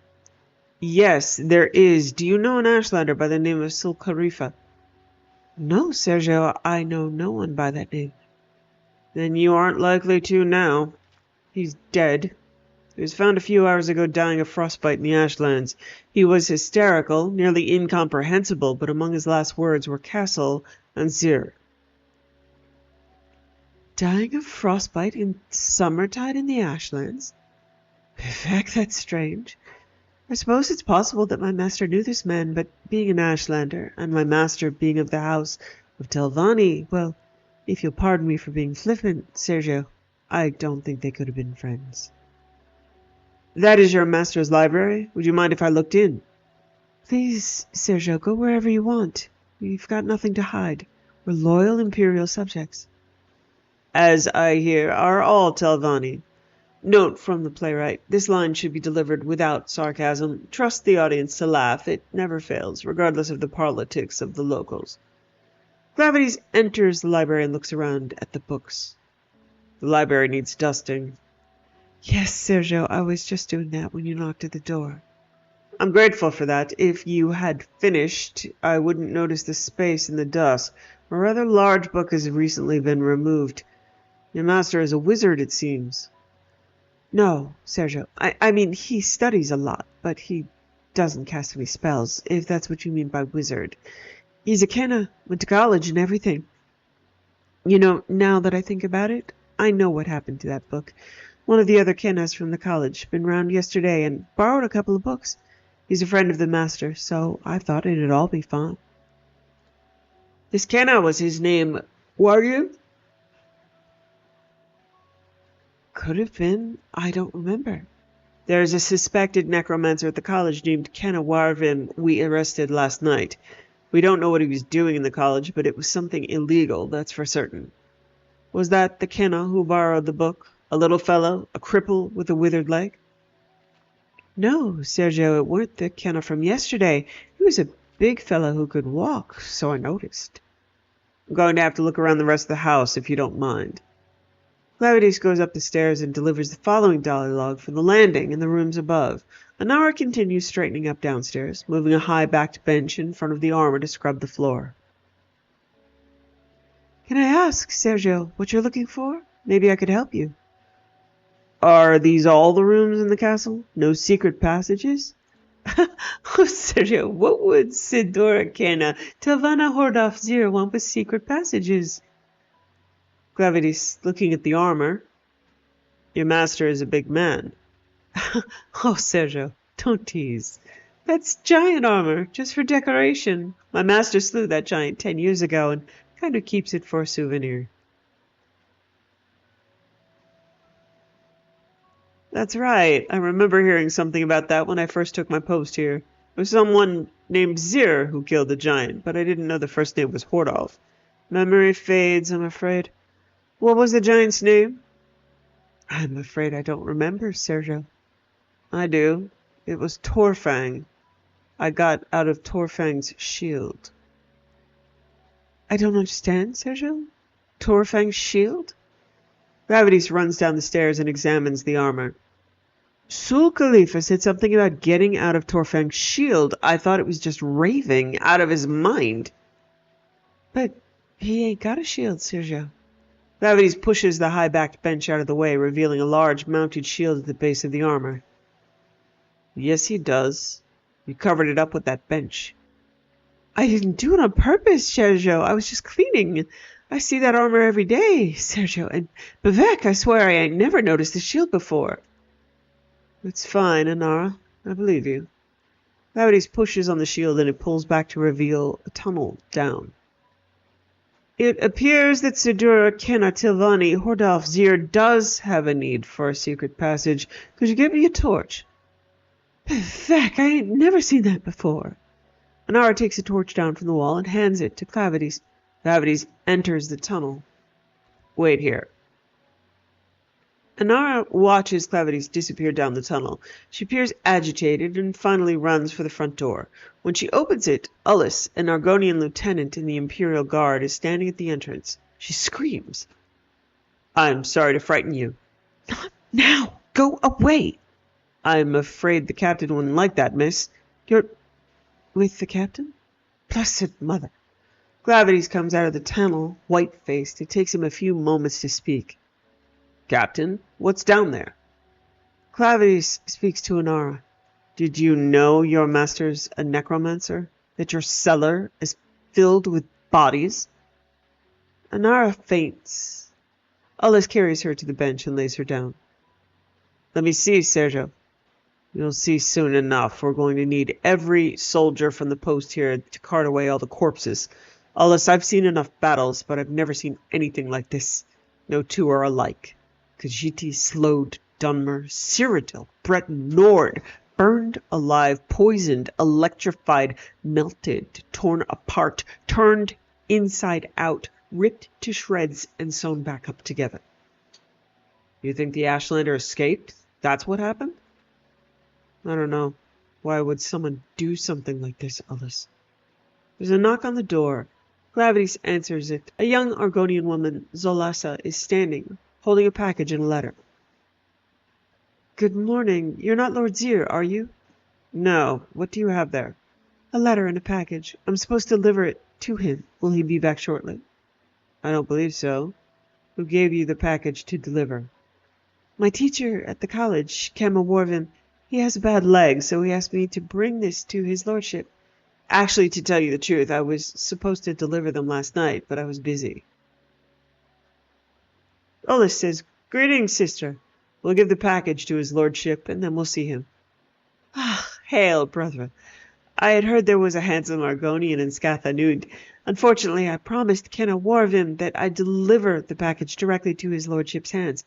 "Yes, there is. Do you know an Ashlander by the name of Sulcarifa?" "No, Sergio, I know no one by that name." Then you aren't likely to now. He's dead. He was found a few hours ago dying of frostbite in the Ashlands. He was hysterical, nearly incomprehensible, but among his last words were castle and Zir. Dying of frostbite in summertide in the Ashlands? Heck, that's strange. I suppose it's possible that my master knew this man, but being an Ashlander, and my master being of the house of Telvanni, well, if you'll pardon me for being flippant, Sergio, I don't think they could have been friends. That is your master's library? Would you mind if I looked in? Please, Sergio, go wherever you want. We've got nothing to hide. We're loyal Imperial subjects. As I hear, are all Telvanni. Note from the playwright, this line should be delivered without sarcasm. Trust the audience to laugh. It never fails, regardless of the politics of the locals. Clavides enters the library and looks around at the books. The library needs dusting. Yes, Sergio, I was just doing that when you knocked at the door. I'm grateful for that. If you had finished, I wouldn't notice the space in the dust. A rather large book has recently been removed. Your master is a wizard, it seems. No, Sergio. I mean, he studies a lot, but he doesn't cast any spells, if that's what you mean by wizard. He's a kenna, went to college and everything. You know, now that I think about it, I know what happened to that book. One of the other kennas from the college been round yesterday and borrowed a couple of books. He's a friend of the master, so I thought it'd all be fine. This kenna was his name, Warrior? Could have been. I don't remember. There's a suspected necromancer at the college named Kenna Warvin we arrested last night. We don't know what he was doing in the college, but it was something illegal, that's for certain. Was that the Kenna who borrowed the book? A little fellow, a cripple with a withered leg? No, Sergio, it weren't the Kenna from yesterday. He was a big fellow who could walk, so I noticed. I'm going to have to look around the rest of the house, if you don't mind. Clavides goes up the stairs and delivers the following dialogue from the landing and the rooms above. Anara continues straightening up downstairs, moving a high-backed bench in front of the armor to scrub the floor. Can I ask, Sergio, what you're looking for? Maybe I could help you. Are these all the rooms in the castle? No secret passages? Oh, Sergio, what would Sidora Kenna, Telvanna Hordaf Zir want with secret passages? Clavides, looking at the armor. Your master is a big man. Oh, Sergio, don't tease. That's giant armor, just for decoration. My master slew that giant 10 years ago and kind of keeps it for a souvenir. That's right. I remember hearing something about that when I first took my post here. It was someone named Zir who killed the giant, but I didn't know the first name was Hordolf. Memory fades, I'm afraid. What was the giant's name? I'm afraid I don't remember, Sergio. I do. It was Torfang. I got out of Torfang's shield. I don't understand, Sergio. Torfang's shield? Clavides runs down the stairs and examines the armor. Sul Khalifa said something about getting out of Torfang's shield. I thought it was just raving out of his mind. But he ain't got a shield, Sergio. Clavides pushes the high-backed bench out of the way, revealing a large mounted shield at the base of the armor. Yes, he does. You covered it up with that bench. I didn't do it on purpose, Sergio. I was just cleaning. I see that armor every day, Sergio. And Bavek, I swear I ain't never noticed the shield before. It's fine, Anara. I believe you. Clavides pushes on the shield and it pulls back to reveal a tunnel down. It appears that Sidura Kenna Tilvani Hordolf Zir does have a need for a secret passage. Could you get me a torch? Bavek, I ain't never seen that before. Anara takes a torch down from the wall and hands it to Clavides. Clavides enters the tunnel. Wait here. Anara watches Clavides disappear down the tunnel. She appears agitated and finally runs for the front door. When she opens it, Ullis, an Argonian lieutenant in the Imperial Guard, is standing at the entrance. She screams. I'm sorry to frighten you. Not now! Go away! I'm afraid the captain wouldn't like that, miss. You're with the captain? Blessed mother. Clavides comes out of the tunnel, white-faced. It takes him a few moments to speak. Captain, what's down there? Clavides speaks to Inara. Did you know your master's a necromancer? That your cellar is filled with bodies? Inara faints. Ullus carries her to the bench and lays her down. Let me see, Sergio. You'll see soon enough. We're going to need every soldier from the post here to cart away all the corpses. Ullus, I've seen enough battles, but I've never seen anything like this. No two are alike. Khajiit, Slode, Dunmer, Cyrodiil, Breton, Nord, burned alive, poisoned, electrified, melted, torn apart, turned inside out, ripped to shreds, and sewn back up together. You think the Ashlander escaped? That's what happened? I don't know. Why would someone do something like this, Ullus? There's a knock on the door. Clavides answers it. A young Argonian woman, Zolassa, is standing, holding a package and a letter. Good morning. You're not Lord Zir, are you? No. What do you have there? A letter and a package. I'm supposed to deliver it to him. Will he be back shortly? I don't believe so. Who gave you the package to deliver? My teacher at the college, Kama Warvin. He has a bad leg, so he asked me to bring this to his lordship. Actually, to tell you the truth, I was supposed to deliver them last night, but I was busy. Ullus says, Greetings, sister. We'll give the package to his lordship, and then we'll see him. Ah, hail, brother. I had heard there was a handsome Argonian in Skathanud. Unfortunately, I promised Kenna Warvin that I'd deliver the package directly to his lordship's hands.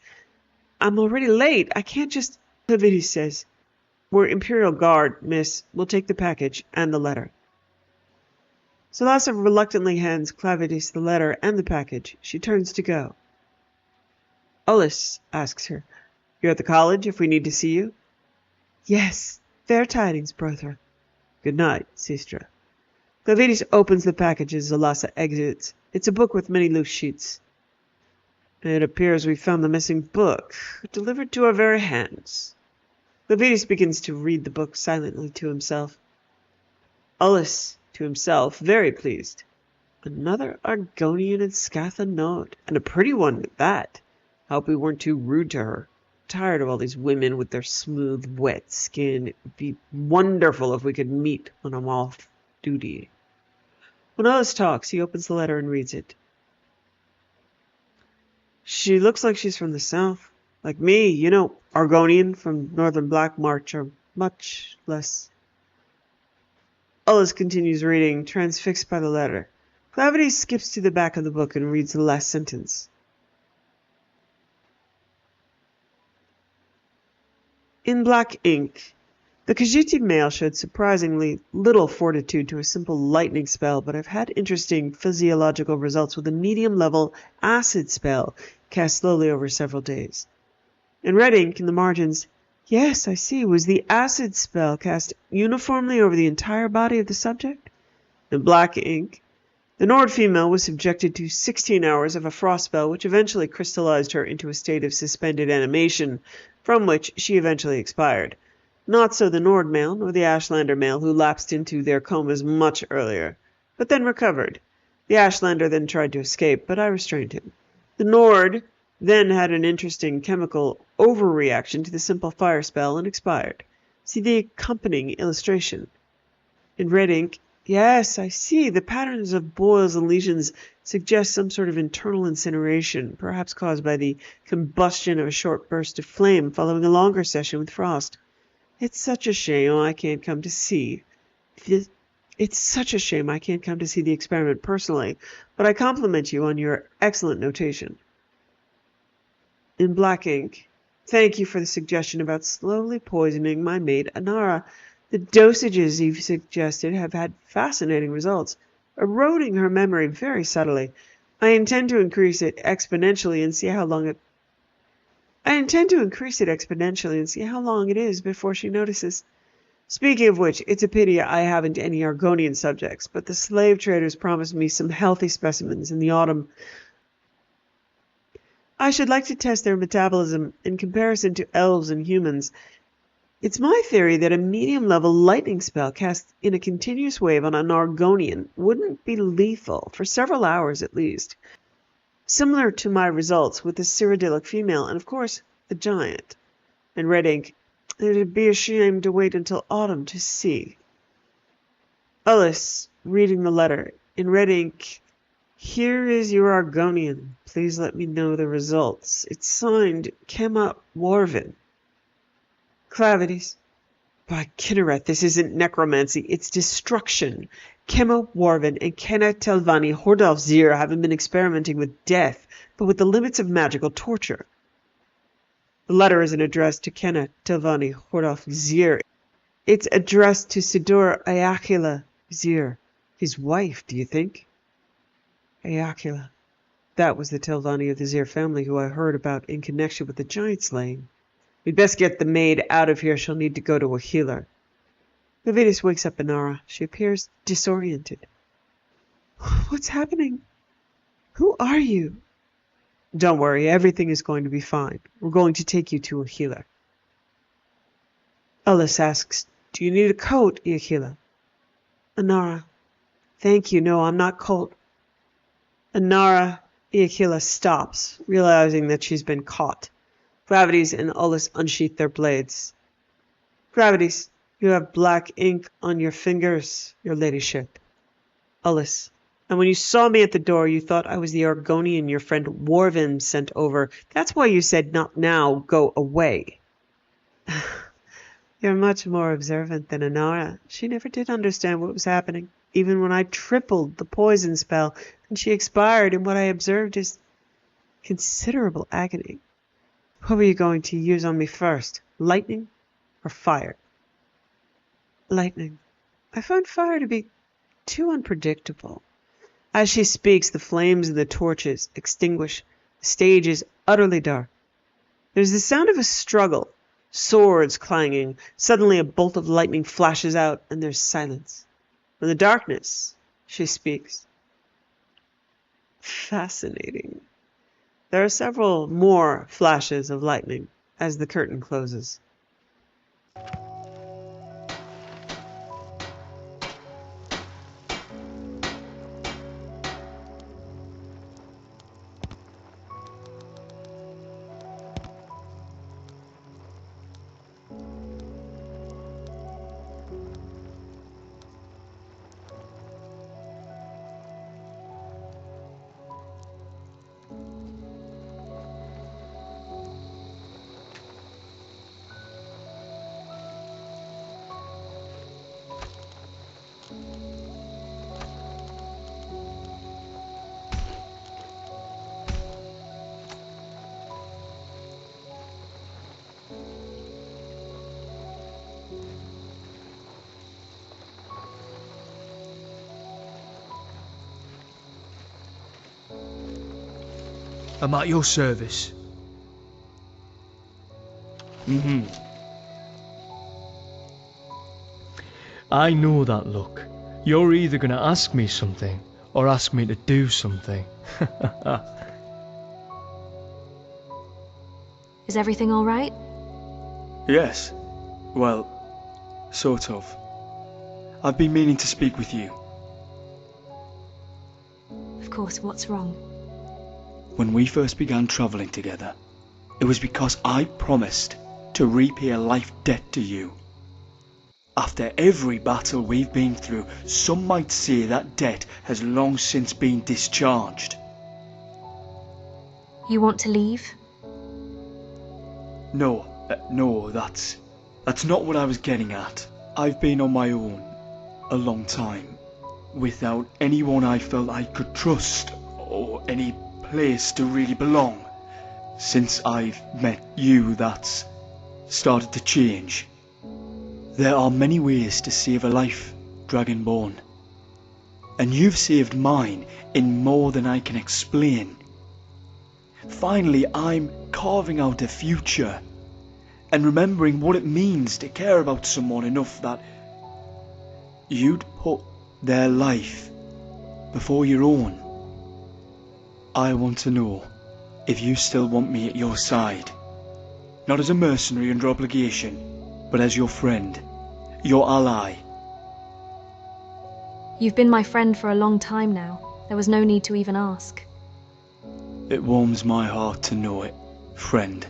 I'm already late. I can't just... Clavides says, We're Imperial Guard, miss. We'll take the package and the letter. Zolassa reluctantly hands Clavides the letter and the package. She turns to go. Ullus asks her, You're at the college if we need to see you? Yes. Fair tidings, brother. Good night, sister. Clavides opens the package as Zolassa exits. It's a book with many loose sheets. It appears we found the missing book, delivered to our very hands. Clavides begins to read the book silently to himself. Ullus, to himself, very pleased. Another Argonian in Skathanud, and a pretty one at that. Hope we weren't too rude to her. Tired of all these women with their smooth, wet skin. It would be wonderful if we could meet when I'm off duty. When Ullus talks, he opens the letter and reads it. She looks like she's from the south. Like me, you know, Argonian from northern Black March are much less. Ullus continues reading, transfixed by the letter. Clavides skips to the back of the book and reads the last sentence. In black ink, the Khajiit male showed surprisingly little fortitude to a simple lightning spell, but I've had interesting physiological results with a medium-level acid spell cast slowly over several days. In red ink, in the margins, yes, I see, was the acid spell cast uniformly over the entire body of the subject. In black ink, the Nord female was subjected to 16 hours of a frost spell, which eventually crystallized her into a state of suspended animation, from which she eventually expired. Not so the Nord male, nor the Ashlander male, who lapsed into their comas much earlier, but then recovered. The Ashlander then tried to escape, but I restrained him. The Nord then had an interesting chemical overreaction to the simple fire spell and expired. See the accompanying illustration. In red ink, yes, I see, the patterns of boils and lesions suggest some sort of internal incineration, perhaps caused by the combustion of a short burst of flame following a longer session with frost. It's such a shame I can't come to see. It's such a shame I can't come to see the experiment personally, but I compliment you on your excellent notation. In black ink, thank you for the suggestion about slowly poisoning my maid Inara. The dosages you've suggested have had fascinating results, eroding her memory very subtly. I intend to increase it exponentially and see how long it is before she notices. Speaking of which, it's a pity I haven't any Argonian subjects, but the slave traders promised me some healthy specimens in the autumn. I should like to test their metabolism in comparison to elves and humans. It's my theory that a medium-level lightning spell cast in a continuous wave on an Argonian wouldn't be lethal, for several hours at least. Similar to my results with the Cyrodiilic female and, of course, the giant. In red ink, it'd be a shame to wait until autumn to see. Ullis, reading the letter, in red ink, "Here is your Argonian. Please let me know the results." It's signed Kemma Warvin. Clavities. By Kinnereth, this isn't necromancy, it's destruction. Kemma Warvin and Kenna Telvanni Hordalf Zir haven't been experimenting with death, but with the limits of magical torture. The letter isn't addressed to Kenna Telvanni Hordalf Zir. It's addressed to Sidur Ayakila Zir. His wife, do you think? Ayakila. That was the Telvanni of the Zir family who I heard about in connection with the giant slaying. We'd best get the maid out of here. She'll need to go to a healer. Levitas wakes up Inara. She appears disoriented. What's happening? Who are you? Don't worry, everything is going to be fine. We're going to take you to a healer. Ullis asks, "Do you need a coat, Iakila?" Inara, "Thank you, no, I'm not cold." Inara, Iakila stops, realizing that she's been caught. Gravities and Ullis unsheath their blades. Gravities, you have black ink on your fingers, your ladyship. Ullis, and when you saw me at the door, you thought I was the Argonian your friend Warvin sent over. That's why you said, "Not now, go away." You're much more observant than Inara. She never did understand what was happening, even when I tripled the poison spell, and she expired in what I observed as considerable agony. What were you going to use on me first? Lightning or fire? Lightning. I found fire to be too unpredictable. As she speaks, the flames and the torches extinguish. The stage is utterly dark. There's the sound of a struggle, swords clanging. Suddenly a bolt of lightning flashes out, and there's silence. In the darkness, she speaks. Fascinating. There are several more flashes of lightning as the curtain closes. I'm at your service. I know that look. You're either going to ask me something, or ask me to do something. Is everything all right? Yes. Well, sort of. I've been meaning to speak with you. Of course, what's wrong? When we first began travelling together, it was because I promised to repay a life debt to you. After every battle we've been through, some might say that debt has long since been discharged. You want to leave? No, that's not what I was getting at. I've been on my own a long time, without anyone I felt I could trust, or any place to really belong. Since I've met you, that's started to change. There are many ways to save a life, Dragonborn. And you've saved mine in more than I can explain. Finally, I'm carving out a future, and remembering what it means to care about someone enough that you'd put their life before your own. I want to know if you still want me at your side. Not as a mercenary under obligation, but as your friend, your ally. You've been my friend for a long time now. There was no need to even ask. It warms my heart to know it, friend.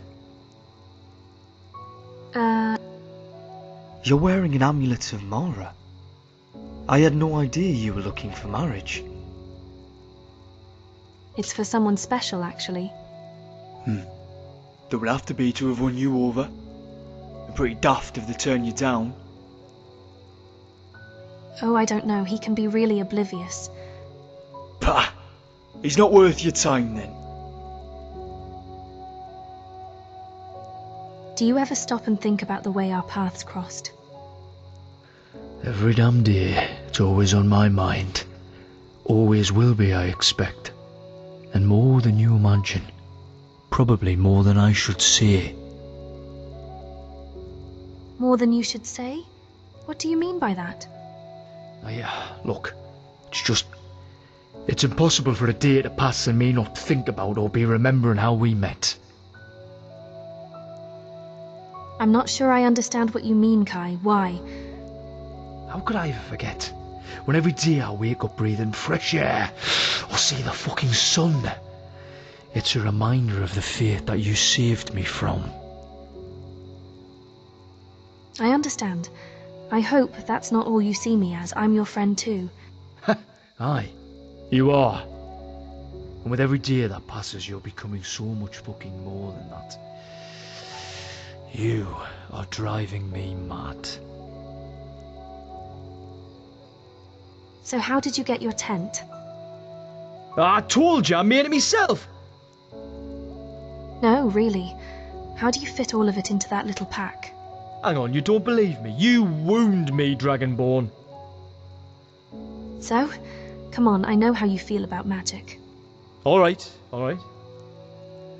You're wearing an amulet of Mara. I had no idea you were looking for marriage. It's for someone special, actually. There would have to be to have won you over. They're pretty daft if they turn you down. Oh, I don't know. He can be really oblivious. Pah! He's not worth your time then. Do you ever stop and think about the way our paths crossed? Every damn day, it's always on my mind. Always will be, I expect. And more than you imagine. Probably more than I should say. More than you should say? What do you mean by that? Look, it's impossible for a day to pass and me not think about or be remembering how we met. I'm not sure I understand what you mean, Kai. Why? How could I ever forget? When every day I wake up breathing fresh air or see the fucking sun. It's a reminder of the fate that you saved me from. I understand. I hope that's not all you see me as. I'm your friend too. Aye, you are. And with every day that passes, you're becoming so much fucking more than that. You are driving me mad. So how did you get your tent? I told you, I made it myself. No, really. How do you fit all of it into that little pack? Hang on, you don't believe me? You wound me, Dragonborn. So? Come on, I know how you feel about magic. Alright.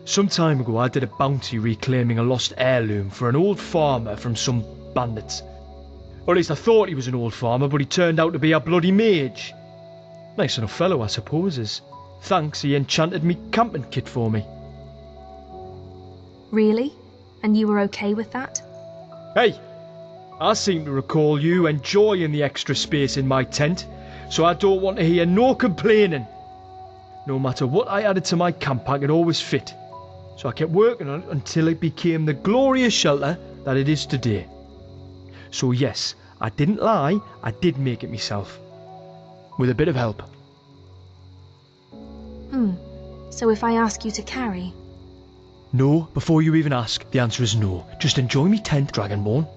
Some time ago I did a bounty reclaiming a lost heirloom for an old farmer from some bandits. Or at least I thought he was an old farmer, but he turned out to be a bloody mage. Nice enough fellow, I suppose. As thanks, he enchanted me camping kit for me. Really? And you were okay with that? Hey! I seem to recall you enjoying the extra space in my tent, so I don't want to hear no complaining. No matter what I added to my camp pack, it always fit. So I kept working on it until it became the glorious shelter that it is today. So yes, I didn't lie, I did make it myself. With a bit of help. So if I ask you to carry? No, before you even ask, the answer is no. Just enjoy me tent, Dragonborn.